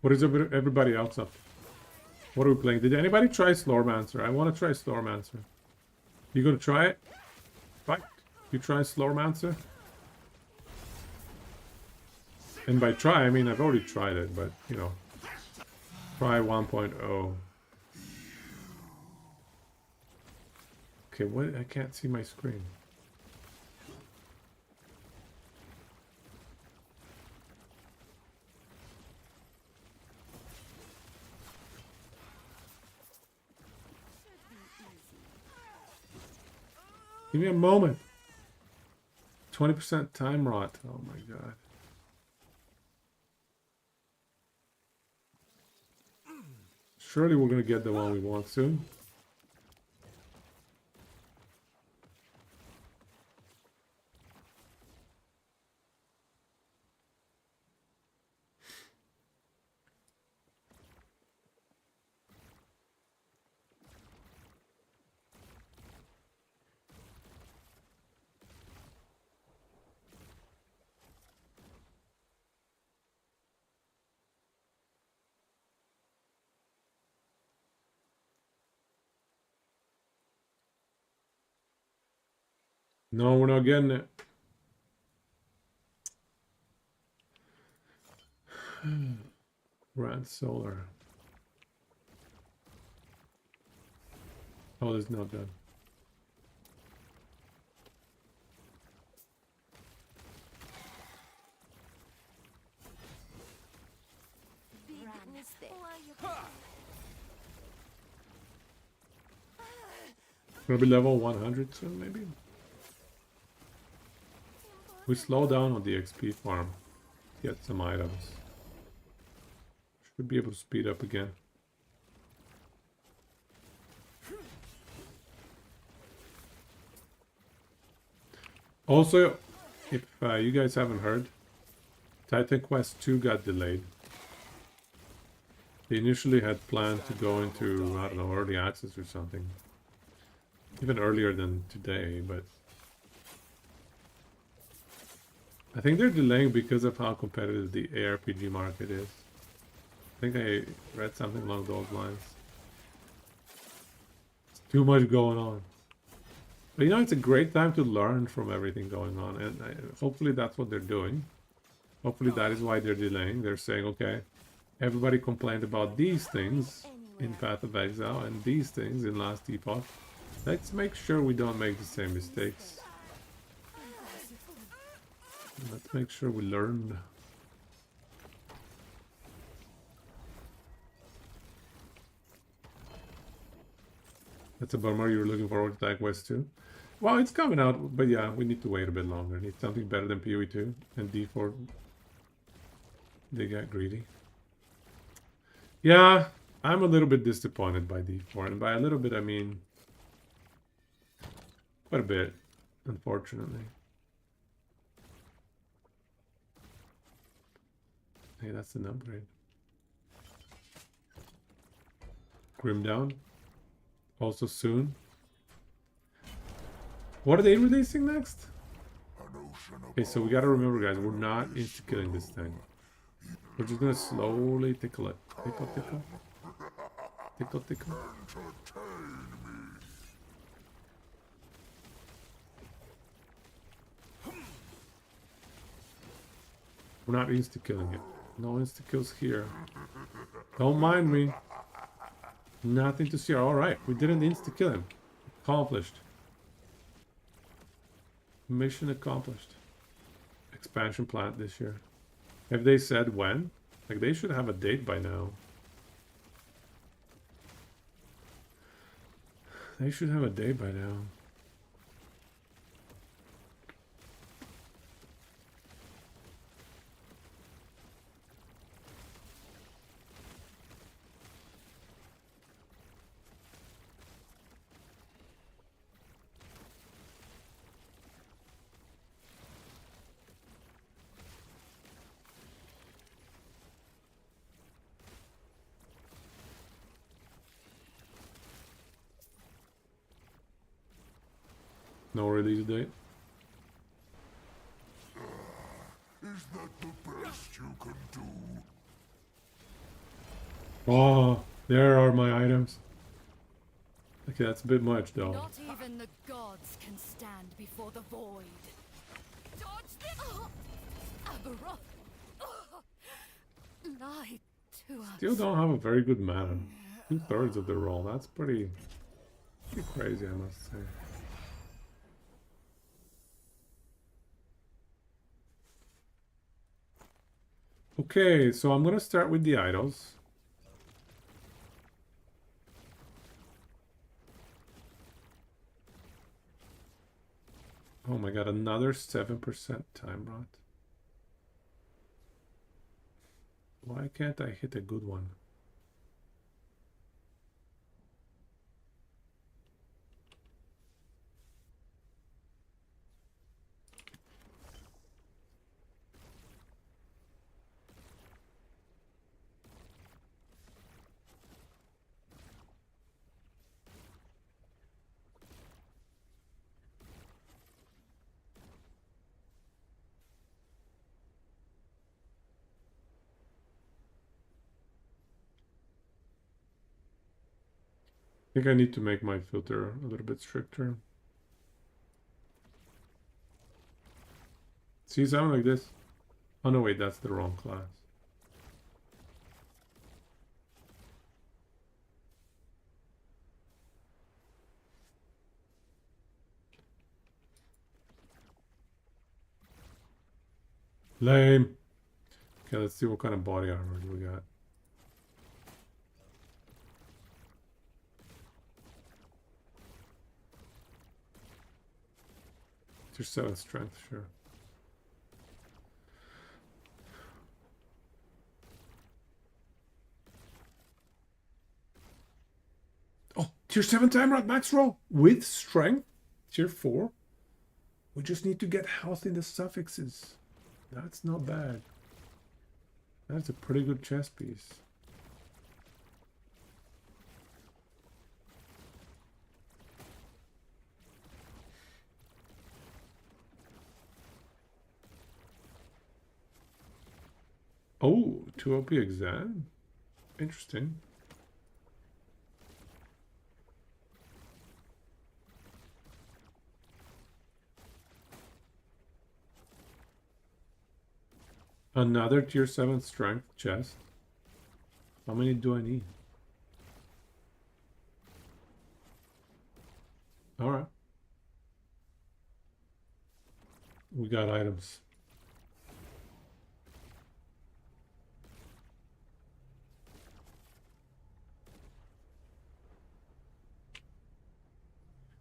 What is everybody else up? What are we playing? Did anybody try Slormancer? I want to try Slormancer. You gonna try it? Right? You try Slormancer? And by try, I mean I've already tried it, but, you know. Try 1.0. Okay, what? I can't see my screen. Give me a moment. 20% time rot. Oh my god. Surely we're gonna get the one we want soon. No, we're not getting it. Rad solar. Oh, it's not done. Gonna be level 100 soon, maybe? We slow down on the XP farm. Get some items. Should be able to speed up again. Also, if you guys haven't heard, Titan Quest 2 got delayed. They initially had planned to go into, I don't know, early access or something. Even earlier than today, but I think they're delaying because of how competitive the ARPG market is. I think I read something along those lines. It's too much going on. But you know, it's a great time to learn from everything going on, and hopefully that's what they're doing. Hopefully that is why they're delaying. They're saying, okay, everybody complained about these things in Path of Exile and these things in Last Epoch. Let's make sure we don't make the same mistakes. Let's make sure we learn. That's a bummer. You were looking forward to Titan Quest 2. Well, it's coming out, but yeah, we need to wait a bit longer. Need something better than PoE 2 and D4. They got greedy. Yeah, I'm a little bit disappointed by D4, and by a little bit I mean quite a bit, unfortunately. Hey, that's an upgrade. Grim Down. Also soon. What are they releasing next? Okay, so we gotta remember, guys, we're not insta-killing this thing. We're just gonna slowly tickle it. Tickle, tickle. Tickle, tickle. We're not insta-killing it. No insta-kills here. Don't mind me. Nothing to see. Alright, we didn't insta-kill him. Accomplished. Mission accomplished. Expansion plant this year. Have they said when? Like, they should have a date by now. They should have a date by now. No release date. Is that the best you can do? Oh, there are my items. Okay, that's a bit much though. Not even the gods can stand before the void. Dodge this! Aberoth! Lied to us. Still don't have a very good mana. 2/3 of the roll. That's pretty crazy, I must say. Okay, so I'm gonna start with the idols. Oh my god, another 7% time rot. Why can't I hit a good one? I think I need to make my filter a little bit stricter. See something like this? Oh no, wait, that's the wrong class. Lame. Okay, let's see what kind of body armor we got. Tier 7 strength, sure. Oh, tier 7 time rot max roll with strength. Tier 4. We just need to get health in the suffixes. That's not bad. That's a pretty good chess piece. Oh, 2 OP exam. Interesting. Another tier 7 strength chest. How many do I need? Alright. We got items.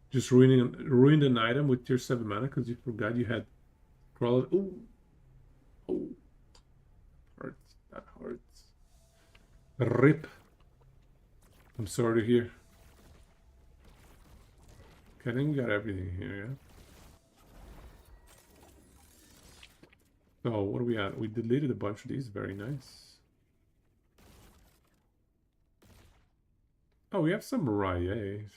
Just ruined an item with tier 7 mana because you forgot you had crawler. Ooh. Oh. Hurts. That hurts. Rip. I'm sorry to hear. Okay, I think we got everything here, yeah? So, what are we at? We deleted a bunch of these. Very nice. Oh, we have some Rayes.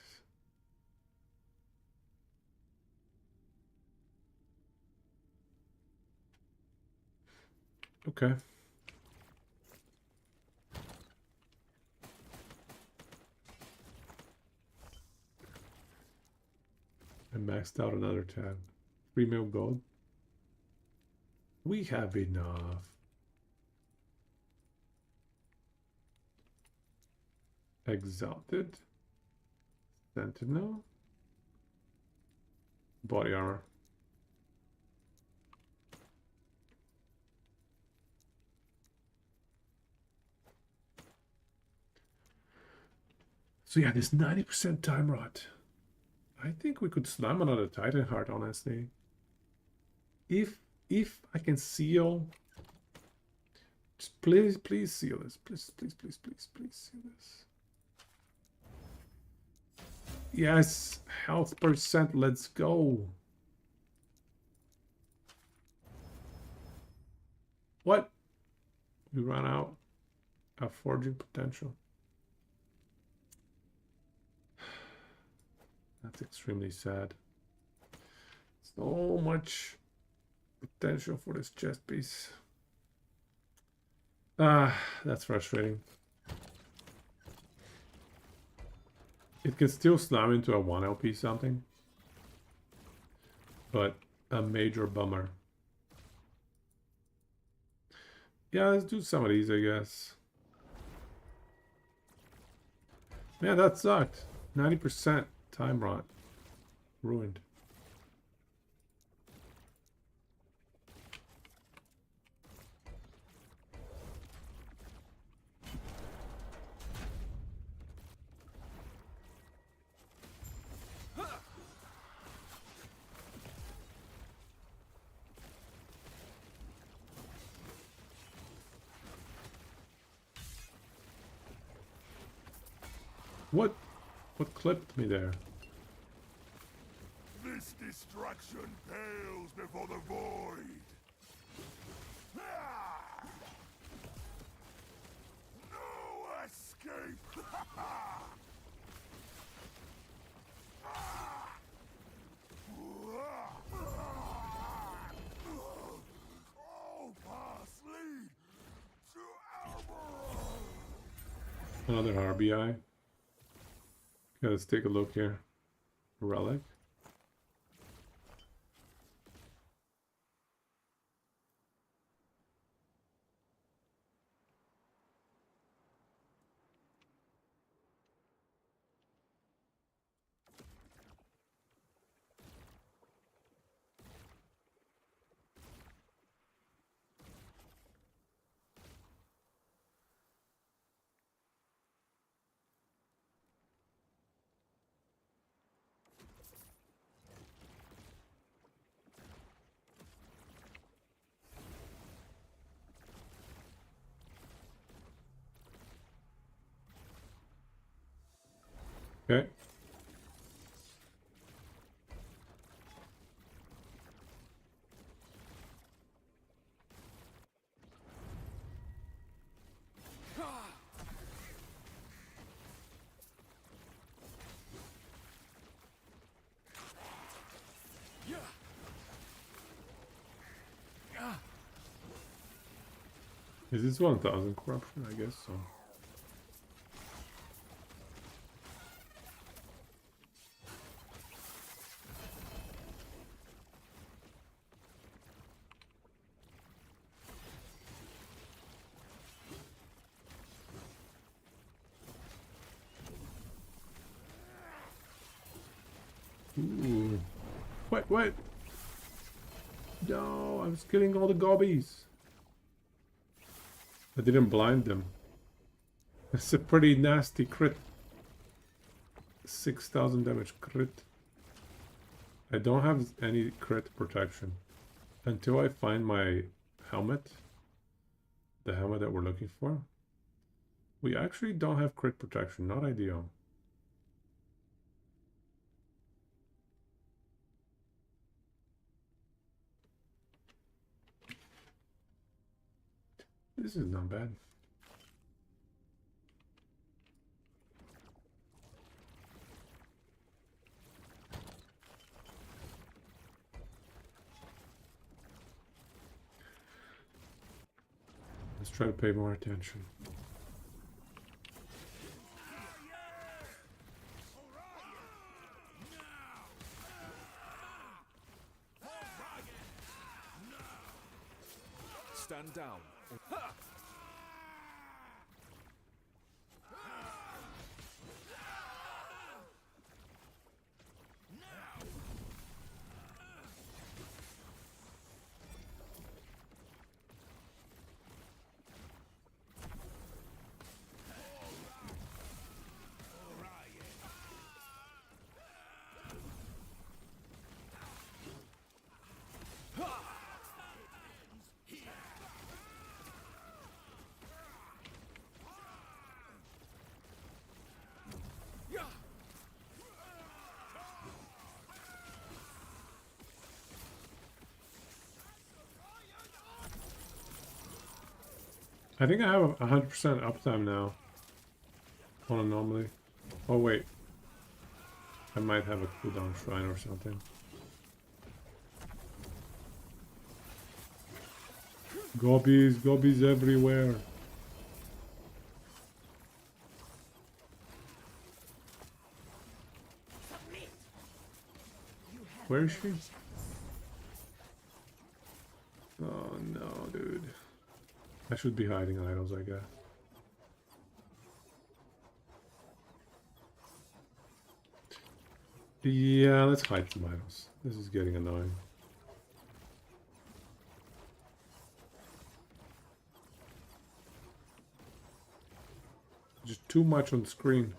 Okay. I maxed out another tab. 3 mil gold. We have enough. Exalted. Sentinel. Body armor. So yeah, this 90% time rot. I think we could slam another Titan Heart, honestly. If I can seal, just please seal this. Please seal this. Yes, health percent. Let's go. What? We ran out of forging potential. That's extremely sad. So much potential for this chest piece. Ah, that's frustrating. It can still slam into a 1 LP something, but a major bummer. Yeah, let's do some of these, I guess. Man, that sucked. 90% time rot. Ruined. What clipped me there? This destruction pales before the void. Ah! No escape. All paths lead to Elberron. Another RBI. Okay, let's take a look here. Relic. Okay. Is this 1000 corruption? I guess so. Ooh. What? No, I was killing all the gobbies. I didn't blind them. It's a pretty nasty crit. 6000 damage crit. I don't have any crit protection. Until I find my helmet. The helmet that we're looking for. We actually don't have crit protection. Not ideal. This is not bad. Let's try to pay more attention. Stand down. I think I have 100% uptime now on anomaly. Oh wait, I might have a cooldown shrine or something. Gobbies, gobbies everywhere. Where is she? Oh no, dude. I should be hiding idols, I guess. Yeah, let's hide some idols. This is getting annoying. Just too much on screen.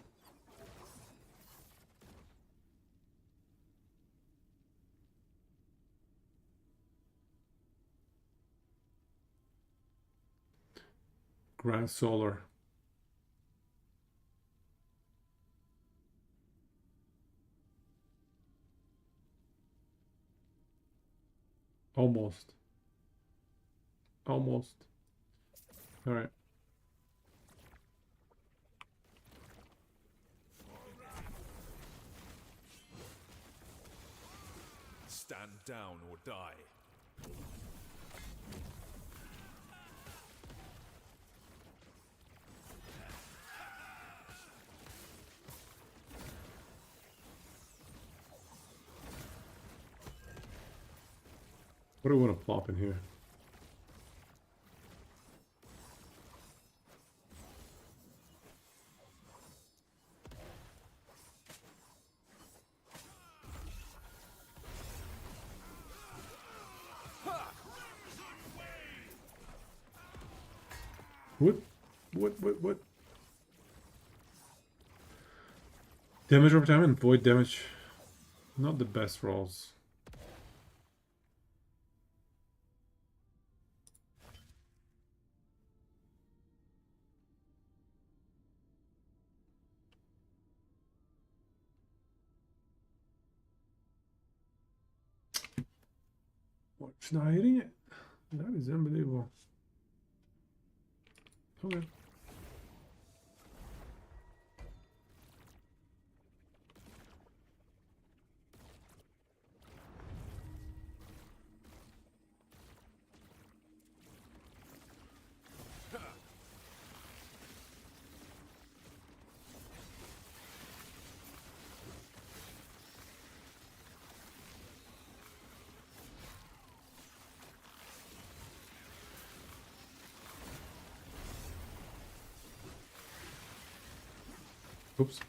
Grand Solar. Almost. Almost. Alright. Stand down or die. What do we want to plop in here? What? Damage over time and void damage. Not the best rolls. What? She's not hitting it? That is unbelievable. Okay. Oops.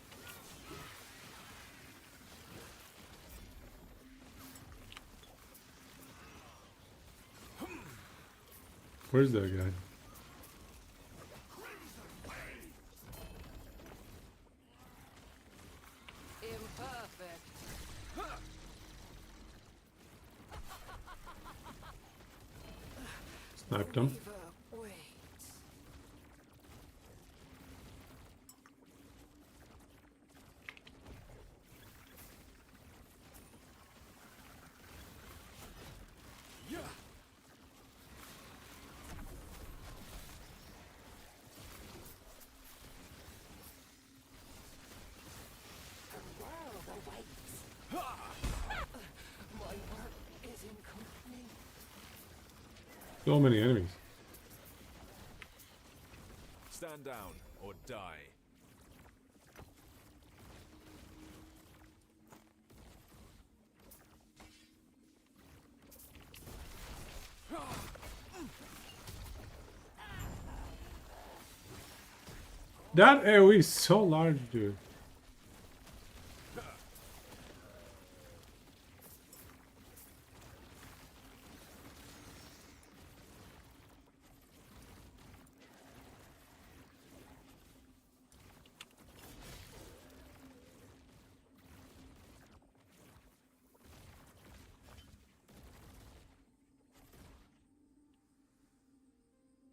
Where's that guy? Imperfect. Sniped him. Wait. The world awaits. My work is incomplete. So many enemies. Stand down or die. That AoE is so large, dude.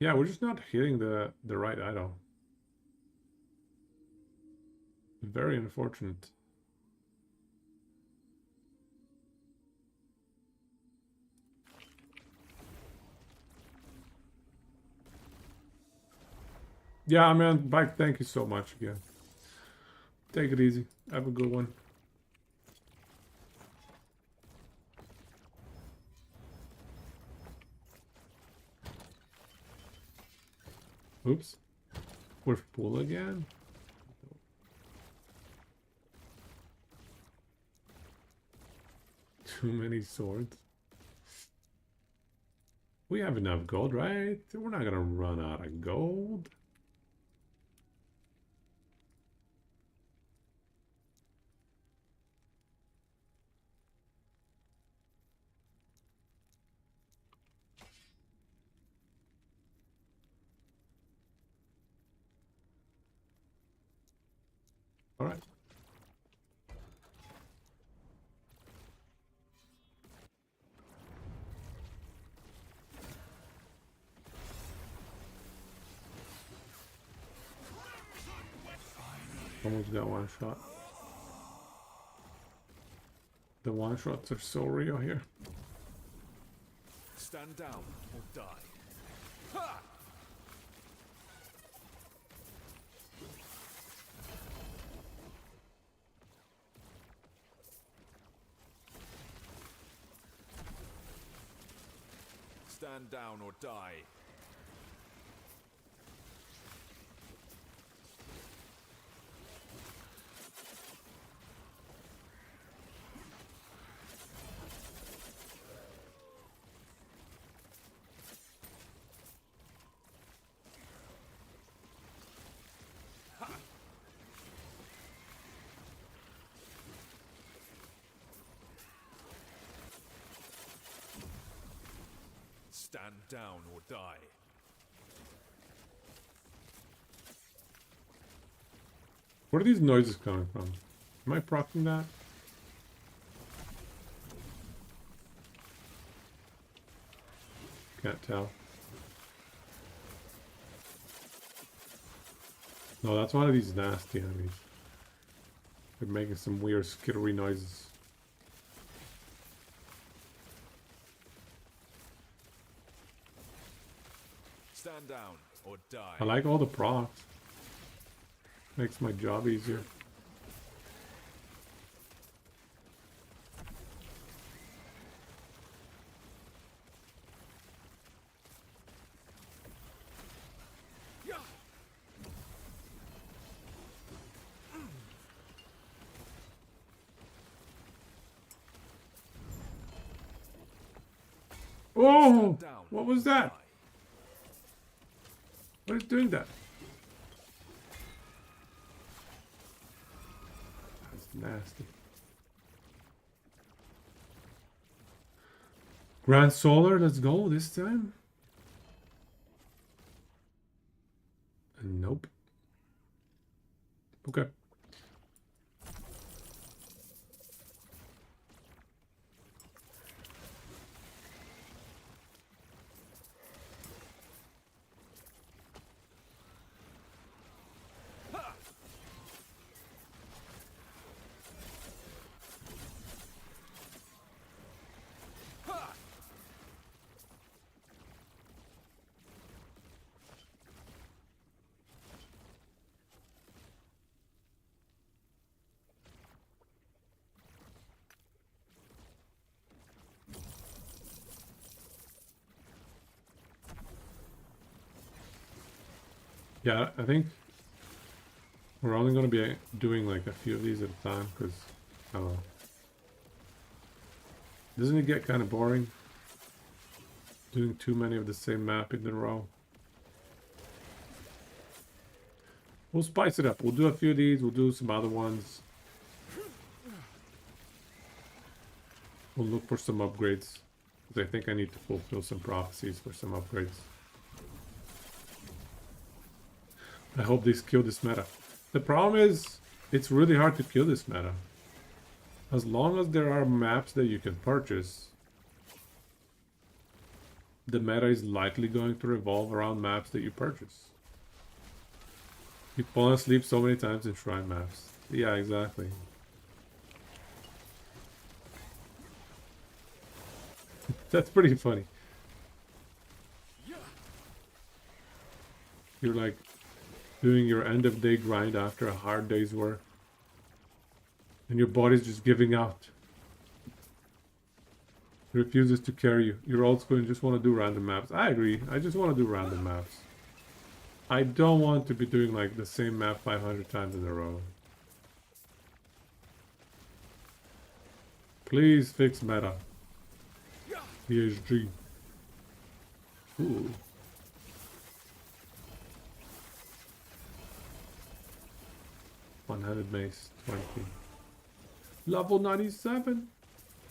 Yeah, we're just not hitting the right idol. Very unfortunate. Yeah, man, Bike, thank you so much again. Take it easy. Have a good one. Oops. We're full again? Too many swords. We have enough gold, right? We're not gonna run out of gold. All right. Almost got one shot. The one shots are so real here. Stand down or die. Ha! Stand down or die. Stand down or die. Where are these noises coming from? Am I proccing that? Can't tell. No, that's one of these nasty enemies. They're making some weird skittery noises. Stand down or die. I like all the procs. Makes my job easier. Oh! Stand down What was or that? die. What is doing that? That's nasty. Grand Solar, let's go this time. Nope. Okay. Yeah, I think we're only going to be doing like a few of these at a time because, I don't know. Doesn't it get kind of boring doing too many of the same map in a row? We'll spice it up. We'll do a few of these. We'll do some other ones. We'll look for some upgrades. Because I think I need to fulfill some prophecies for some upgrades. I hope these kill this meta. The problem is, it's really hard to kill this meta. As long as there are maps that you can purchase, the meta is likely going to revolve around maps that you purchase. You've fallen asleep so many times in shrine maps. Yeah, exactly. That's pretty funny. You're like doing your end of day grind after a hard day's work. And your body's just giving out. It refuses to carry you. You're also going to just want to do random maps. I agree. I just want to do random maps. I don't want to be doing like the same map 500 times in a row. Please fix meta. PSG. Ooh. One-handed mace, 20. Level 97.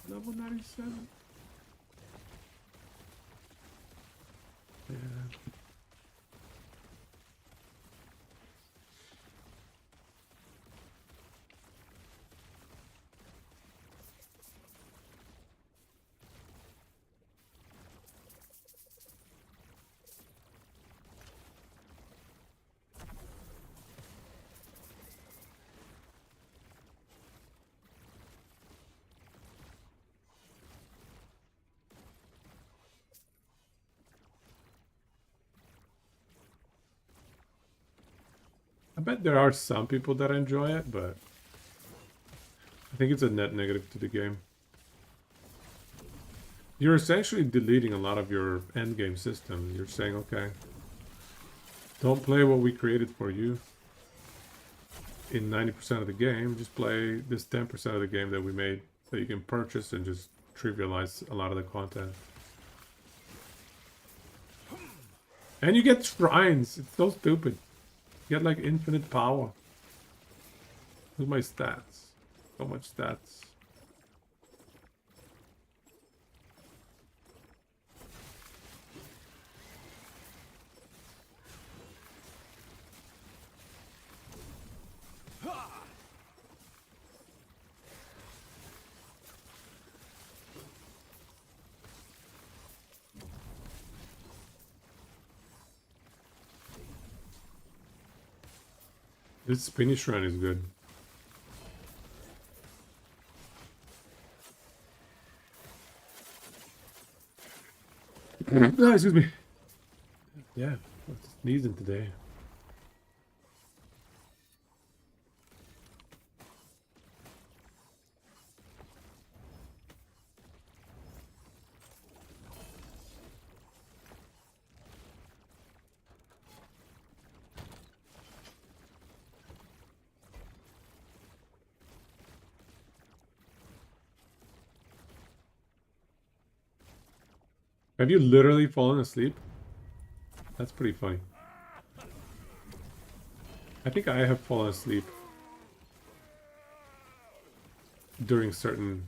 Level 97. Yeah. I bet there are some people that enjoy it, but I think it's a net negative to the game. You're essentially deleting a lot of your endgame systems. You're saying, okay, don't play what we created for you in 90% of the game. Just play this 10% of the game that we made that you can purchase and just trivialize a lot of the content. And you get shrines. It's so stupid. You get like infinite power. Look at my stats. So much stats. This spinny shrine is good. Ah, excuse me. Yeah, I'm sneezing today. Have you literally fallen asleep? That's pretty funny. I think I have fallen asleep during certain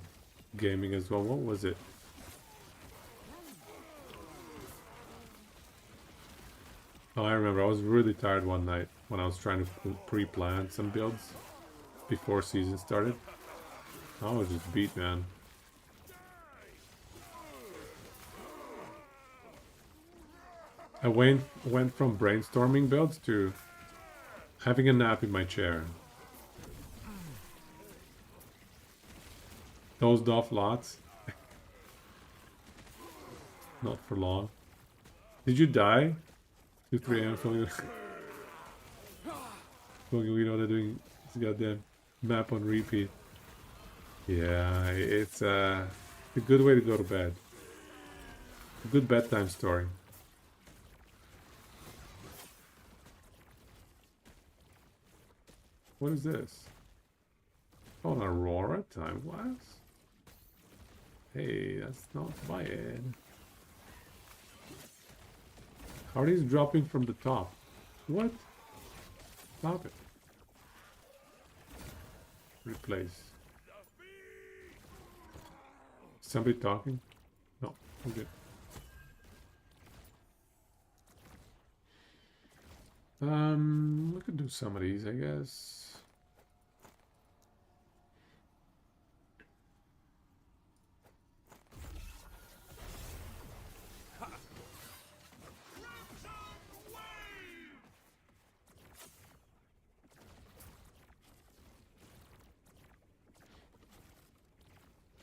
gaming as well. What was it? Oh, I remember. I was really tired one night when I was trying to pre-plan some builds before season started. I was just beat, man. I went from brainstorming builds to having a nap in my chair. Dozed off lots. Not for long. Did you die? 2, 3 a.m. Smoking weed while they're doing this goddamn map on repeat. Yeah, it's a good way to go to bed. A good bedtime story. What is this? Oh, an Aurora time glass? Hey, that's not bad. How are these dropping from the top? What? Stop it. Replace. Somebody talking? No, I'm good. We could do some of these, I guess.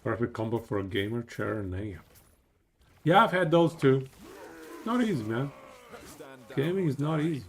Perfect combo for a gamer, chair, and nail. Yeah, I've had those too. Not easy, man. Gaming is not easy.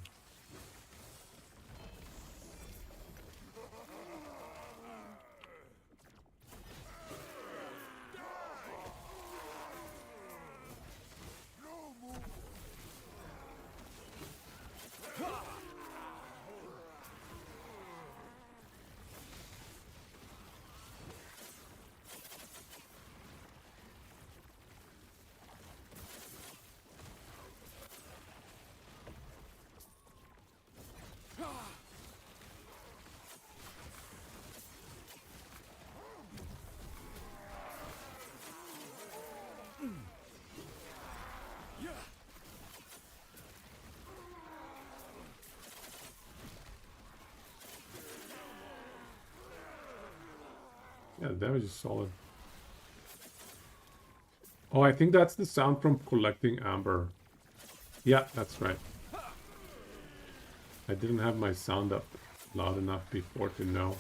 Yeah, the damage is solid. Oh, I think that's the sound from collecting amber. Yeah, that's right. I didn't have my sound up loud enough before to know.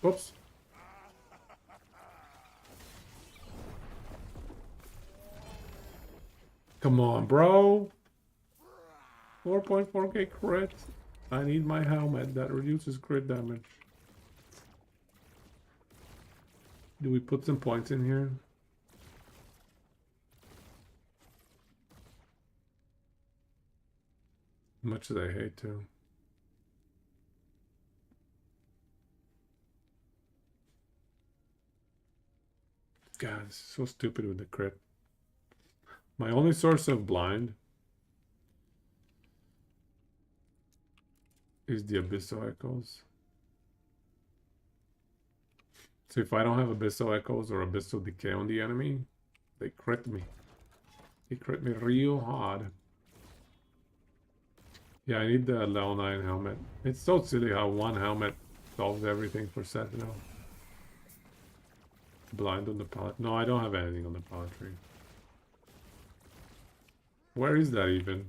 Oops. Come on, bro. 4.4k crit. I need my helmet that reduces crit damage. Do we put some points in here? Much as I hate to. God, this is so stupid with the crit. My only source of blind is the Abyssal Echoes. So if I don't have Abyssal Echoes or Abyssal Decay on the enemy, they crit me. They crit me real hard. Yeah, I need the level 9 helmet. It's so silly how one helmet solves everything for Sentinel. Blind on the pallet. No, I don't have anything on the pallet tree. Where is that even?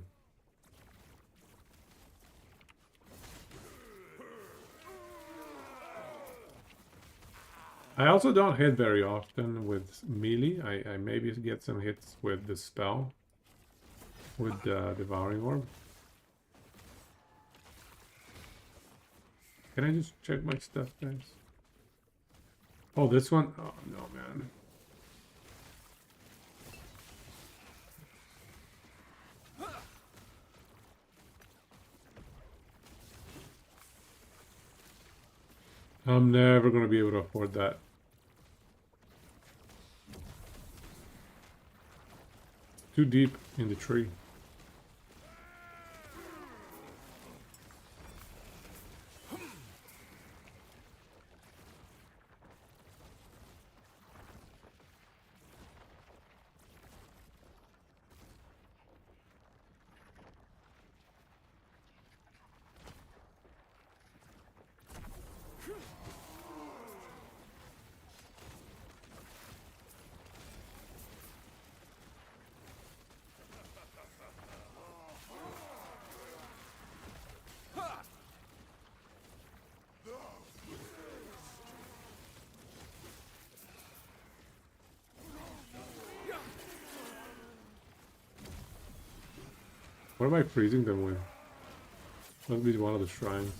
I also don't hit very often with melee. I maybe get some hits with the spell. With the Devouring Orb. Can I just check my stuff, guys? Oh, this one? Oh, no, man. I'm never going to be able to afford that. Too deep in the tree. What am I freezing them with? Must be one of the shrines.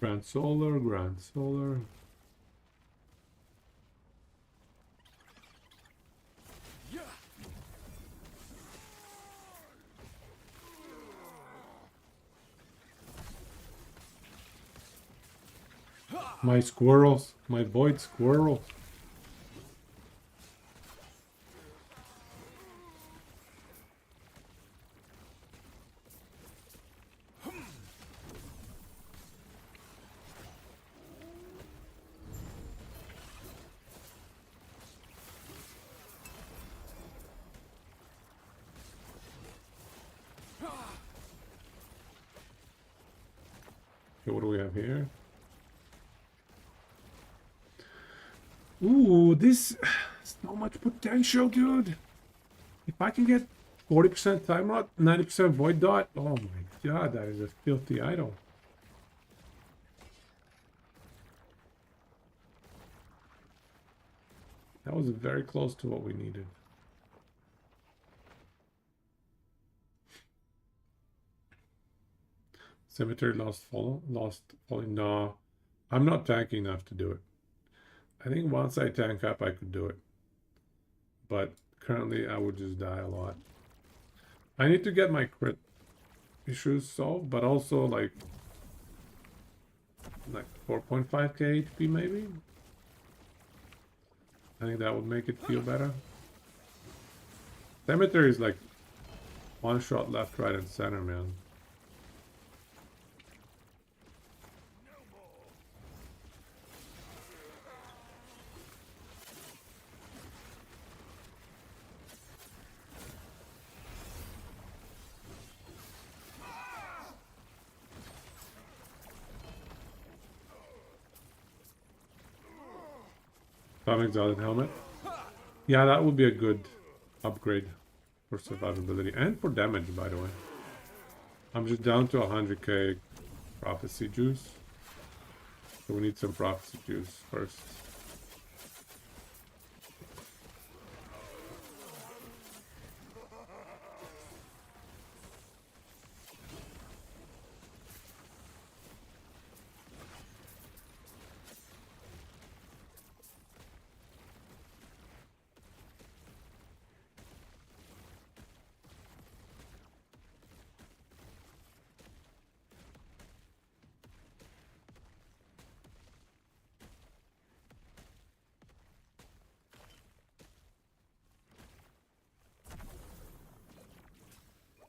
Grand Solar, Grand Solar. My squirrels, my void squirrels. Okay, what do we have here? Ooh, this... So much potential, dude. If I can get 40% time rot, 90% void dot, oh my god, that is a filthy idol. That was very close to what we needed. Cemetery lost falling. No, I'm not tanky enough to do it. I think once I tank up, I could do it. But currently, I would just die a lot. I need to get my crit issues solved, but also like 4.5k HP maybe. I think that would make it feel better. Cemetery is like one shot left, right, and center, man. Time exalted helmet. Yeah, that would be a good upgrade for survivability and for damage, by the way. I'm just down to 100k prophecy juice. So we need some prophecy juice first.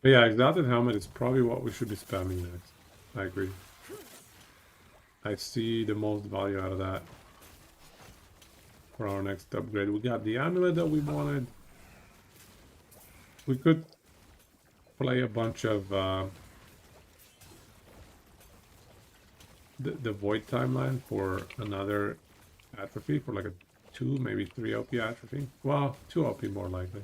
But yeah, exalted helmet is probably what we should be spamming next. I agree. I see the most value out of that for our next upgrade. We got the amulet that we wanted. We could play a bunch of the void timeline for another atrophy, for like a 2, maybe 3 OP atrophy. Well, 2 OP more likely.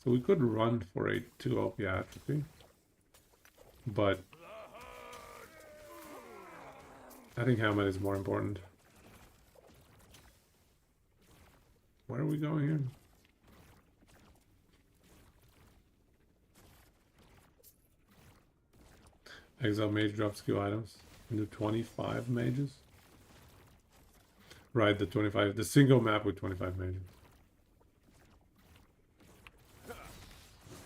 So we could run for a 2 OP atrophy, but I think helmet is more important. Where are we going here? Exile mage drop skill items into 25 mages. Right, the 25, the single map with 25 mages.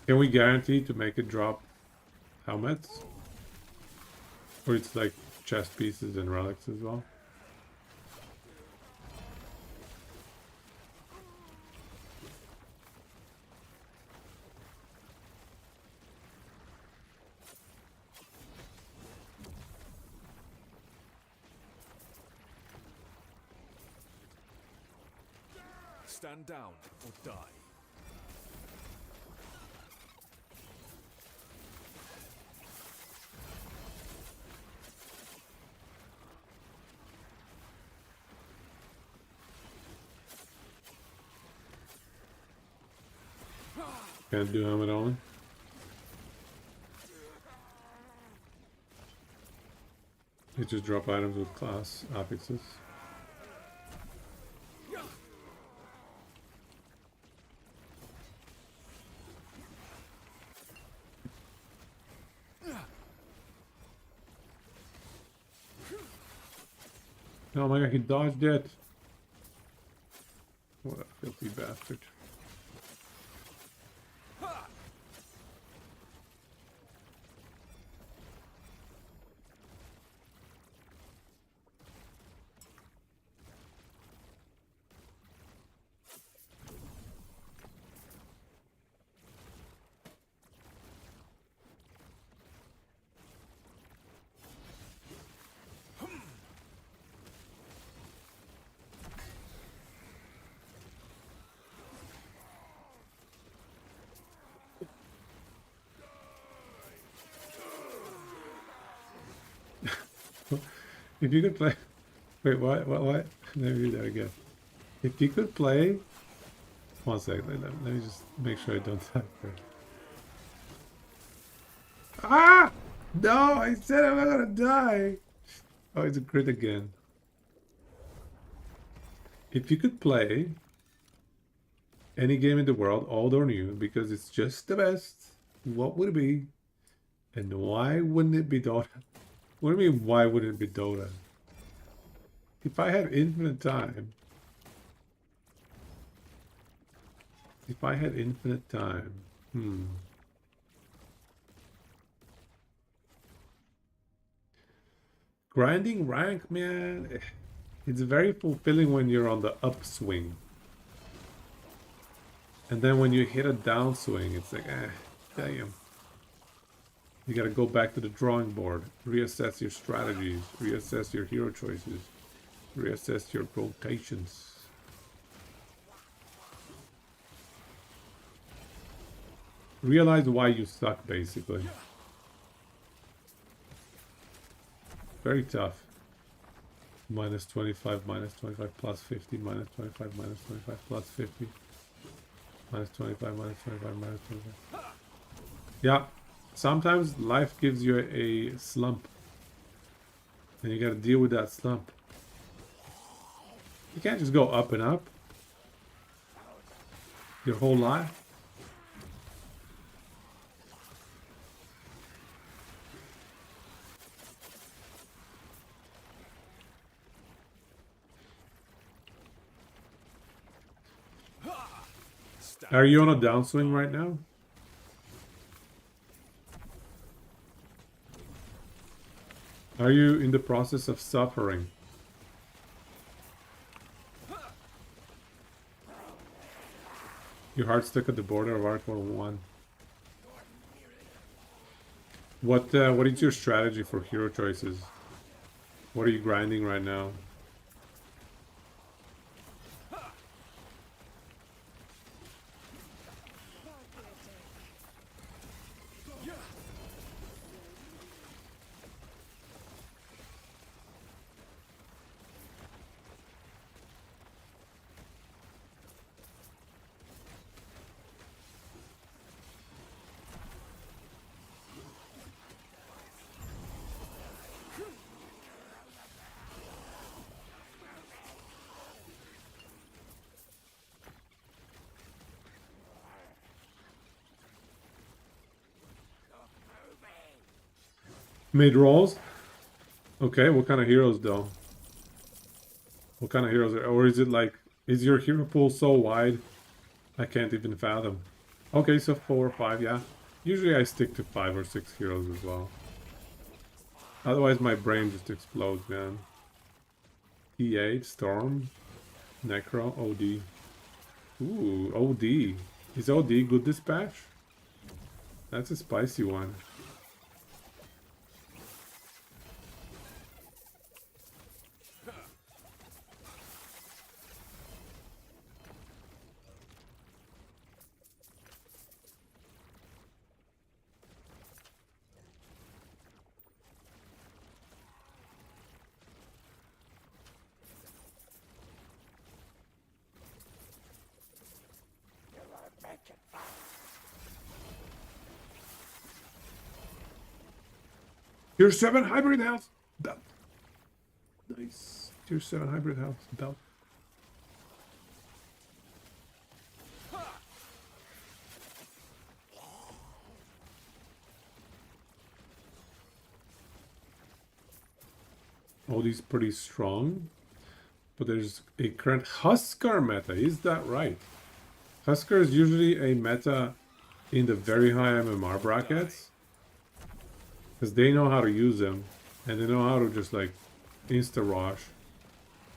Can we guarantee to make it drop helmets? Or it's like chest pieces and relics as well? Stand down or die. Can't do helmet only. You just drop items with class affixes. Oh my god, he dodged it. What a filthy bastard. If you could play... Wait, what? Let me read that again. If you could play... One second, let me just make sure I don't die first. Ah! No, I said I'm not gonna die! Oh, it's a crit again. If you could play any game in the world, old or new, because it's just the best, what would it be? And why wouldn't it be Dota? What do you mean, why wouldn't it be Dota? If I had infinite time... If I had infinite time... Grinding rank, man, it's very fulfilling when you're on the upswing. And then when you hit a downswing, it's like, damn. You gotta go back to the drawing board, reassess your strategies, reassess your hero choices, reassess your rotations. Realize why you suck, basically. Very tough. Minus 25, minus 25, plus 50, minus 25, minus 25, plus 50. Minus 25, minus 25, minus 25. Yeah, sometimes life gives you a slump. And you gotta deal with that slump. You can't just go up and up your whole life. Are you on a downswing right now? Are you in the process of suffering? Your heart stuck at the border of Art 101. What is your strategy for hero choices? What are you grinding right now? Mid rolls? Okay, what kind of heroes though? What kind of heroes or is it like, is your hero pool so wide I can't even fathom? Okay, so 4 or 5, yeah. Usually I stick to 5 or 6 heroes as well. Otherwise my brain just explodes, man. E8, Storm, Necro, OD. Ooh, OD. Is OD good dispatch? That's a spicy one. Tier 7 hybrid house. Belt. Nice. Tier 7 hybrid house. Belt. Oh, these pretty strong. But there's a current Huskar meta. Is that right? Huskar is usually a meta in the very high MMR brackets. Because they know how to use them. And they know how to just like insta-rush.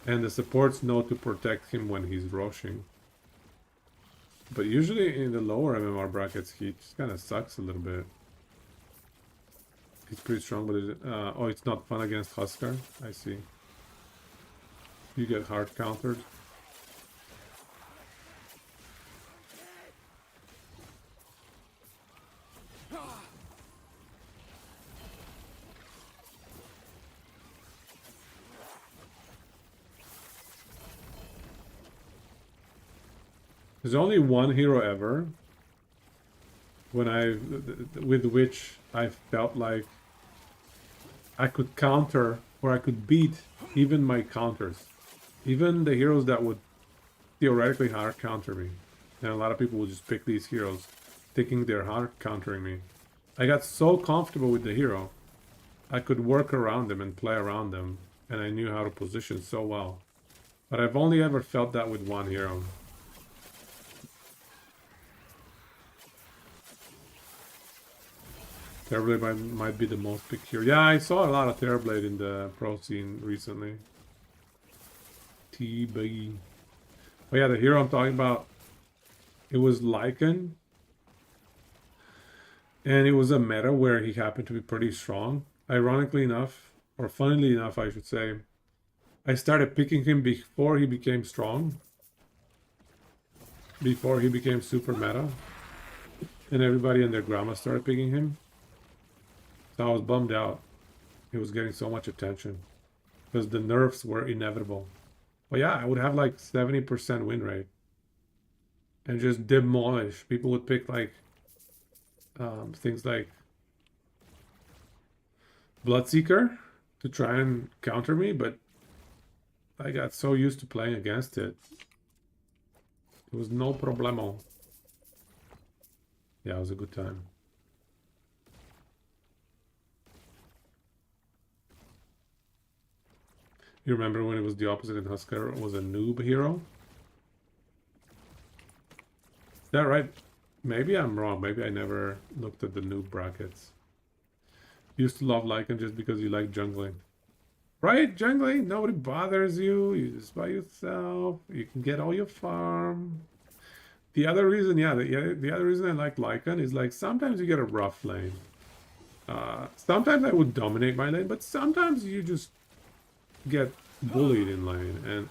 And the supports know to protect him when he's rushing. But usually in the lower MMR brackets, he just kind of sucks a little bit. He's pretty strong, but oh, it's not fun against Huskar? I see. You get hard countered. There's only one hero ever with which I felt like I could counter or I could beat even my counters. Even the heroes that would theoretically hard counter me. And a lot of people would just pick these heroes thinking they're hard countering me. I got so comfortable with the hero, I could work around them and play around them. And I knew how to position so well. But I've only ever felt that with one hero. Terrorblade might be the most picked hero. Yeah, I saw a lot of Terrorblade in the pro scene recently. TB. But yeah, the hero I'm talking about, it was Lycan. And it was a meta where he happened to be pretty strong. Ironically enough, or funnily enough, I should say, I started picking him before he became strong. Before he became super meta. And everybody and their grandma started picking him. So I was bummed out. He was getting so much attention. Because the nerfs were inevitable. But yeah, I would have like 70% win rate. And just demolish. People would pick like things like Bloodseeker to try and counter me, but I got so used to playing against it. It was no problemo. Yeah, it was a good time. You remember when it was the opposite and Huskar was a noob hero? Is that right? Maybe I'm wrong. Maybe I never looked at the noob brackets. Used to love Lycan just because you like jungling. Right? Jungling? Nobody bothers you. You just by yourself. You can get all your farm. The other reason, yeah, the other reason I like Lycan is like sometimes you get a rough lane. Sometimes I would dominate my lane, but sometimes you just get bullied in lane. And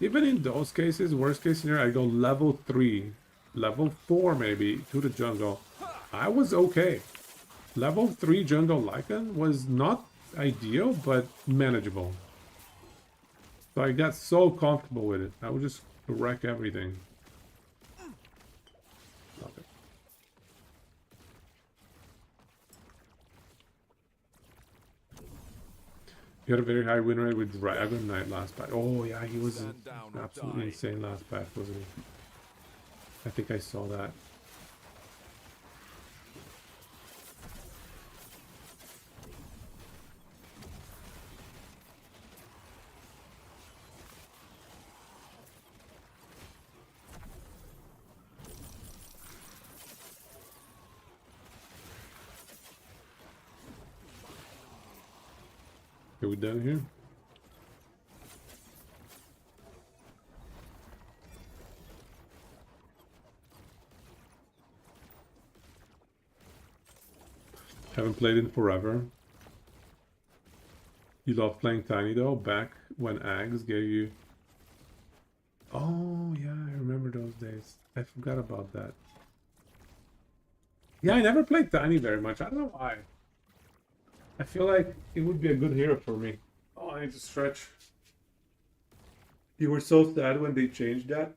even in those cases, worst case scenario, I go level 3, level 4 maybe to the jungle. I was okay. Level 3 jungle Lycan was not ideal, but manageable. So I got so comfortable with it. I would just wreck everything. Love it. You had a very high win rate with Dragon Knight last patch. Oh yeah, he was absolutely insane last patch, wasn't he? I think I saw that. Are we done here? Haven't played in forever. You love playing Tiny though? Back when Ags gave you... Oh yeah, I remember those days. I forgot about that. Yeah, I never played Tiny very much. I don't know why. I feel like it would be a good hero for me. Oh, I need to stretch. You were so sad when they changed that.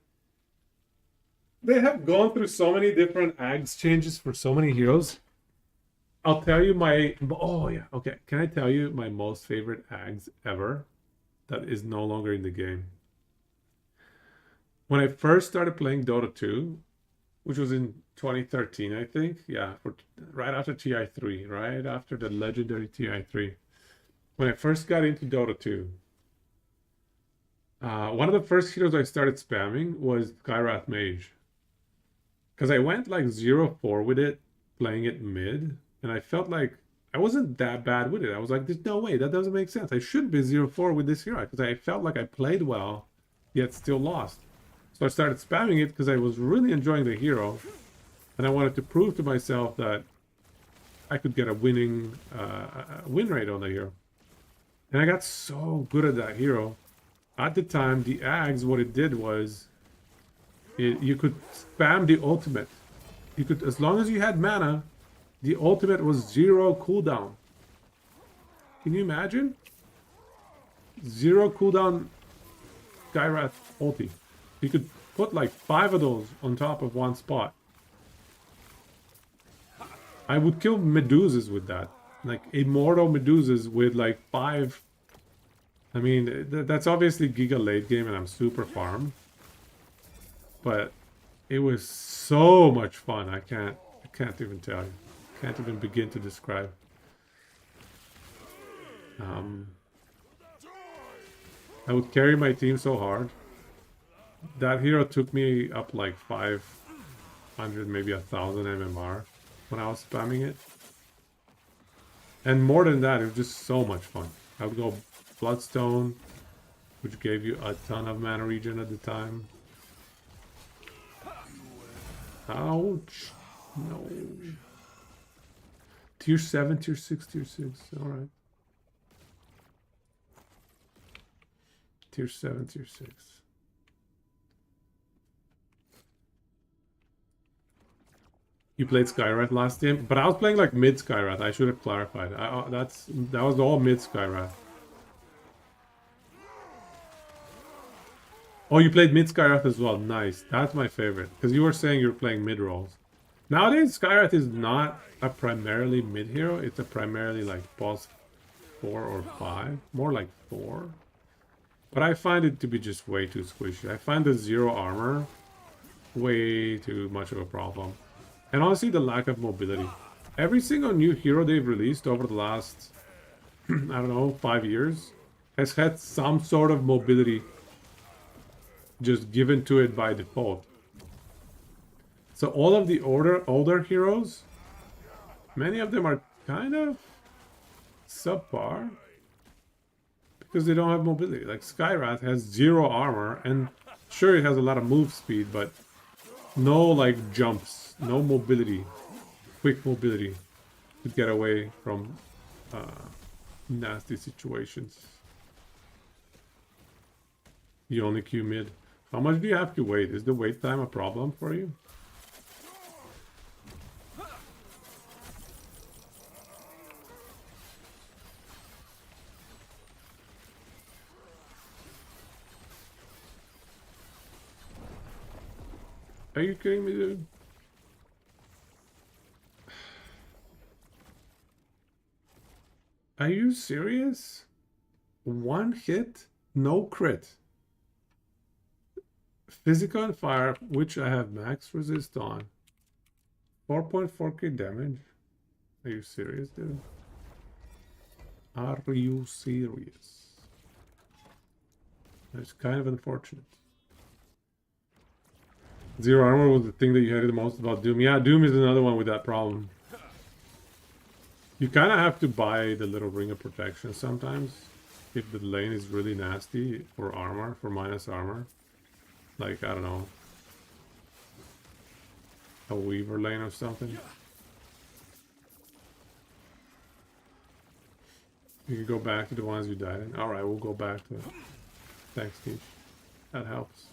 They have gone through so many different Ags changes for so many heroes. I'll tell you my... Oh, yeah. Okay. Can I tell you my most favorite Ags ever? That is no longer in the game. When I first started playing Dota 2, which was in 2013, I think. Yeah, right after TI3, right after the legendary TI3. When I first got into Dota 2, one of the first heroes I started spamming was Skywrath Mage. Because I went like 0-4 with it, playing it mid, and I felt like I wasn't that bad with it. I was like, there's no way, that doesn't make sense. I should be 0-4 with this hero, because I felt like I played well, yet still lost. So I started spamming it because I was really enjoying the hero. And I wanted to prove to myself that I could get a winning win rate on the hero. And I got so good at that hero. At the time, the Ags, what it did was... you could spam the ultimate. You could, as long as you had mana, the ultimate was 0 cooldown. Can you imagine? 0 cooldown Skywrath ulti. You could put like 5 of those on top of one spot. I would kill Medusas with that. Like immortal Medusas with like 5. I mean, that's obviously Giga late game and I'm super farm. But it was so much fun. I can't even tell you. Can't even begin to describe. I would carry my team so hard. That hero took me up like 500, maybe 1,000 MMR when I was spamming it. And more than that, it was just so much fun. I would go Bloodstone, which gave you a ton of mana regen at the time. Ouch. No. Tier 7, tier 6, tier 6. Alright. Tier 7, tier 6. You played Skywrath last game, but I was playing like mid Skywrath. I should have clarified. That was all mid Skywrath. Oh, you played mid Skywrath as well. Nice. That's my favorite. Because you were saying you were playing mid roles. Nowadays, Skywrath is not a primarily mid hero. It's a primarily like boss 4 or 5. More like 4. But I find it to be just way too squishy. I find the 0 armor way too much of a problem. And honestly, the lack of mobility. Every single new hero they've released over the last, I don't know, 5 years has had some sort of mobility just given to it by default. So all of the older heroes, many of them are kind of subpar because they don't have mobility. Like Skywrath has 0 armor, and sure, it has a lot of move speed, but no like jumps, no mobility, quick mobility to get away from nasty situations. You only queue mid. How much do you have to wait? Is the wait time a problem for you? Are you kidding me, dude? Are you serious? 1 hit? No crit. Physical and fire, which I have max resist on. 4.4k damage. Are you serious, dude? Are you serious? That's kind of unfortunate. 0 armor was the thing that you hated the most about Doom. Yeah, Doom is another one with that problem. You kind of have to buy the little ring of protection sometimes. If the lane is really nasty for armor, for minus armor. Like, I don't know. A Weaver lane or something. You can go back to the ones you died in. Alright, we'll go back to it. Thanks, Keith. That helps.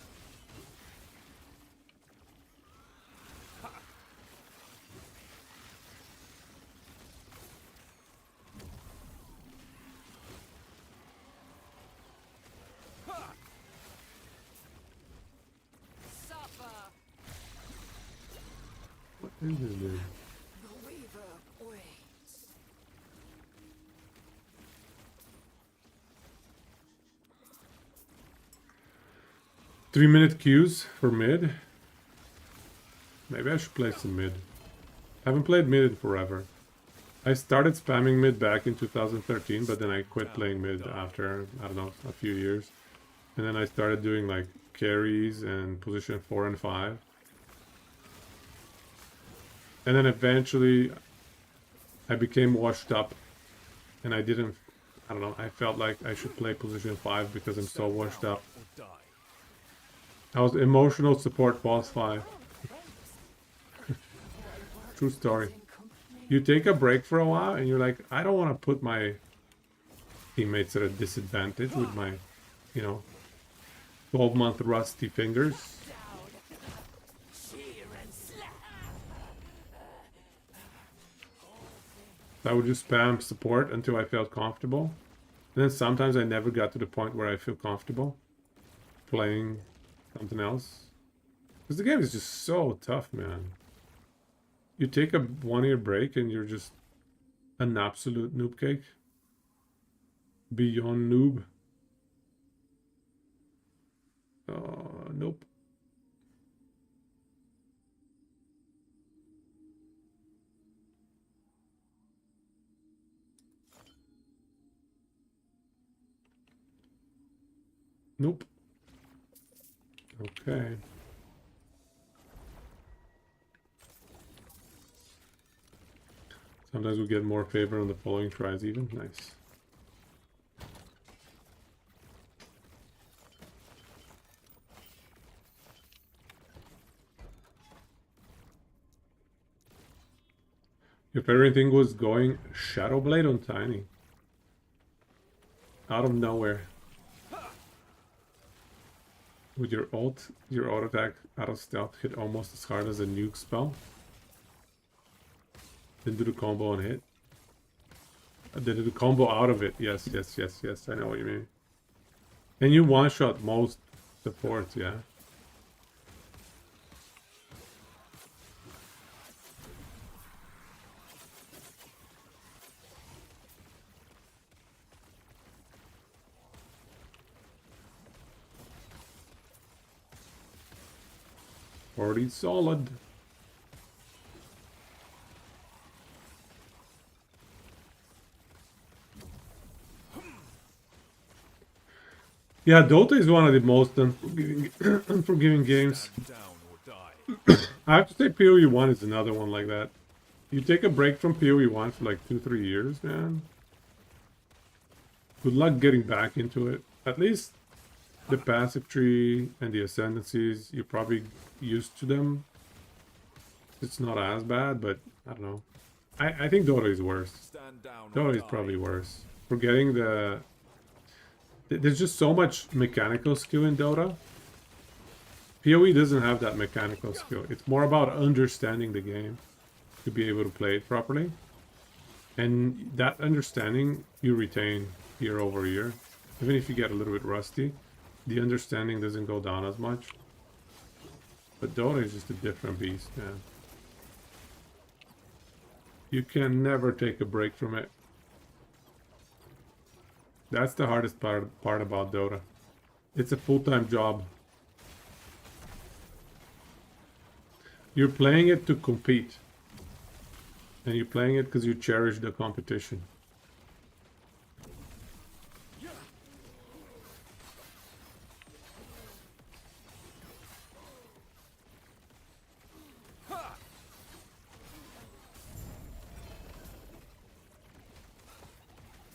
What is this, dude? The Weaver waits. Three-minute queues for mid. Maybe I should play some mid. I haven't played mid in forever. I started spamming mid back in 2013, but then I quit playing mid after, I don't know, a few years. And then I started doing like carries and position 4 and 5. And then eventually I became washed up and I don't know, I felt like I should play position 5 because I'm so washed up. I was emotional support boss 5. True story. You take a break for a while and you're like, I don't want to put my teammates at a disadvantage with my, 12-month rusty fingers. I would just spam support until I felt comfortable. And then sometimes I never got to the point where I feel comfortable playing something else. Because the game is just so tough, man. You take a 1-year break and you're just an absolute noob cake. Beyond noob. Nope. Nope. Okay. Sometimes we get more favor on the following tries even. Nice. If everything was going Shadowblade on Tiny. Out of nowhere. With your ult, your auto attack out of stealth hit almost as hard as a nuke spell. Then do the combo and hit. Then do the combo out of it. Yes, yes, yes, yes. I know what you mean. And you one-shot most supports, yeah. Already solid. Yeah, Dota is one of the most unforgiving games. Stand down or die. I have to say PoE 1 is another one like that. You take a break from PoE 1 for like 2-3 years, man. Good luck getting back into it. At least the passive tree and the ascendancies, you're probably used to them. It's not as bad, but I don't know. I think Dota is worse. Stand down or Dota is die. probably worse. Forgetting the... There's just so much mechanical skill in Dota. PoE doesn't have that mechanical skill. It's more about understanding the game to be able to play it properly. And that understanding you retain year over year. Even if you get a little bit rusty, the understanding doesn't go down as much. But Dota is just a different beast, man. You can never take a break from it. That's the hardest part about Dota. It's a full-time job. You're playing it to compete. And you're playing it because you cherish the competition.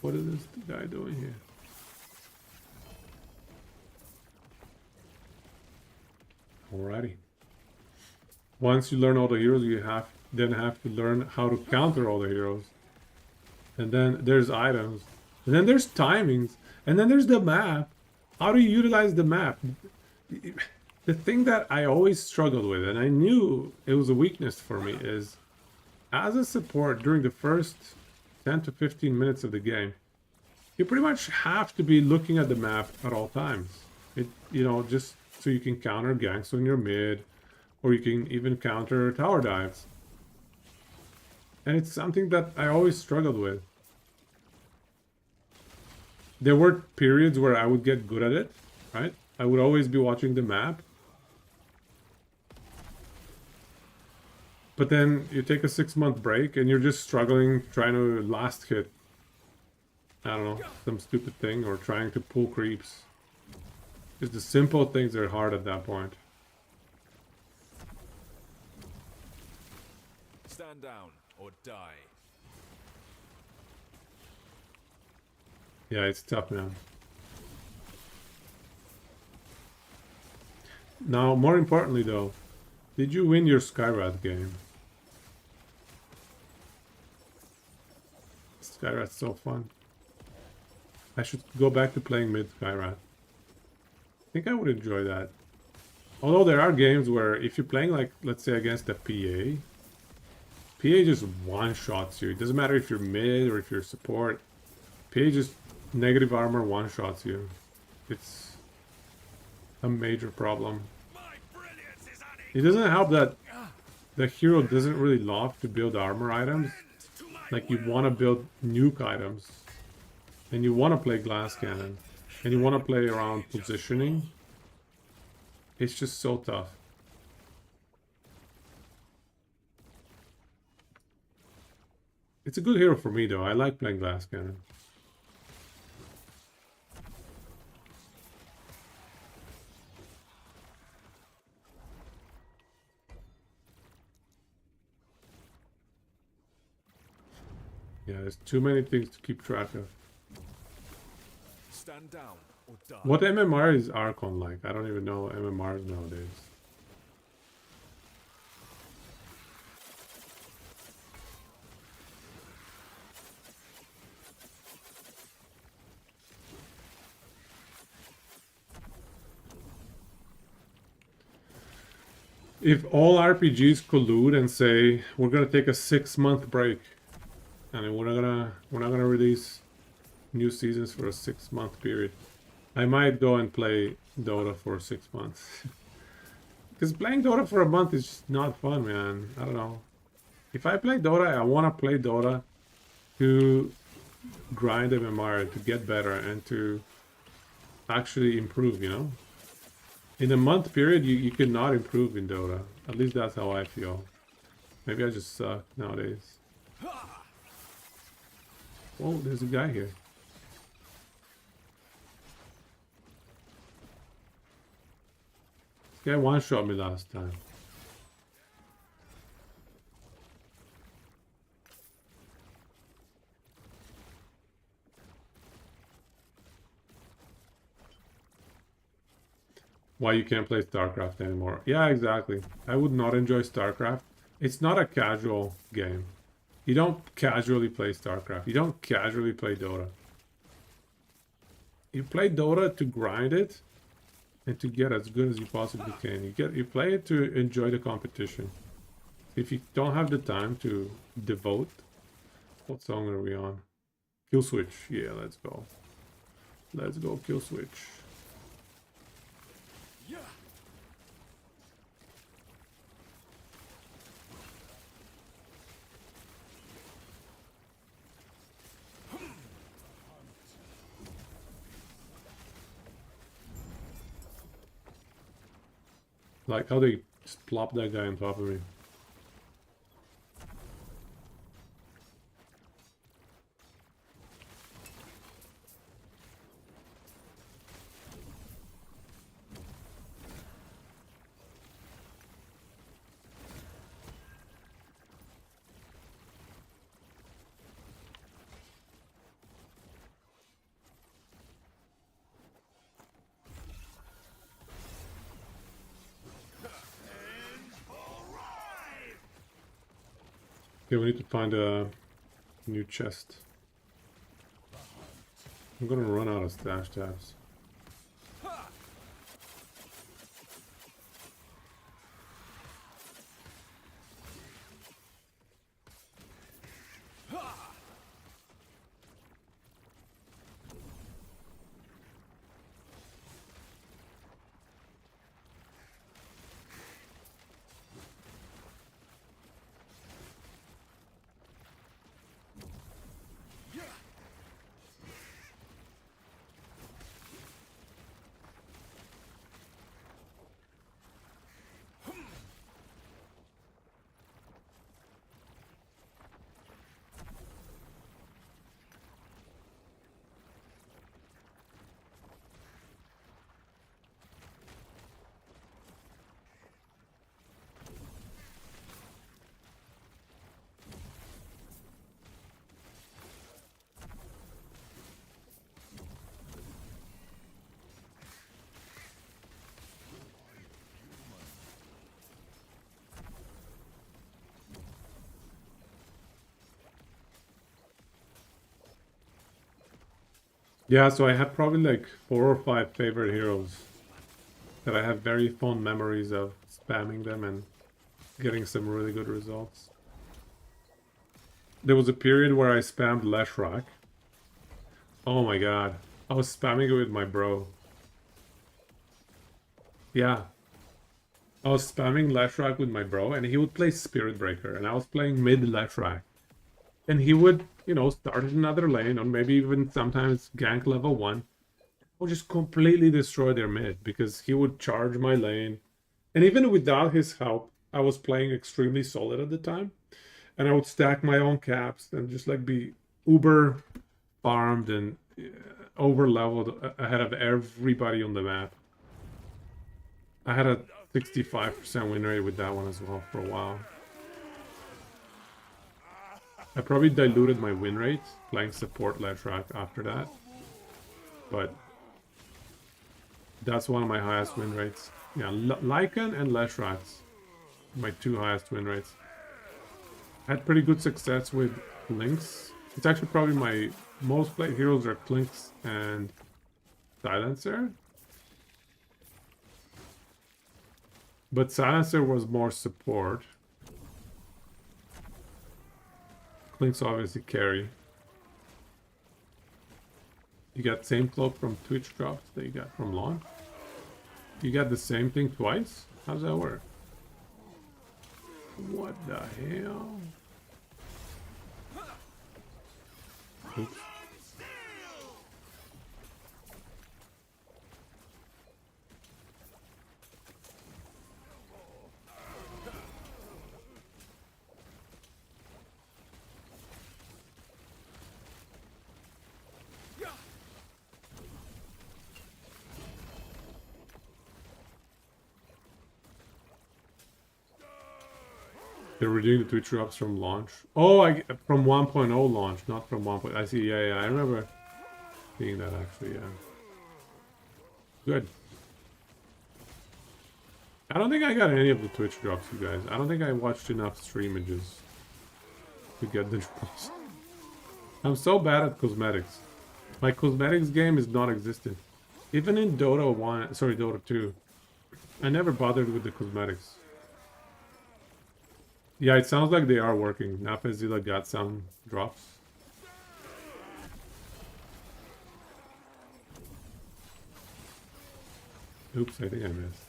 What is this guy doing here? Alrighty. Once you learn all the heroes, you then have to learn how to counter all the heroes. And then there's items. And then there's timings. And then there's the map. How do you utilize the map? The thing that I always struggled with, and I knew it was a weakness for me, is as a support during the first 10 to 15 minutes of the game, you pretty much have to be looking at the map at all times. Just so you can counter ganks on your mid, or you can even counter tower dives. And it's something that I always struggled with. There were periods where I would get good at it, right? I would always be watching the map. But then you take a 6-month break and you're just struggling, trying to last hit, I don't know, some stupid thing, or trying to pull creeps. Just the simple things are hard at that point. Stand down or die. Yeah, it's tough, man. Now, more importantly though, did you win your Skywrath game? Skywrath's so fun. I should go back to playing mid Skywrath. I think I would enjoy that. Although there are games where if you're playing, like, let's say against a PA just one-shots you. It doesn't matter if you're mid or if you're support. PA just negative armor one-shots you. It's a major problem. It doesn't help that the hero doesn't really love to build armor items. Like, you want to build nuke items. And you want to play glass cannon. And you want to play around positioning. It's just so tough. It's a good hero for me though. I like playing glass cannon. Yeah, there's too many things to keep track of. Stand down or die. What MMR is Archon like? I don't even know MMRs nowadays. If all RPGs collude and say we're gonna take a 6-month break, and we're not gonna release new seasons for a 6-month period, I might go and play Dota for 6 months. Because playing Dota for a month is just not fun, man. I don't know. If I play Dota, I want to play Dota to grind MMR, to get better, and to actually improve, you know? In a month period, you cannot improve in Dota. At least that's how I feel. Maybe I just suck nowadays. Oh, there's a guy here. This guy one-shot me last time. Why you can't play StarCraft anymore. Yeah, exactly. I would not enjoy StarCraft. It's not a casual game. You don't casually play StarCraft. You don't casually play Dota. You play Dota to grind it and to get as good as you possibly can. You play it to enjoy the competition. If you don't have the time to devote, what song are we on? Kill Switch. Yeah, let's go. Let's go Kill Switch. Like how they just plop that guy on top of me. Okay, we need to find a new chest. I'm gonna run out of stash tabs. Yeah, so I have probably like 4 or 5 favorite heroes that I have very fond memories of spamming them and getting some really good results. There was a period where I spammed Leshrac. Oh my god. I was spamming it with my bro. Yeah. I was spamming Leshrac with my bro and he would play Spirit Breaker and I was playing mid Leshrac. And he would, you know, start in another lane or maybe even sometimes gank level 1. Or just completely destroy their mid because he would charge my lane. And even without his help, I was playing extremely solid at the time. And I would stack my own caps and just like be uber farmed and over leveled ahead of everybody on the map. I had a 65% win rate with that one as well for a while. I probably diluted my win rate playing support Leshrac after that. But that's one of my highest win rates. Yeah, Lycan and Leshrac, my two highest win rates. I had pretty good success with Lynx. It's actually probably my most played heroes are Lynx and Silencer. But Silencer was more support. Lynx obviously carry. You got same cloak from Twitch drops that you got from launch. You got the same thing twice? How does that work? What the hell? Oops. They're redoing the Twitch drops from launch. Oh, from 1.0 launch, not from 1. I see. Yeah, I remember seeing that actually. Yeah. Good. I don't think I got any of the Twitch drops, you guys. I don't think I watched enough streamages to get the drops. I'm so bad at cosmetics. My cosmetics game is non-existent. Even in Dota 1, sorry, Dota 2, I never bothered with the cosmetics. Yeah, it sounds like they are working. Napazilla got some drops. Oops, I think I missed.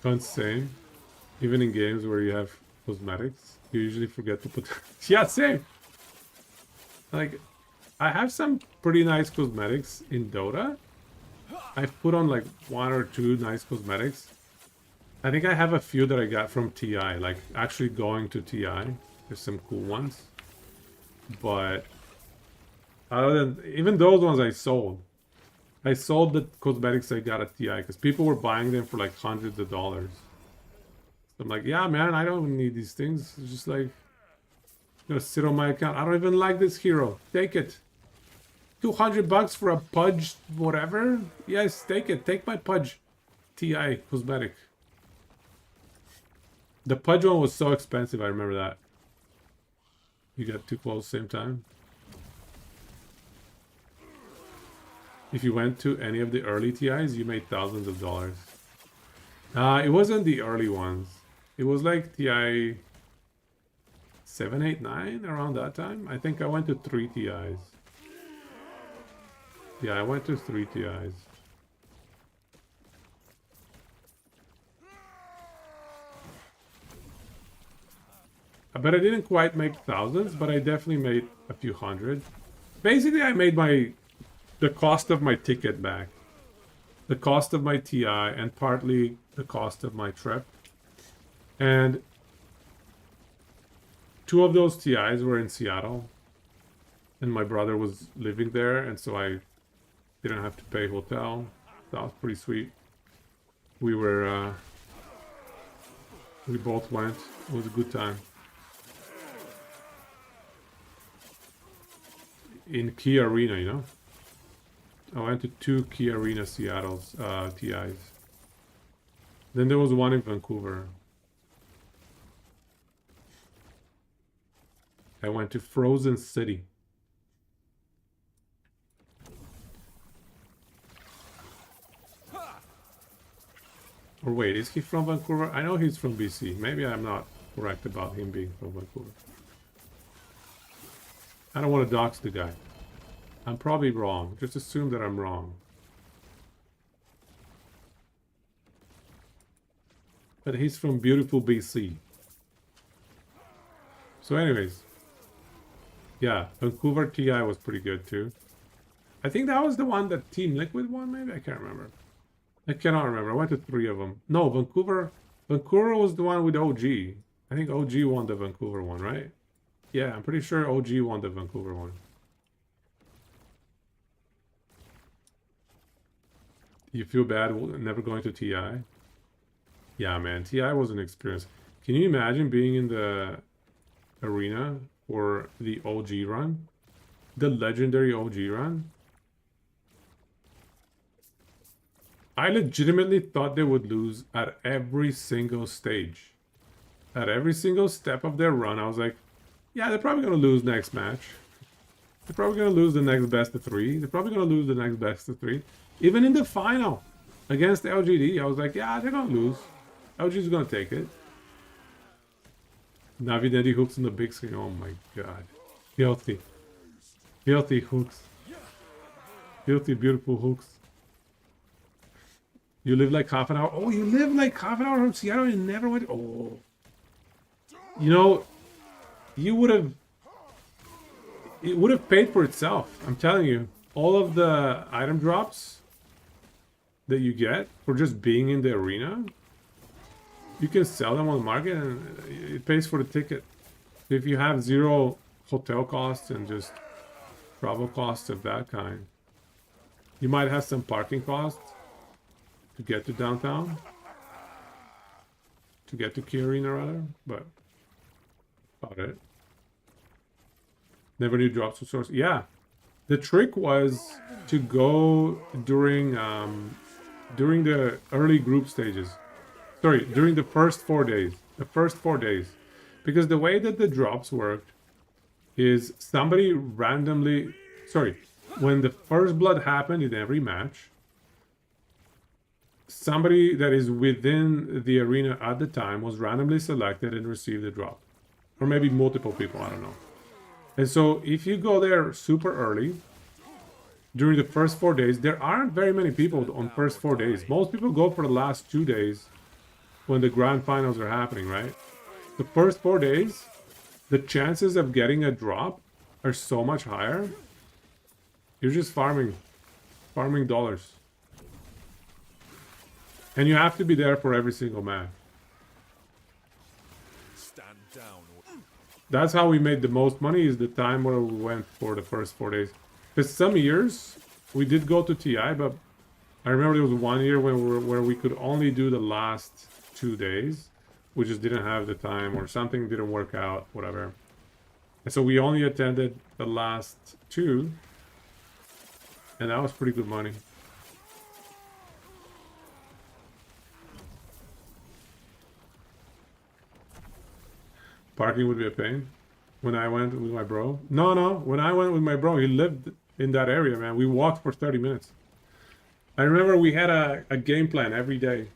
Can't same. Even in games where you have cosmetics, you usually forget to put... Yeah, same! Like, I have some pretty nice cosmetics in Dota. I've put on like 1 or 2 nice cosmetics. I think I have a few that I got from TI, like actually going to TI. There's some cool ones. But other than, even those ones I sold. I sold the cosmetics I got at TI because people were buying them for like hundreds of dollars. So I'm like, yeah, man, I don't need these things. It's just like, gonna sit on my account. I don't even like this hero. Take it. $200 for a Pudge whatever? Yes, take it. Take my Pudge. TI cosmetic. The Pudge one was so expensive, I remember that. You got too close same time. If you went to any of the early TIs, you made thousands of dollars. It wasn't the early ones. It was like TI 7, 8, 9 around that time. I think I went to 3 TIs. Yeah, I went to 3 TIs. But I didn't quite make thousands, but I definitely made a few hundred. Basically, I made the cost of my ticket back. The cost of my TI and partly the cost of my trip. And 2 of those TIs were in Seattle. And my brother was living there, and so I didn't have to pay hotel. That was pretty sweet. We both went. It was a good time. In Key Arena, you know? I went to 2 Key Arena Seattle's TIs. Then there was one in Vancouver. I went to Frozen City. Or wait, is he from Vancouver? I know he's from BC. Maybe I'm not correct about him being from Vancouver. I don't want to dox the guy. I'm probably wrong. Just assume that I'm wrong. But he's from beautiful BC. So anyways. Yeah, Vancouver TI was pretty good too. I think that was the one that Team Liquid won, maybe? I can't remember. I cannot remember. I went to 3 of them. No, Vancouver was the one with OG. I think OG won the Vancouver one, right? Yeah, I'm pretty sure OG won the Vancouver one. You feel bad never going to TI? Yeah, man, TI was an experience. Can you imagine being in the arena for the OG run? The legendary OG run? I legitimately thought they would lose at every single stage. At every single step of their run, I was like, yeah, they're probably going to lose next match. They're probably going to lose the next best of 3. They're probably going to lose the next best of 3. Even in the final against LGD, I was like, yeah, they're going to lose. LG's going to take it. Navi hooks on the big screen. Oh my god. Filthy. Filthy hooks. Filthy, beautiful hooks. You live like half an hour. Oh, you live like half an hour from Seattle and never went. Oh. You know, you would have. It would have paid for itself. I'm telling you. All of the item drops that you get for just being in the arena, you can sell them on the market and it pays for the ticket. If you have 0 hotel costs and just travel costs of that kind, you might have some parking costs to get to downtown, to get to Key Arena rather, but about it. Never knew drops were source. Yeah, the trick was to go during the early group stages. Sorry, during the first 4 days. The first 4 days. Because the way that the drops worked is somebody randomly... Sorry, when the first blood happened in every match, somebody that is within the arena at the time was randomly selected and received the drop. Or maybe multiple people, I don't know. And so if you go there super early, during the first 4 days, there aren't very many people on first 4 days. Most people go for the last 2 days when the grand finals are happening, right? The first 4 days, the chances of getting a drop are so much higher. You're just farming dollars. And you have to be there for every single match. Stand down or That's how we made the most money, is the time where we went for the first 4 days. Because some years, we did go to TI, but I remember there was 1 year where we could only do the last 2 days. We just didn't have the time, or something didn't work out, whatever. And so we only attended the last 2. And that was pretty good money. Parking would be a pain. When I went with my bro. No. When I went with my bro, he lived in that area, man. We walked for 30 minutes. I remember we had a game plan every day.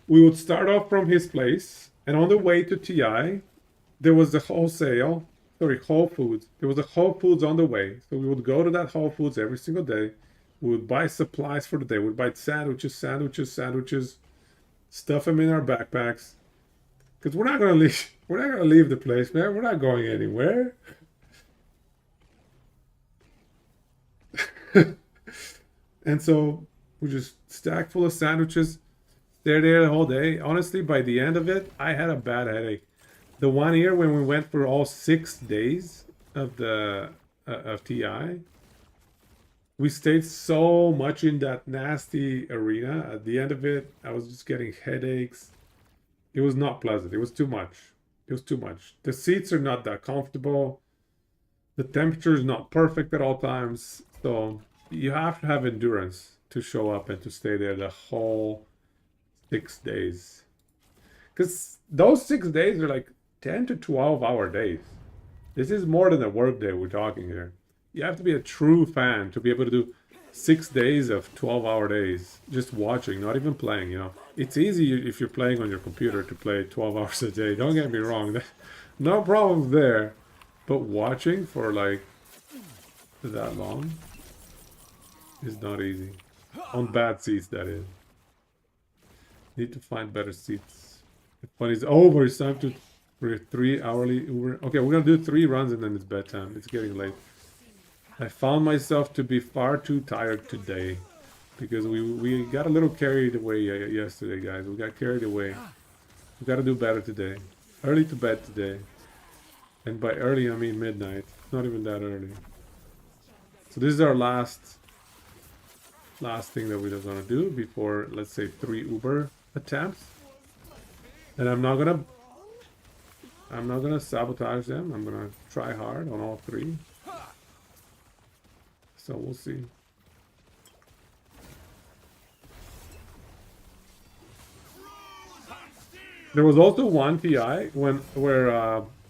We would start off from his place, and on the way to TI, there was the Whole Foods. There was a Whole Foods on the way. So we would go to that Whole Foods every single day. We would buy supplies for the day. We would buy sandwiches, stuff them in our backpacks. Because we're not gonna leave the place, man. We're not going anywhere. And so we just stacked full of sandwiches, stayed there the whole day. Honestly, by the end of it, I had a bad headache. The 1 year when we went for all 6 days of TI, we stayed so much in that nasty arena. At the end of it, I was just getting headaches. It was not pleasant. It was too much. The seats are not that comfortable. The temperature is not perfect at all times. So you have to have endurance to show up and to stay there the whole 6 days. Because those 6 days are like 10 to 12 hour days. This is more than a work day we're talking here. You have to be a true fan to be able to do 6 days of 12-hour days just watching, not even playing, you know. It's easy if you're playing on your computer to play 12 hours a day. Don't get me wrong. No problems there. But watching for like that long is not easy. On bad seats, that is. Need to find better seats. The fun is over. It's time for 3 hourly Uber. Okay, we're gonna do 3 runs and then it's bedtime. It's getting late. I found myself to be far too tired today because we got a little carried away yesterday, guys. We got carried away. We got to do better today. Early to bed today. And by early, I mean midnight. Not even that early. So this is our last last thing that we're gonna do before, let's say, 3 Uber attempts. And I'm not gonna sabotage them. I'm gonna try hard on all 3. So we'll see. There was also one TI where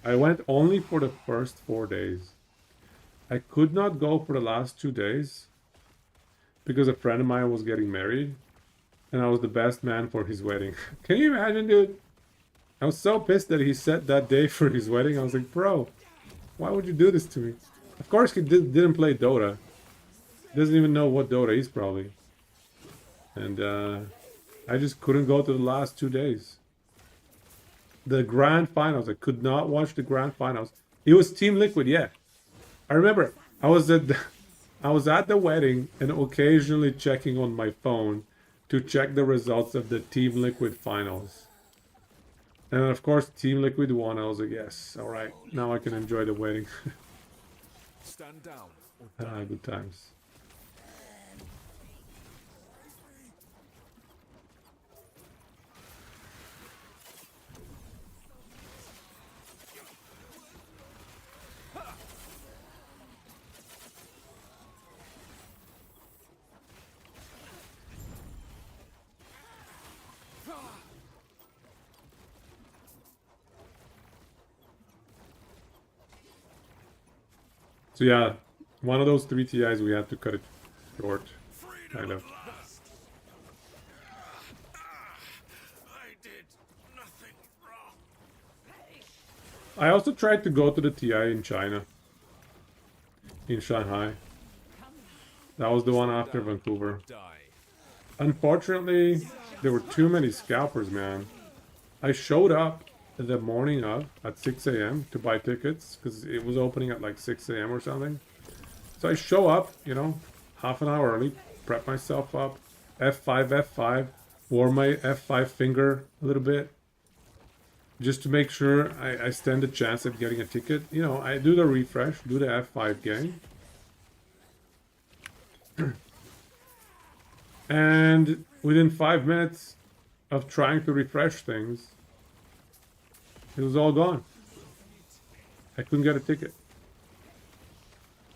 I went only for the first 4 days. I could not go for the last 2 days because a friend of mine was getting married and I was the best man for his wedding. Can you imagine, dude? I was so pissed that he set that day for his wedding. I was like, bro, why would you do this to me? Of course he didn't play Dota. He doesn't even know what Dota is probably. And I just couldn't go to the last 2 days. The grand finals, I could not watch the grand finals. It was Team Liquid, yeah. I remember I was at the wedding and occasionally checking on my phone to check the results of the Team Liquid finals. And of course, Team Liquid won. I was like, yes, all right, now I can enjoy the wedding. Stand down or die. Good times. So yeah, one of those 3 TIs we had to cut it short, kind of. I did nothing wrong. I also tried to go to the TI in China, in Shanghai. That was the one after Vancouver. Die. Unfortunately, there were too many scalpers, man. I showed up the morning of at 6 a.m. to buy tickets because it was opening at like 6 a.m. or something. So I show up, you know, half an hour early, prep myself up, F5, warm my F5 finger a little bit, just to make sure I stand a chance at getting a ticket. You know, I do the refresh, do the F5 game. And within 5 minutes of trying to refresh things, it was all gone. I couldn't get a ticket.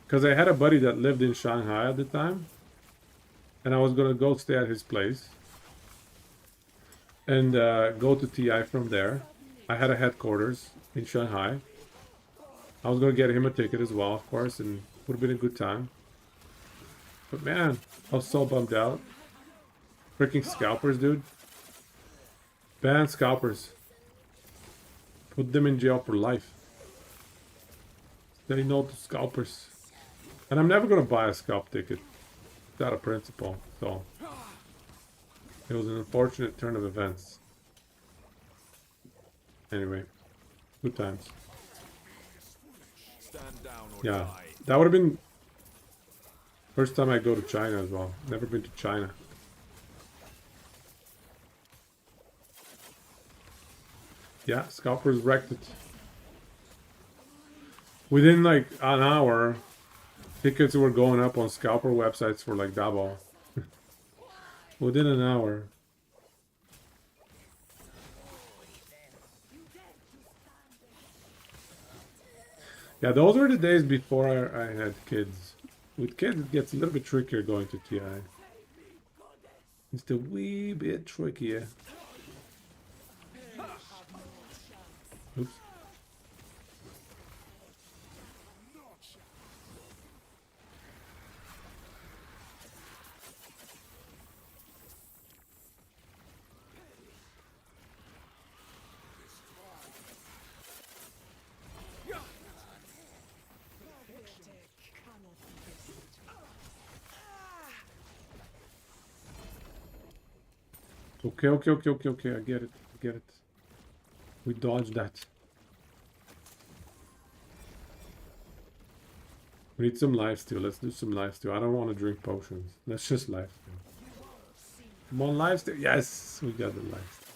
Because I had a buddy that lived in Shanghai at the time. And I was going to go stay at his place. And go to TI from there. I had a headquarters in Shanghai. I was going to get him a ticket as well, of course. And it would have been a good time. But man, I was so bummed out. Freaking scalpers, dude. Ban scalpers. Put them in jail for life. Say no to scalpers. And I'm never gonna buy a scalp ticket. It's out of principle. So it was an unfortunate turn of events. Anyway, good times. Stand down or Yeah, die. that would have been first time I go to China as well. Never been to China. Yeah, scalpers wrecked it. Within like an hour, tickets were going up on scalper websites for like double. Within an hour. Yeah, those were the days before I had kids. With kids, it gets a little bit trickier going to TI. It's a wee bit trickier. Oops. Okay. I get it. We dodged that. We need some lifesteal. Let's do some lifesteal. I don't want to drink potions. Let's just lifesteal. Come on, lifesteal. Yes, we got the lifesteal.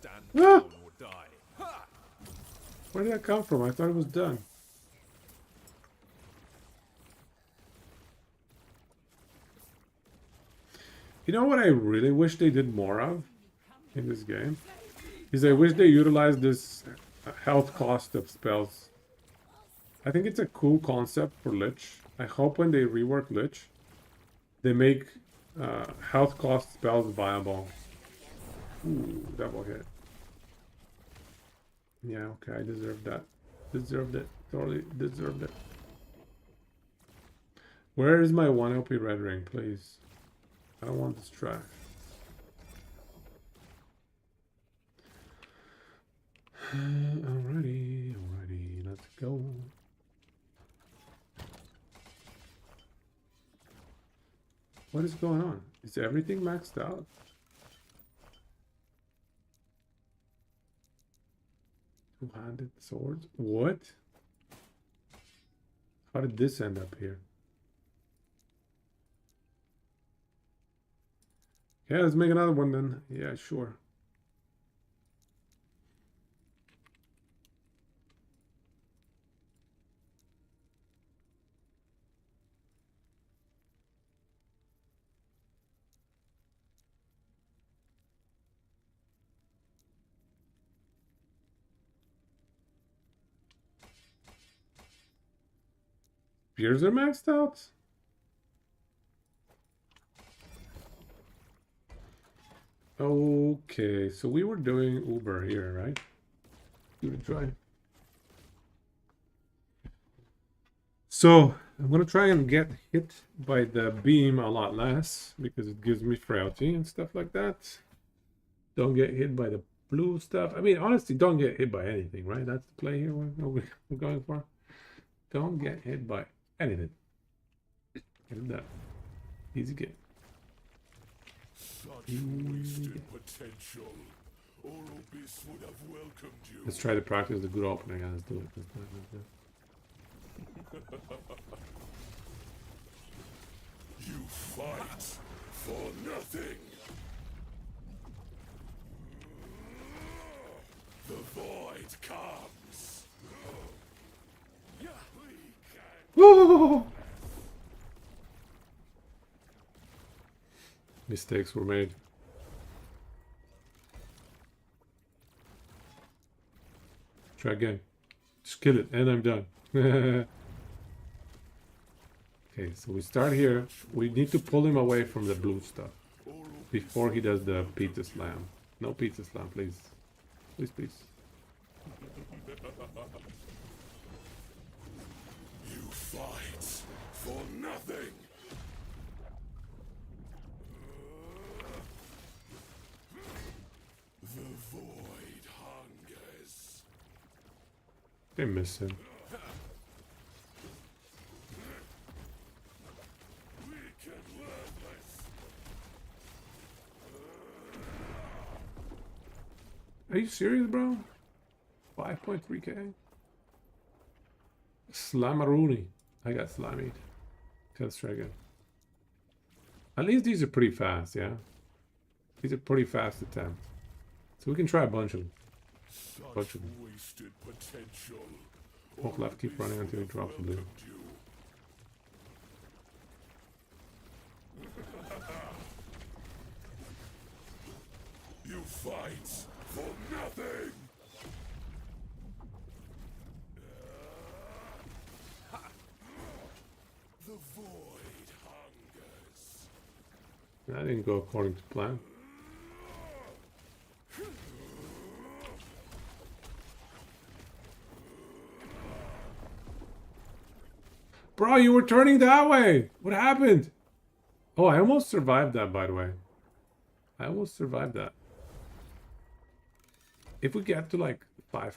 Stand Ah! down or die. Ha! Where did that come from? I thought it was done. You know what I really wish they did more of in this game? Is I wish they utilized this health cost of spells. I think it's a cool concept for Lich. I hope when they rework Lich, they make health cost spells viable. Ooh, double hit. Yeah, okay, I deserved that. Deserved it. Totally deserved it. Where is my 1 OP red ring, please? I don't want this trash. Alrighty, let's go. What is going on? Is everything maxed out? Two-handed swords? What? How did this end up here? Yeah, let's make another one then. Yeah, sure. Spears are maxed out? Okay, so we were doing Uber here, right? Give it a try. So, I'm gonna try and get hit by the beam a lot less, because it gives me frailty and stuff like that. Don't get hit by the blue stuff. I mean, honestly, don't get hit by anything, right? That's the play here we're going for. Don't get hit by anything. Get it done. Easy game. Such wasted potential. Orobis would have welcomed you. Let's try to practice the good opening. Let's do it. Let's do it. Let's do it. You fight for nothing. The void comes. Whoa! Mistakes were made. Try again. Just kill it, and I'm done. Okay, so we start here. We need to pull him away from the blue stuff before he does the pizza slam. No pizza slam, please. Please, please. You fight for nothing. The void hungers. They miss him. Weak and worthless. Are you serious, bro? 5.3k? Slamaroonie. I got slamied. Let's try again. At least these are pretty fast, yeah? These are pretty fast attempts. So we can try a bunch of them. Such wasted potential. Walk left, keep running until you drop the blue. You fight for nothing. The void hungers. That didn't go according to plan. Bro, you were turning that way! What happened? Oh, I almost survived that, by the way. I almost survived that. If we get to like 5k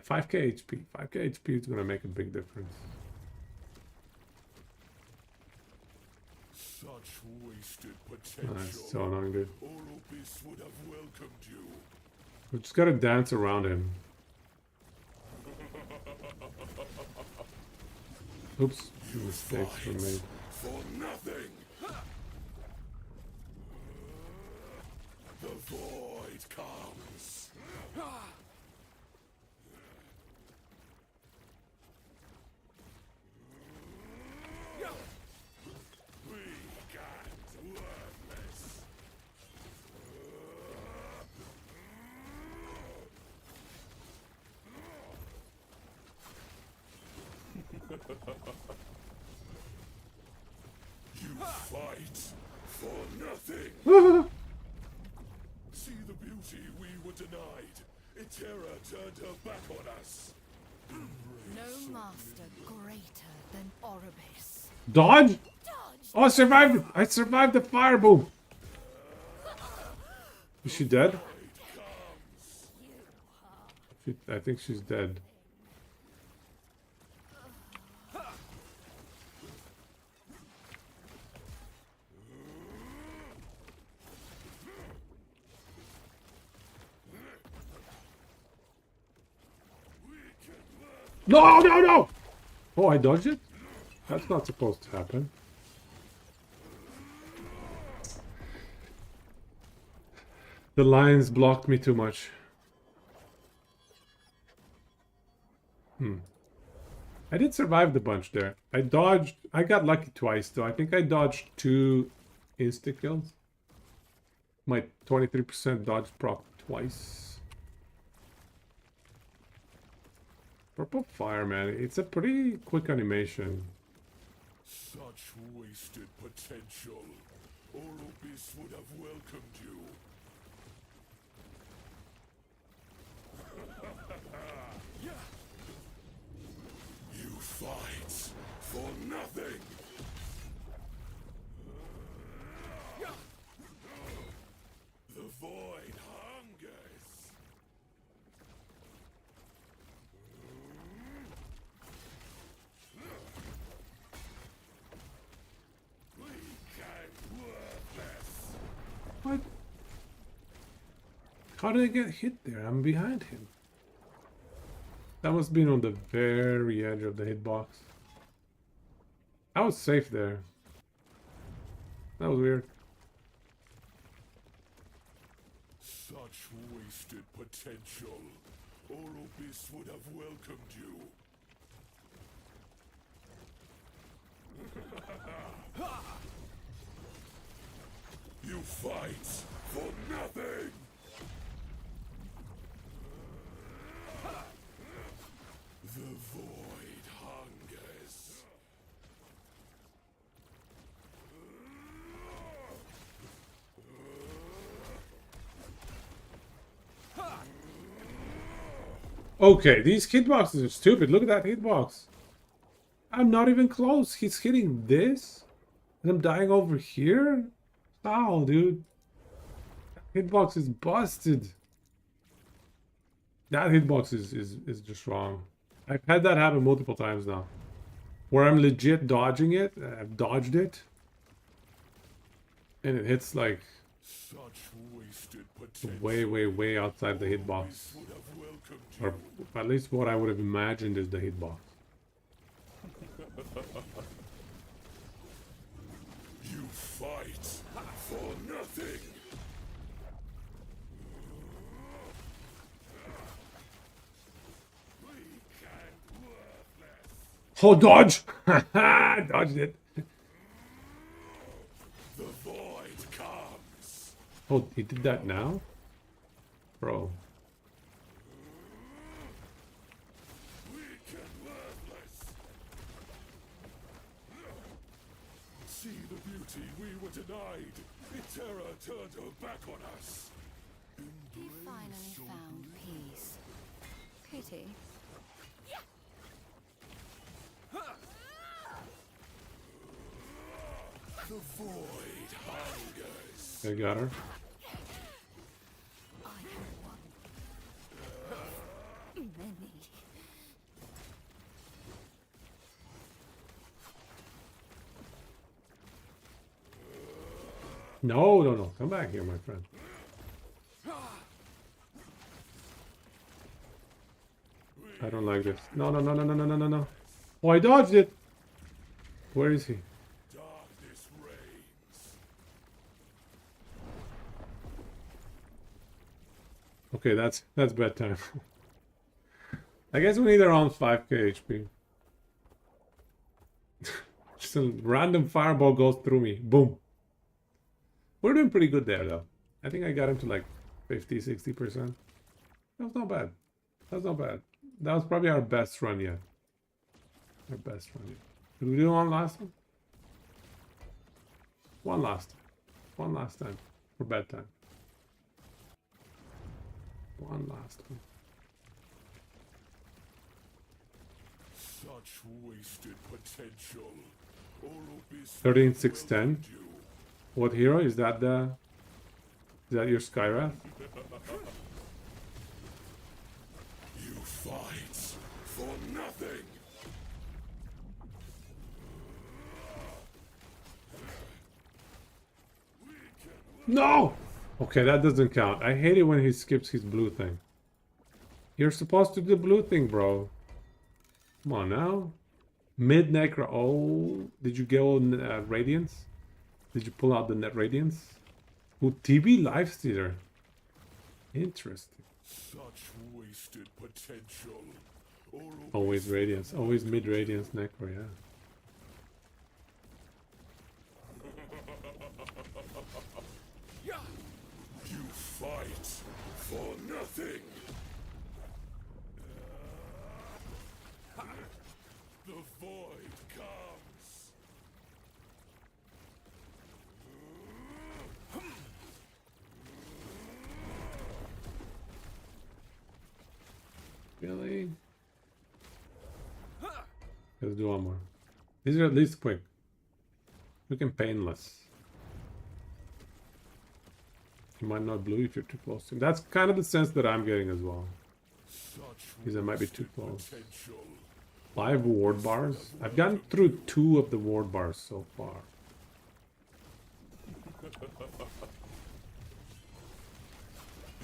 HP, 5k HP is gonna make a big difference. Such wasted potential. That's so annoying, dude. Orobis would have welcomed you. We just gotta dance around him. Oops, mistakes were made. For nothing. The void comes. You fight for nothing. See the beauty we were denied. Itera turned her back on us. No master greater than Oribis. Dodge? Dodge! Oh, I survived! I survived the fire boom! Is she dead? I think she's dead. No, no, no! Oh, I dodged it? That's not supposed to happen. The lions blocked me too much. I did survive the bunch there. I dodged... I got lucky twice, though. I think I dodged 2 insta-kills. My 23% dodge proc twice. Purple fire, man. It's a pretty quick animation. Such wasted potential. Orobis would have welcomed you. You fight for nothing. The void hungers. Weak and worthless. What? How did I get hit there? I'm behind him. That must have been on the very edge of the hitbox. I was safe there. That was weird. Such wasted potential. Orobis would have welcomed you. You fight for nothing. The void hungers. Okay, these hitboxes are stupid. Look at that hitbox. I'm not even close. He's hitting this. And I'm dying over here? How, dude? Hitbox is busted. That hitbox is just wrong. I've had that happen multiple times now. Where I'm legit dodging it. I've dodged it. And it hits like Such wasted potential. way outside the hitbox. Would have welcomed Or you. at least what I would have imagined is the hitbox. You fight for nothing. Weak and worthless. Oh, dodge! Dodged it. The void comes. Oh, he did that now? Bro. Weak and worthless. See the beauty we were denied. Itera turned her back on us. He finally found peace. Pity. The void hungers. I got her. I am one. Many. No, no, no. Come back here, my friend. I don't like this. No, no, no, no, no, no, no, no, no. Oh, I dodged it. Where is he? Darkness reigns. Okay, that's bedtime. I guess we need around 5k HP. Just a random fireball goes through me. Boom. We're doing pretty good there, though. I think I got him to like 50, 60%. That's not bad. That's not bad. That was probably our best run yet. Our best friend. Did we do one last one? One last time. One last time. For bedtime. One last one. Such wasted potential. Orobis 13,610. What hero? Is that the... Is that your Skywrath? You fight for nothing. No! Okay, that doesn't count. I hate it when he skips his blue thing. You're supposed to do the blue thing, bro. Come on now. Mid Necro. Oh, did you go on Radiance? Did you pull out the Net Radiance? Who TB Lifestealer? Interesting. Such wasted potential. Orobis Always Radiance. Always mid Radiance Necro, yeah. You fight for nothing. The void comes. Really? Let's do one more. These are at least quick. We can painless. You might not blue if you're too close to him. That's kind of the sense that I'm getting as well. Such Because I might be too wasted close. potential. 5 ward bars. I've gotten through 2 of the ward bars so far.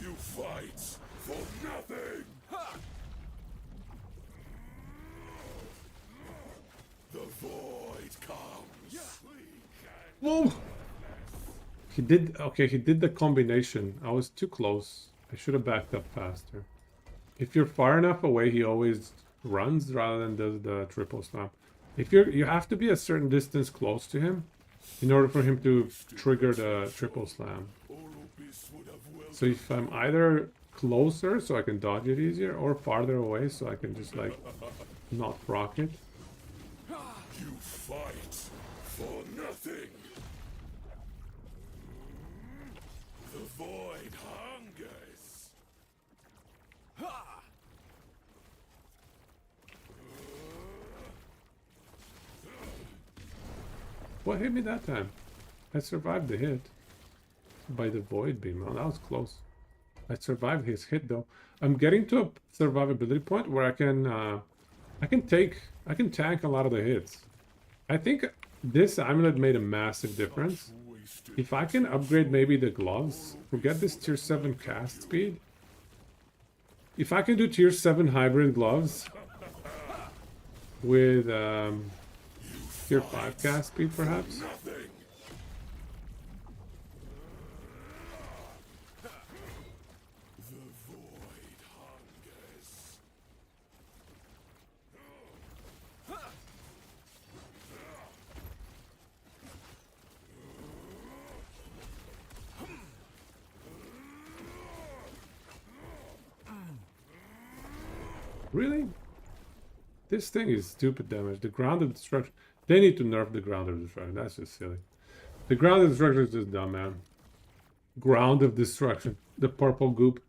You fight for nothing. The void comes. Whoa! He did, okay, he did the combination. I was too close. I should have backed up faster. If you're far enough away, he always runs rather than does the triple slam. If you have to be a certain distance close to him in order for him to trigger the triple slam. Orobis would have well. So if I'm either closer so I can dodge it easier or farther away so I can just like not proc it. You fight for nothing. The void hungers. What hit me that time? I survived the hit by the void beam. Oh, that was close. I survived his hit though. I'm getting to a survivability point where I can tank a lot of the hits. I think this amulet made a massive difference. Wasted. If I can upgrade maybe the gloves, forget this tier 7 cast speed. If I can do tier 7 hybrid gloves with tier 5 cast speed perhaps. Nothing. The void hungers. Really? This thing is stupid damage. The grounded destruction. They need to nerf the grounded destruction. That's just silly. The grounded destruction is just dumb, man. Ground of destruction. The purple goop.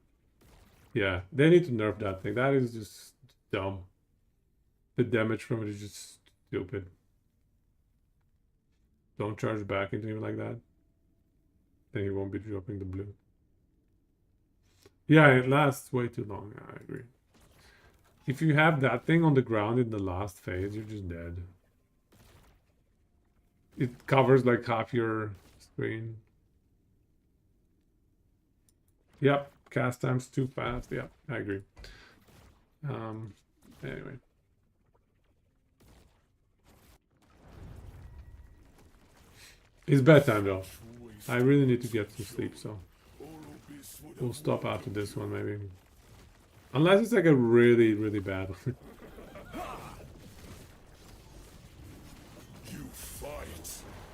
Yeah, they need to nerf that thing. That is just dumb. The damage from it is just stupid. Don't charge back into him like that. Then he won't be dropping the blue. Yeah, it lasts way too long. I agree. If you have that thing on the ground in the last phase, you're just dead. It covers like half your screen. Yep, cast time's too fast. Yep, I agree. Anyway. It's bedtime though. I really need to get some sleep, so Orobis would we'll have stop after this one maybe. Unless it's like a really, really bad one. You fight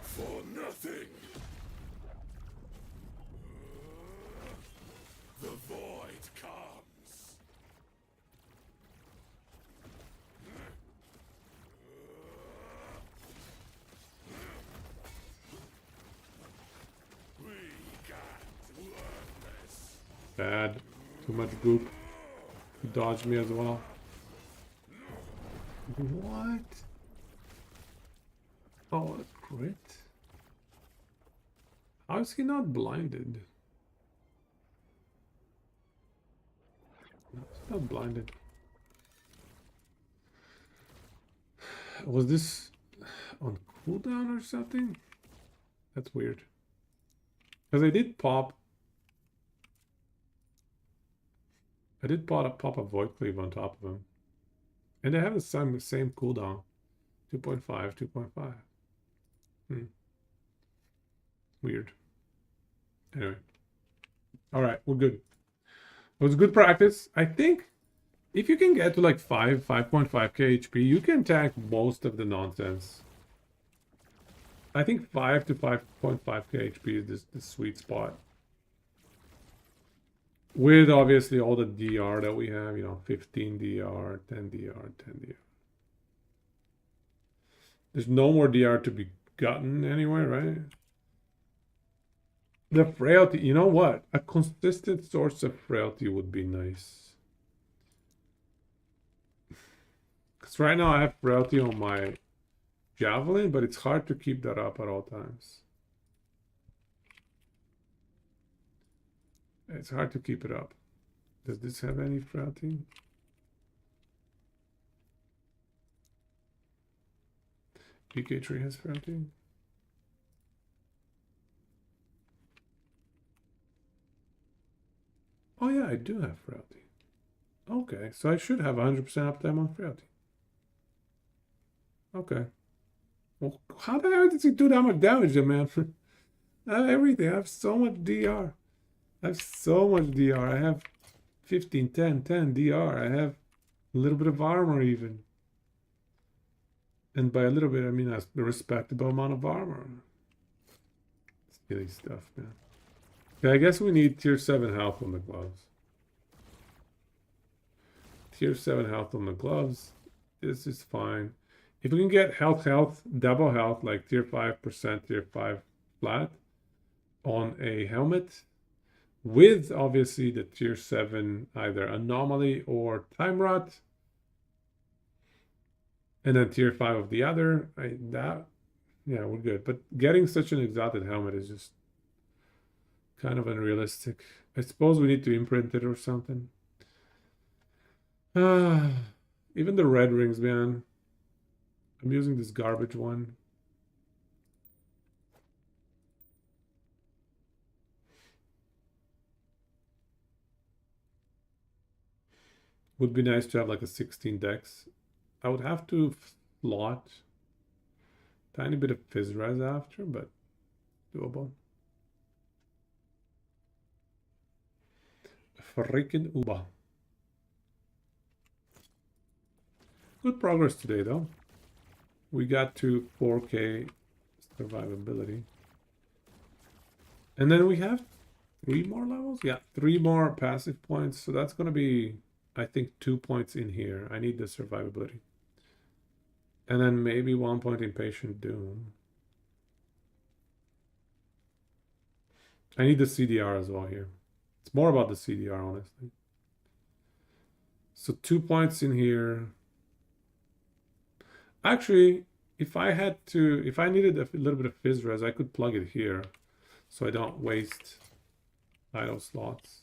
for nothing. The void comes. bad. Too much goop. He dodged me as well. What? Oh, a crit? How is he not blinded? No, he's not blinded. Was this on cooldown or something? That's weird. Because I did pop a Void Cleave on top of him. And they have the same cooldown. 2.5, 2.5. Weird. Anyway. Alright, we're good. It was good practice. I think if you can get to like 5.5k HP, you can tank most of the nonsense. I think 5 to 5.5k HP is the sweet spot. With obviously all the DR that we have, you know, 15 DR, 10 DR, 10 DR. There's no more DR to be gotten anywhere, right? The frailty, you know what? A consistent source of frailty would be nice. Because right now I have frailty on my javelin, but it's hard to keep that up at all times. It's hard to keep it up. Does this have any frailty? PK tree has frailty. Oh yeah, I do have frailty. Okay, so I should have 100% uptime on frailty. Okay. Well, how the hell did he do that much damage, man? I have everything. I have so much DR. I have so much DR. I have 15, 10, 10 DR. I have a little bit of armor even. And by a little bit, I mean a respectable amount of armor. Silly stuff, man. Yeah, I guess we need tier 7 health on the gloves. Tier 7 health on the gloves. This is fine. If we can get health, double health, like tier 5%, tier 5 flat on a helmet, with obviously the tier 7 either anomaly or time rot, and then tier 5 of the other, yeah, we're good. But getting such an exalted helmet is just kind of unrealistic. I suppose we need to imprint it or something. Even the red rings, man. I'm using this garbage one. Would be nice to have like a 16 dex. I would have to slot tiny bit of fizz res after, but doable. Freaking Uba. Good progress today, though. We got to 4k survivability. And then we have 3 more levels? Yeah, 3 more passive points. So that's going to be, I think, 2 points in here. I need the survivability. And then maybe 1 point in Patient Doom. I need the CDR as well here. It's more about the CDR, honestly. So 2 points in here. Actually, if I needed a little bit of fizz res, I could plug it here so I don't waste idle slots.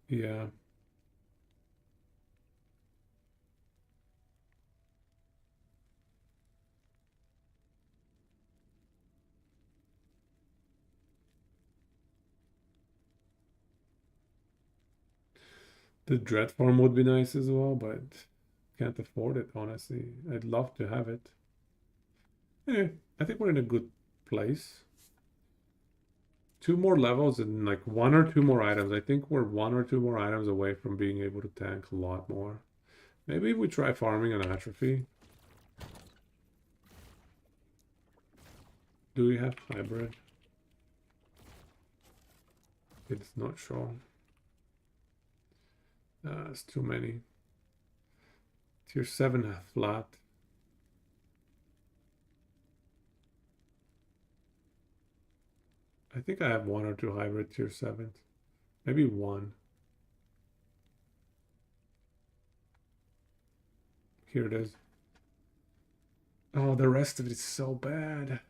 Yeah. The dread form would be nice as well, but can't afford it, honestly. I'd love to have it. Anyway, I think we're in a good place. 2 more levels and like 1 or 2 more items. I think we're 1 or 2 more items away from being able to tank a lot more. Maybe we try farming an atrophy. Do we have hybrid? It's not shown. It's too many. Tier 7 flat. I think I have 1 or 2 hybrid tier 7s. Maybe 1. Here it is. Oh, the rest of it is so bad.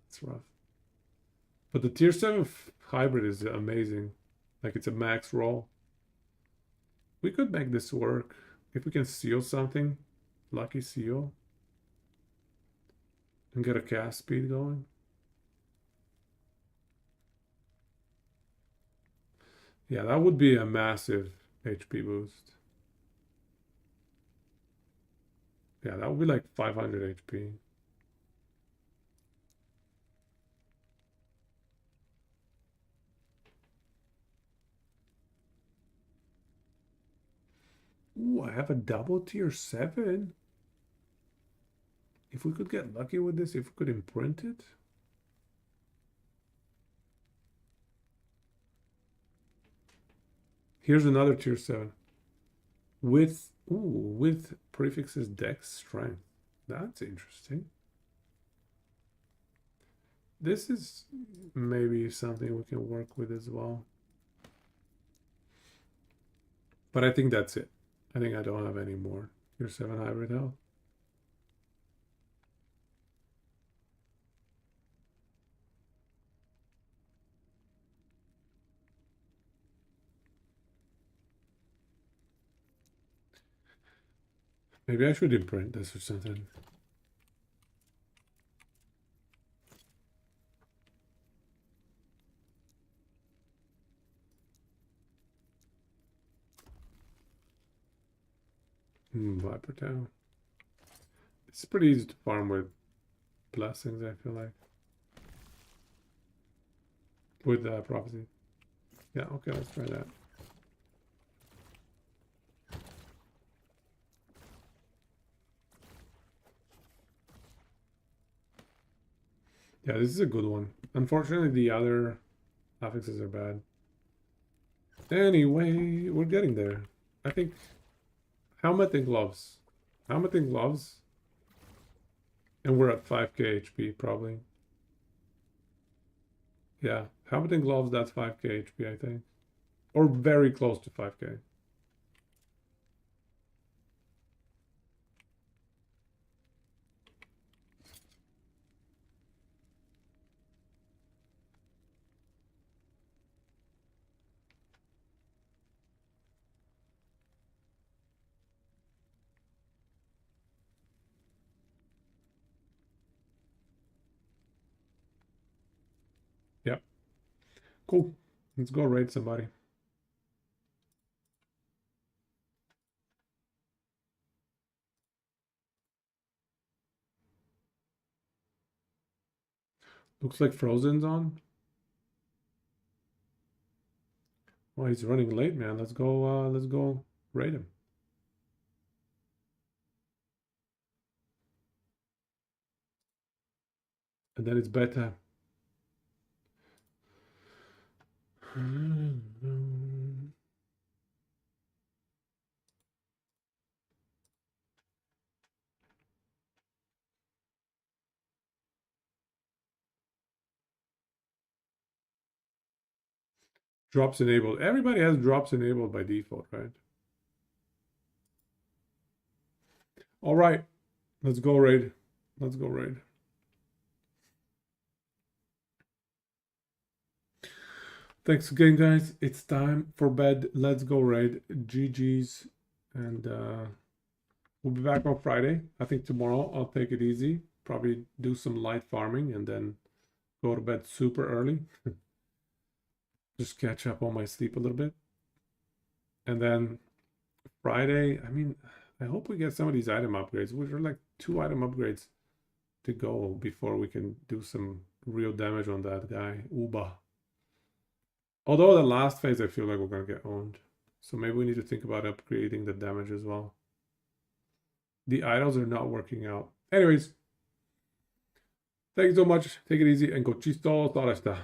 It's rough. But the tier 7 hybrid is amazing. Like, it's a max roll. We could make this work. If we can seal something. Lucky seal. And get a cast speed going. Yeah, that would be a massive HP boost. Yeah, that would be like 500 HP. Ooh, I have a double tier 7. If we could get lucky with this, if we could imprint it. Here's another tier 7. With prefixes dex strength. That's interesting. This is maybe something we can work with as well. But I think that's it. I think I don't have any more. Tier 7 hybrid health. Maybe I should imprint this or something. Viper Town. It's pretty easy to farm with blessings, I feel like. With prophecy. Yeah, okay, let's try that. Yeah, this is a good one. Unfortunately, the other affixes are bad. Anyway, we're getting there. I think helmet and gloves. Helmet and gloves. And we're at 5k HP, probably. Yeah, helmet and gloves, that's 5k HP, I think. Or very close to 5k. Yep. Cool. Let's go raid somebody. Looks like Frozen's on. Oh, he's running late, man. Let's go raid him. And then it's beta. Drops enabled. Everybody has drops enabled by default, right? All right. Let's go raid. Let's go raid. Thanks again, guys. It's time for bed. Let's go raid. GG's. And we'll be back on Friday. I think tomorrow I'll take it easy. Probably do some light farming and then go to bed super early. Just catch up on my sleep a little bit. And then Friday, I mean, I hope we get some of these item upgrades, which are like 2 item upgrades to go before we can do some real damage on that guy, Uba. Although the last phase, I feel like we're going to get owned. So maybe we need to think about upgrading the damage as well. The idols are not working out. Anyways, thank you so much. Take it easy and go chisto. Toda esta.